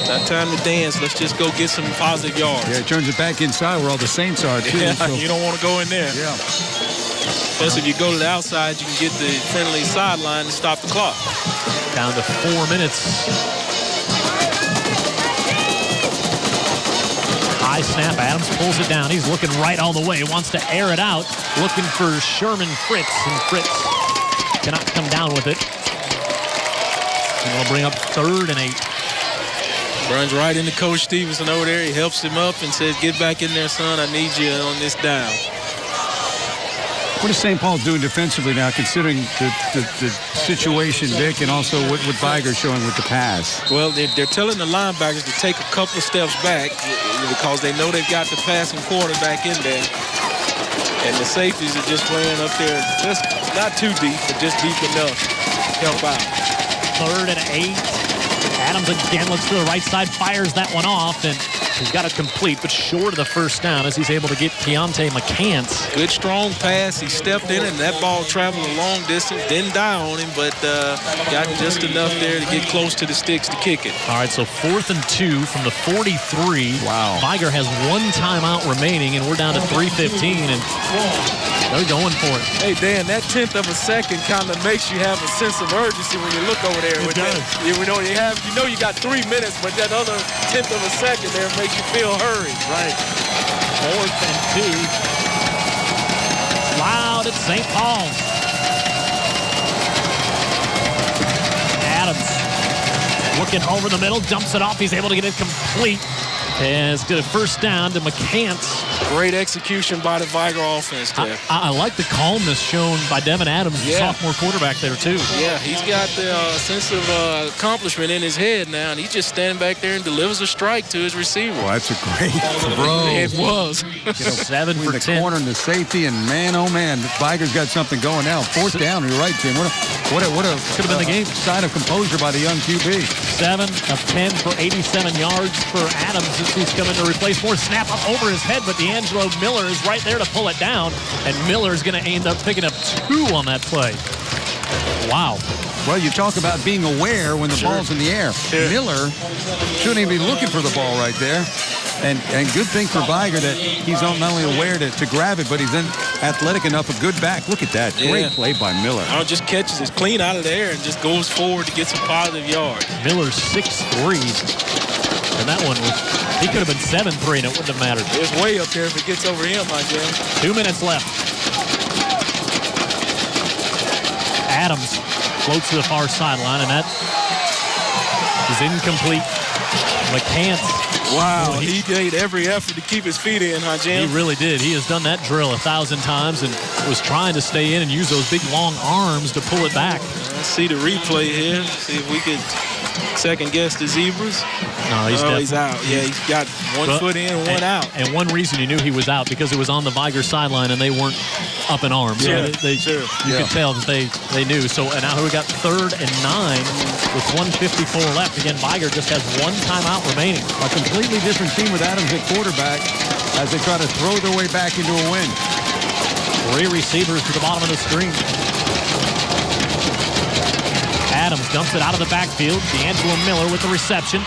Not time to dance. Let's just go get some positive yards. Yeah, it turns it back inside where all the Saints are, too. Yeah, so. you don't want to go in there. Yeah. Plus, if you go to the outside, you can get the friendly sideline and stop the clock. Down to 4 minutes. High snap. Adams pulls it down. He's looking right all the way. Wants to air it out. Looking for Sherman Fritz. And Fritz cannot come down with it. And we'll bring up 3rd and 8. Runs right into Coach Stevenson over there. He helps him up and says, get back in there, son. I need you on this down. What is St. Paul doing defensively now, considering the situation, Vic, and also what Vigor showing with the pass? Well, they're telling the linebackers to take a couple of steps back because they know they've got the passing quarterback in there. And the safeties are just playing up there, just not too deep, but just deep enough to help out. 3rd and 8. Adams again looks to the right side, fires that one off, and he's got it complete, but short of the first down as he's able to get Keontae McCants. Good, strong pass. He stepped in, and that ball traveled a long distance. Didn't die on him, but got just enough there to get close to the sticks to kick it. All right, so 4th and 2 from the 43. Wow. Vigor has 1 timeout remaining, and we're down to 3:15, and they're going for it. Hey, Dan, that 1/10 of a second kind of makes you have a sense of urgency when you look over there. It does. You know you got 3 minutes, but that other 1/10 of a second there makes you feel hurried. Right. 4th and 2. Loud at St. Paul's. Adams looking over the middle, dumps it off. He's able to get it complete. And it's good. First down to McCants Great execution by the Vigor offense there. I like the calmness shown by Devin Adams, the sophomore quarterback there, too. Yeah, he's got the sense of accomplishment in his head now, and he's just standing back there and delivers a strike to his receiver. Well, that's a great throw. It was. 7 for 10. The corner and the safety, and man, oh man, the Vigor's got something going now. 4th down, you're right, Jim. What a could have been the game. Sign of composure by the young QB. 7 of 10 for 87 yards for Adams as he's coming to replace Moore. Snap up over his head, but D'Angelo Miller is right there to pull it down, and Miller's going to end up picking up 2 on that play. Wow. Well, you talk about being aware when the ball's in the air. Miller shouldn't even be looking for the ball right there. And good thing for Vigor that he's not only aware to grab it, but he's then athletic enough, a good back. Look at that. Great play by Miller. Just catches it clean out of there and just goes forward to get some positive yards. Miller's 6'3", and that one was, he could have been 7'3", and it wouldn't have mattered. It's way up there if it gets over him, my Jim. 2 minutes left. Adams floats to the far sideline, and that is incomplete. McCants. Wow, he made every effort to keep his feet in, huh, Jim? He really did. He has done that drill 1,000 times and was trying to stay in and use those big, long arms to pull it back. Let's see the replay here. See if we could second-guess the Zebras. No, he's out. Yeah, he's got one foot in and one out. And one reason you knew he was out, because it was on the Vigor sideline and they weren't up in arms. Yeah, You could tell that they knew. So now we got 3rd and 9 with 1:54 left. Again, Vigor just has 1 timeout remaining. A completely different team with Adams at quarterback as they try to throw their way back into a win. 3 receivers to the bottom of the screen. Adams dumps it out of the backfield. D'Angelo Miller with the reception.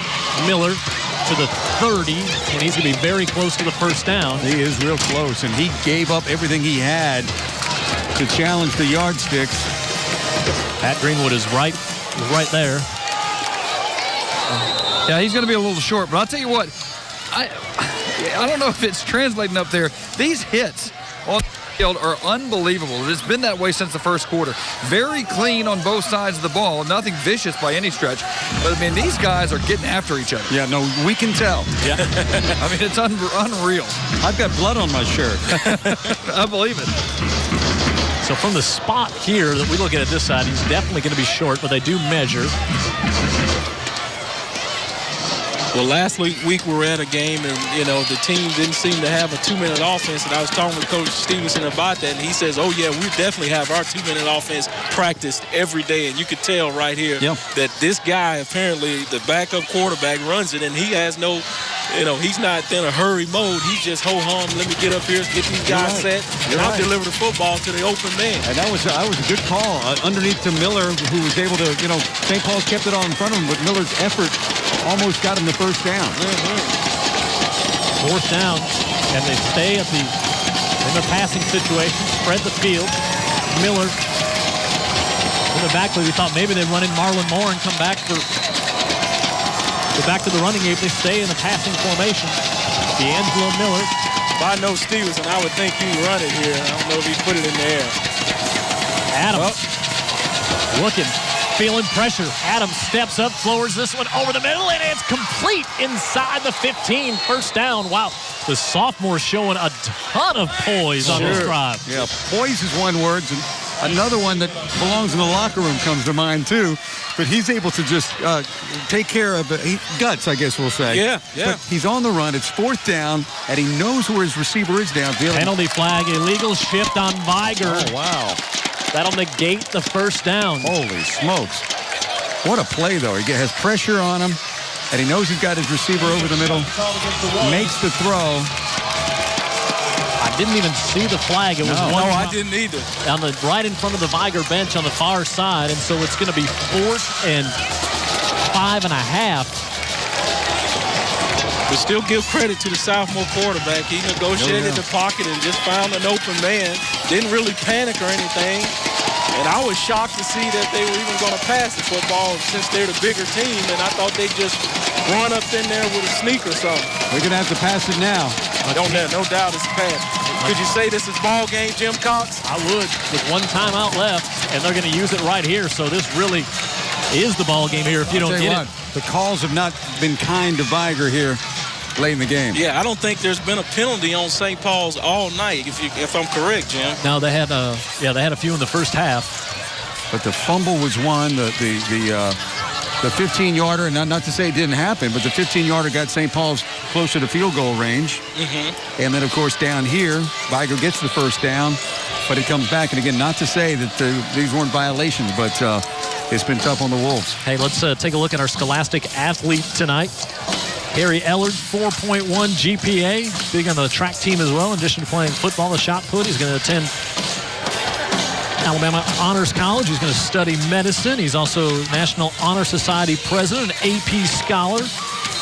Miller to the 30, and he's going to be very close to the 1st down. He is real close, and he gave up everything he had to challenge the yardsticks. Pat Greenwood is right there. Yeah, he's going to be a little short, but I'll tell you what, I don't know if it's translating up there. These hits on the field are unbelievable. It's been that way since the 1st quarter. Very clean on both sides of the ball. Nothing vicious by any stretch. But, I mean, these guys are getting after each other. Yeah, no, we can tell. Yeah. I mean, it's unreal. I've got blood on my shirt. I believe it. So from the spot here that we look at this side, he's definitely going to be short, but they do measure. Well, last week we were at a game, and, the team didn't seem to have a 2-minute offense, and I was talking with Coach Stevenson about that, and he says, oh, yeah, we definitely have our 2-minute offense practiced every day, and you could tell right here that this guy, apparently, the backup quarterback, runs it, and he has no, he's not in a hurry mode. He's just, ho-hum, let me get up here, get these guys set, and I'll deliver the football to the open man. And that was a good call underneath to Miller, who was able to, St. Paul's kept it all in front of him, but Miller's effort almost got him the 1st down. 4th down, and they stay in the passing situation, spread the field. Miller in the backfield. We thought maybe they'd run in Marlon Moore and come back to the running game. They stay in the passing formation. D'Angelo Miller. If I know Stevenson, I would think he'd run it here. I don't know if he put it in the air. Adams looking. Feeling pressure. Adams steps up, floors this one over the middle, and it's complete inside the 15. 1st down. Wow. The sophomore showing a ton of poise on this drive. Yeah, poise is one word. And another one that belongs in the locker room comes to mind, too. But he's able to just take care of guts, I guess we'll say. Yeah. But he's on the run. It's 4th down, and he knows where his receiver is downfield. Penalty flag, illegal shift on Vigor. Oh, wow. That'll negate the 1st down. Holy smokes. What a play, though. He has pressure on him, and he knows he's got his receiver over the middle. Makes the throw. I didn't even see the flag. It was I didn't either. Right in front of the Vigor bench on the far side, and so it's going to be 4th and 5.5. But still give credit to the sophomore quarterback. He negotiated the pocket and just found an open man. Didn't really panic or anything. And I was shocked to see that they were even going to pass the football since they're the bigger team. And I thought they'd just run up in there with a sneak or something. We're going to have to pass it now. No doubt it's a pass. Could you say this is ball game, Jim Cox? I would, with 1 timeout left, and they're going to use it right here. So this really is the ball game here if you don't get it. The calls have not been kind to Vigor here. late in the game. Yeah, I don't think there's been a penalty on St. Paul's all night, if I'm correct, Jim. No, they had a few in the first half. But the fumble was one. The 15-yarder, and not to say it didn't happen, but the 15-yarder got St. Paul's closer to field goal range. Mm-hmm. And then, of course, down here, Vigor gets the first down, but it comes back. And again, not to say that these weren't violations, but it's been tough on the Wolves. Hey, let's take a look at our Scholastic athlete tonight. Harry Ellard, 4.1 GPA, big on the track team as well. In addition to playing football, the shot put, he's going to attend Alabama Honors College. He's going to study medicine. He's also National Honor Society president, an AP scholar,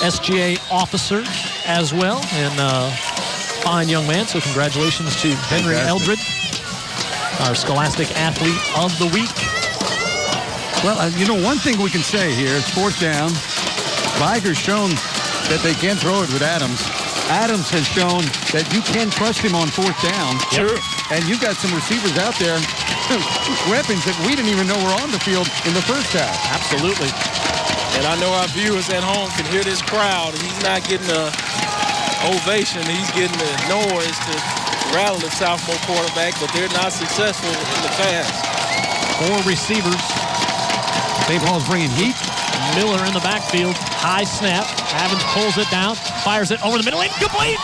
SGA officer as well, and fine young man. So congratulations to Henry Eldred, our Scholastic Athlete of the Week. Well, one thing we can say here, it's fourth down. Vigor's shown that they can throw it with Adams. Adams has shown that you can trust him on fourth down. Sure. And you've got some receivers out there, weapons that we didn't even know were on the field in the first half. Absolutely. And I know our viewers at home can hear this crowd. He's not getting an ovation. He's getting the noise to rattle the sophomore quarterback, but they're not successful in the pass. 4 receivers. St. Paul's bringing heat. Miller in the backfield. High snap. Evans pulls it down. Fires it over the middle. Incomplete.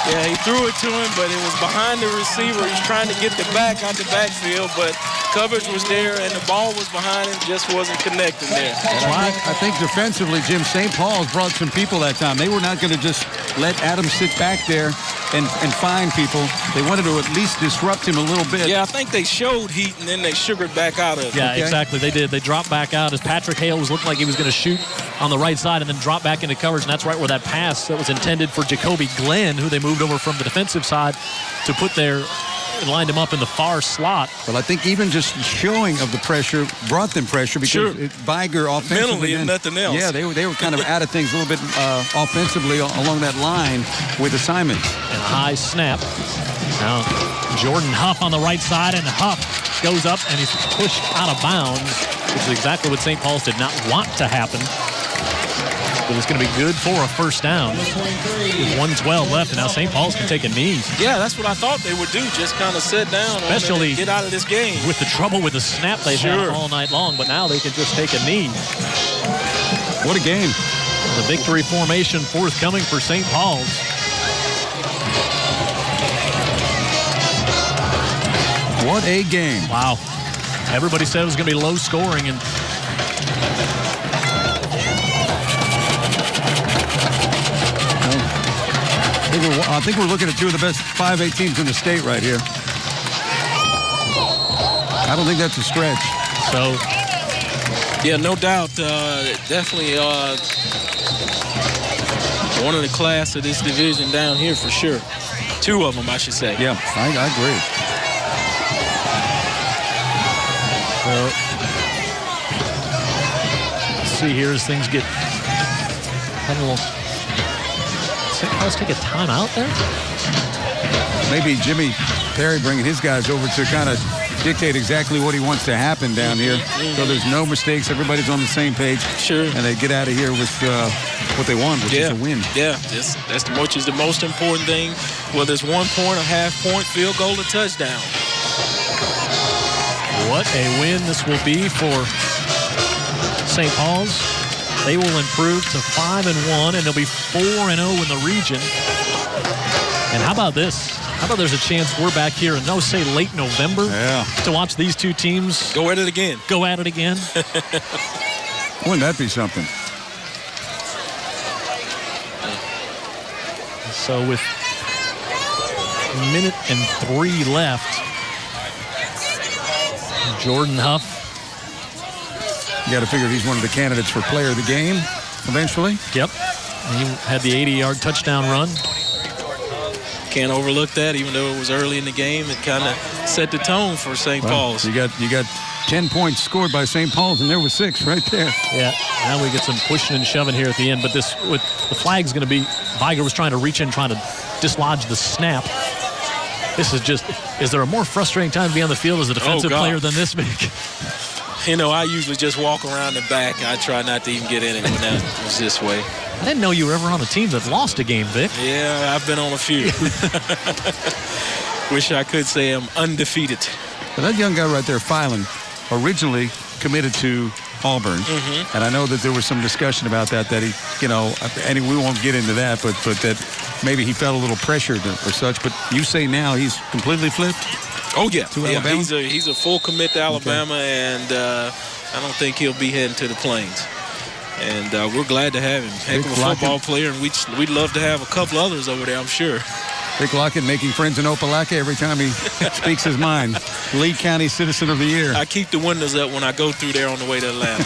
Yeah, he threw it to him, but it was behind the receiver. He's trying to get the back out the backfield, but coverage was there, and the ball was behind him, just wasn't connecting there. I think defensively, Jim, St. Paul's brought some people that time. They were not going to just let Adams sit back there and find people. They wanted to at least disrupt him a little bit. Yeah, I think they showed heat, and then they sugared back out of it. Yeah, exactly. They did. They dropped back out as Patrick Hale was looking like he was going to shoot on the right side and then drop back into coverage, and that's right where that pass that was intended for Jacoby Glenn, who they moved over from the defensive side to put there and lined him up in the far slot. Well, I think even just showing of the pressure brought them pressure because Vigor offensively. Mentally and nothing else. Yeah, they were kind of out of things a little bit offensively along that line with assignments. And a high snap. Now, Jordan Huff on the right side, and Huff goes up and he's pushed out of bounds, which is exactly what St. Paul's did not want to happen. But it's going to be good for a first down with 1:12 left, and now St. Paul's can take a knee. Yeah, that's what I thought they would do, just kind of sit down especially and get out of this game. With the trouble with the snap they've had all night long, but now they can just take a knee. What a game. The victory formation forthcoming for St. Paul's. What a game. Wow. Everybody said it was going to be low scoring, and I think we're looking at two of the best 5A teams in the state right here. I don't think that's a stretch. So, yeah, no doubt. Definitely one of the class of this division down here for sure. 2 of them, I should say. Yeah, I agree. So, let's see here as things get a little. Let's take a timeout there. Maybe Jimmy Perry bringing his guys over to kind of dictate exactly what he wants to happen down here. So there's no mistakes. Everybody's on the same page. Sure. And they get out of here with what they want, which is a win. Yeah, that's the most important thing. Whether it's 1 point, a half point, field goal, or touchdown. What a win this will be for St. Paul's. They will improve to 5-1, and they'll be 4-0 in the region. And how about this? How about there's a chance we're back here in, say, late November to watch these two teams go at it again. Wouldn't that be something? So with a minute and 3 left, Jordan Huff. You got to figure he's one of the candidates for player of the game eventually. Yep. He had the 80-yard touchdown run. Can't overlook that, even though it was early in the game. It kind of set the tone for St. Paul's. You got 10 points scored by St. Paul's, and there was 6 right there. Yeah. Now we get some pushing and shoving here at the end, but this with the flag's going to be. Vigor was trying to reach in, trying to dislodge the snap. This is just. Is there a more frustrating time to be on the field as a defensive player than this, Mick? You know, I usually just walk around the back. I try not to even get in it when that was this way. I didn't know you were ever on a team that lost a game, Vic. Yeah, I've been on a few. Wish I could say I'm undefeated. But that young guy right there, Filan, originally committed to Auburn. Mm-hmm. And I know that there was some discussion about that he, you know, and we won't get into that, but that maybe he felt a little pressured or such. But you say now he's completely flipped? Oh, yeah. To Alabama? He's a full commit to Alabama, and I don't think he'll be heading to the Plains. And we're glad to have him. Heck of a football player, and we'd love to have a couple others over there, I'm sure. Vic Lockett making friends in Opelika every time he speaks his mind. Lee County Citizen of the Year. I keep the windows up when I go through there on the way to Atlanta.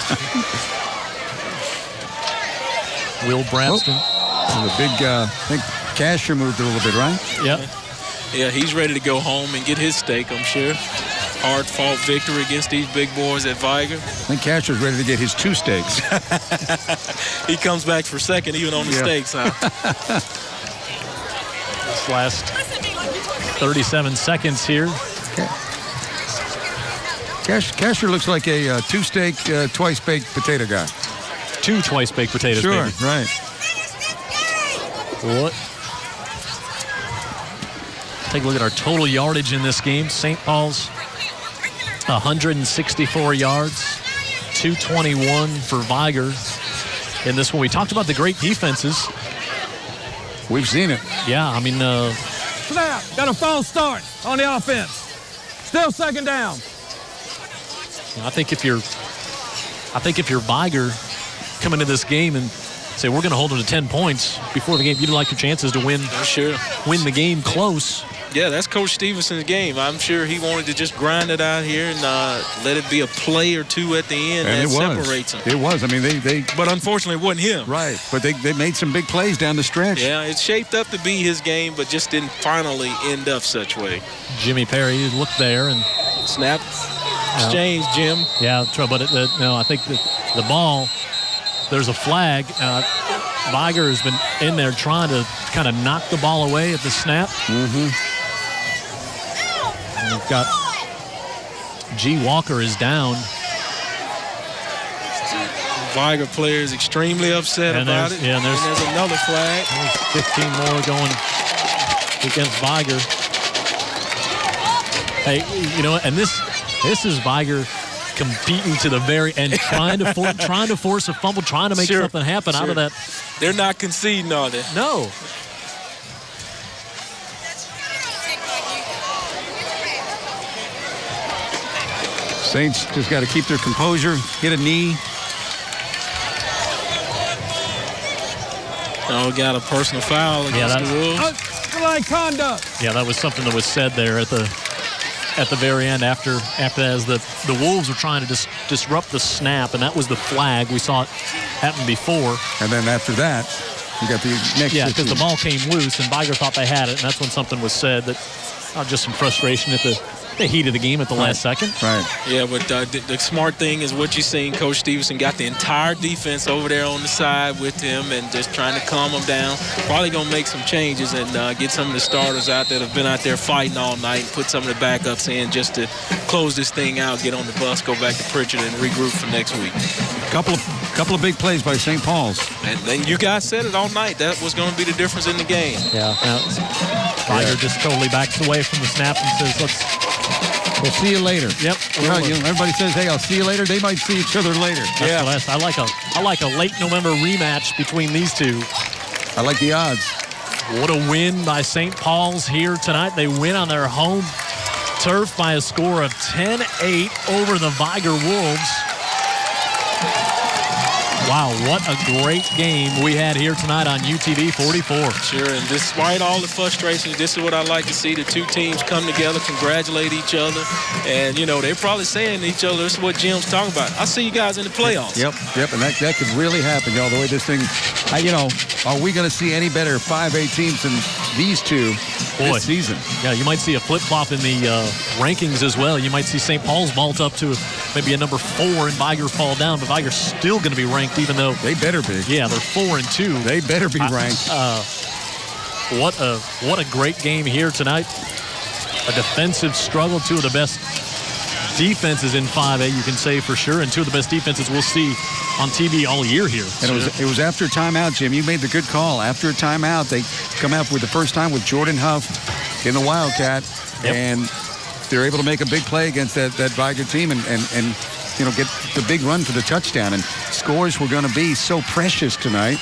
Will Braxton. The big, I think Casher moved a little bit, right? Yep. Yeah, he's ready to go home and get his steak, I'm sure. Hard-fought victory against these big boys at Vigor. I think Casher's ready to get his 2 steaks. He comes back for second even on the steaks, huh? This last 37 seconds here. Okay. Casher looks like a 2-steak, twice-baked potato guy. 2 twice-baked potatoes, sure, maybe. Right. What? Take a look at our total yardage in this game. St. Paul's 164 yards, 221 for Vigor. In this one, we talked about the great defenses. We've seen it. Yeah, I mean, Snap. Got a false start on the offense. Still second down. I think if you're Vigor coming into this game and say we're going to hold them to 10 points before the game, you'd like your chances to win. Sure. Win the game close. Yeah, that's Coach Stevenson's game. I'm sure he wanted to just grind it out here and let it be a play or two at the end that separates them. It was. I mean, they. But unfortunately, it wasn't him. Right. But they made some big plays down the stretch. Yeah, it shaped up to be his game, but just didn't finally end up such way. Jimmy Perry looked there and snap, exchange, Jim. Yeah, but I think the ball. There's a flag. Vigor has been in there trying to kind of knock the ball away at the snap. Mm-hmm. And we've got G. Walker is down. Vigor player is extremely upset about it. Yeah, and there's another flag. There's 15 more going against Vigor. Hey, you know, and this is Vigor competing to the very end, trying to force a fumble, trying to make something happen out of that. They're not conceding, are they? No. Saints just got to keep their composure, hit a knee. Oh, got a personal foul against the Wolves. Conduct. Yeah, that was something that was said there at the very end after that, as the Wolves were trying to disrupt the snap, and that was the flag. We saw it happen before. And then after that, you got the next. Yeah, because the ball came loose, and Vigor thought they had it, and that's when something was said that just some frustration at the heat of the game at the last second. Right. Yeah, but the smart thing is what you're seeing. Coach Stevenson got the entire defense over there on the side with him and just trying to calm them down. Probably going to make some changes and get some of the starters out that have been out there fighting all night and put some of the backups in just to close this thing out, get on the bus, go back to Pritchard, and regroup for next week. Couple of big plays by St. Paul's. And then you guys said it all night. That was going to be the difference in the game. Yeah. Vigor just totally backs away from the snap and says, we'll see you later. Yep. Everybody says, hey, I'll see you later. They might see each other later. I like a late November rematch between these two. I like the odds. What a win by St. Paul's here tonight. They win on their home turf by a score of 10-8 over the Vigor Wolves. Wow, what a great game we had here tonight on UTV 44. Sure, and despite all the frustration, this is what I like to see. The two teams come together, congratulate each other. And, you know, they're probably saying to each other, this is what Jim's talking about. I'll see you guys in the playoffs. Yep, and that could really happen, y'all, the way this thing, are we going to see any better 5A teams than these two this season? Yeah, you might see a flip-flop in the rankings as well. You might see St. Paul's vault up to maybe a number 4 and Vigor fall down, but Vigor's still going to be ranked even though they better be. Yeah, they're 4-2. They better be ranked. What a great game here tonight. A defensive struggle, two of the best defenses in 5A, you can say for sure, and two of the best defenses we'll see on TV all year here. And it was after a timeout, Jim. You made the good call. After a timeout, they come out with the first time with Jordan Huff in the Wildcat, and they're able to make a big play against that Vigor team and get the big run for the touchdown. And scores were going to be so precious tonight.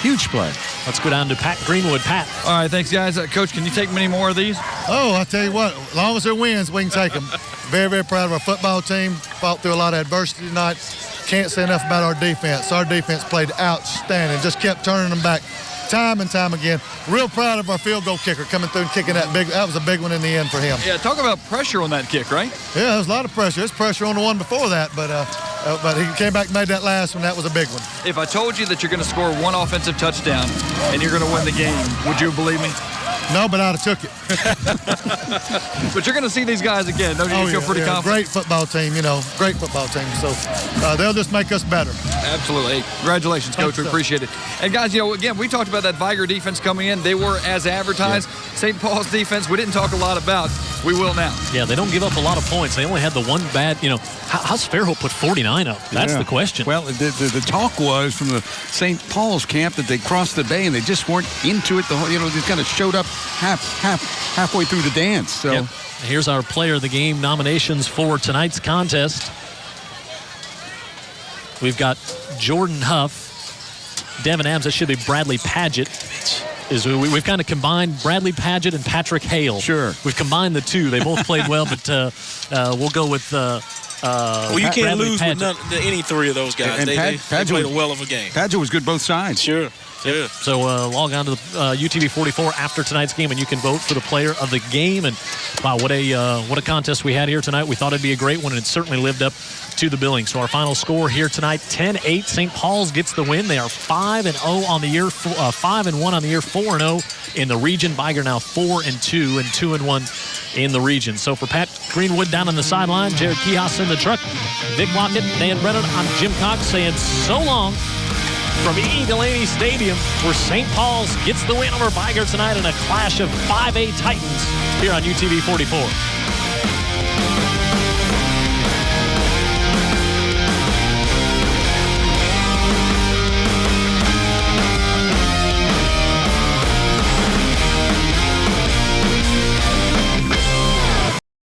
Huge play. Let's go down to Pat Greenwood. Pat. All right, thanks, guys. Coach, can you take many more of these? Oh, I tell you what, as long as they're wins, we can take them. Very, very proud of our football team. Fought through a lot of adversity tonight. Can't say enough about our defense. Our defense played outstanding. Just kept turning them back time and time again. Real proud of our field goal kicker coming through and kicking that was a big one in the end for him. Yeah, talk about pressure on that kick, right? Yeah, there was a lot of pressure. There's pressure on the one before that, but he came back and made that last one. That was a big one. If I told you that you're going to score one offensive touchdown and you're going to win the game, would you believe me? No, but I'd have took it. But you're going to see these guys again. Don't you feel pretty confident? Great football team, great football team. So they'll just make us better. Absolutely. Hey, congratulations, Coach. We appreciate it. And, guys, again, we talked about that Vigor defense coming in. They were as advertised. Yeah. St. Paul's defense, we didn't talk a lot about. We will now. Yeah, they don't give up a lot of points. They only had the one bad, how's Fairhope put 49 up? That's the question. Well, the talk was from the St. Paul's camp that they crossed the bay and they just weren't into it. They kind of showed up halfway through the dance. So here's our player of the game nominations for tonight's contest. We've got Jordan Huff, Devin Adams. That should be Bradley Padgett. We've kind of combined Bradley Padgett and Patrick Hale. Sure. We've combined the two. They both played well, but we'll go with you can't lose with any three of those guys. And they played a well of a game. Padgett was good both sides. Sure. Yeah. So log on to the UTV 44 after tonight's game, and you can vote for the player of the game. And wow, what a contest we had here tonight. We thought it'd be a great one, and it certainly lived up to the billing. So our final score here tonight: 10-8. St. Paul's gets the win. They are 5-0 on the year, 5-1 on the year, 4-0 in the region. Vigor now 4-2 and 2-1 in the region. So for Pat Greenwood down on the sideline, Jared Kihas in the truck, Vic Lockett, Dan Brennan, I'm Jim Cox saying so long from E. Delaney Stadium, where St. Paul's gets the win over Vigor tonight in a clash of 5A Titans here on UTV 44.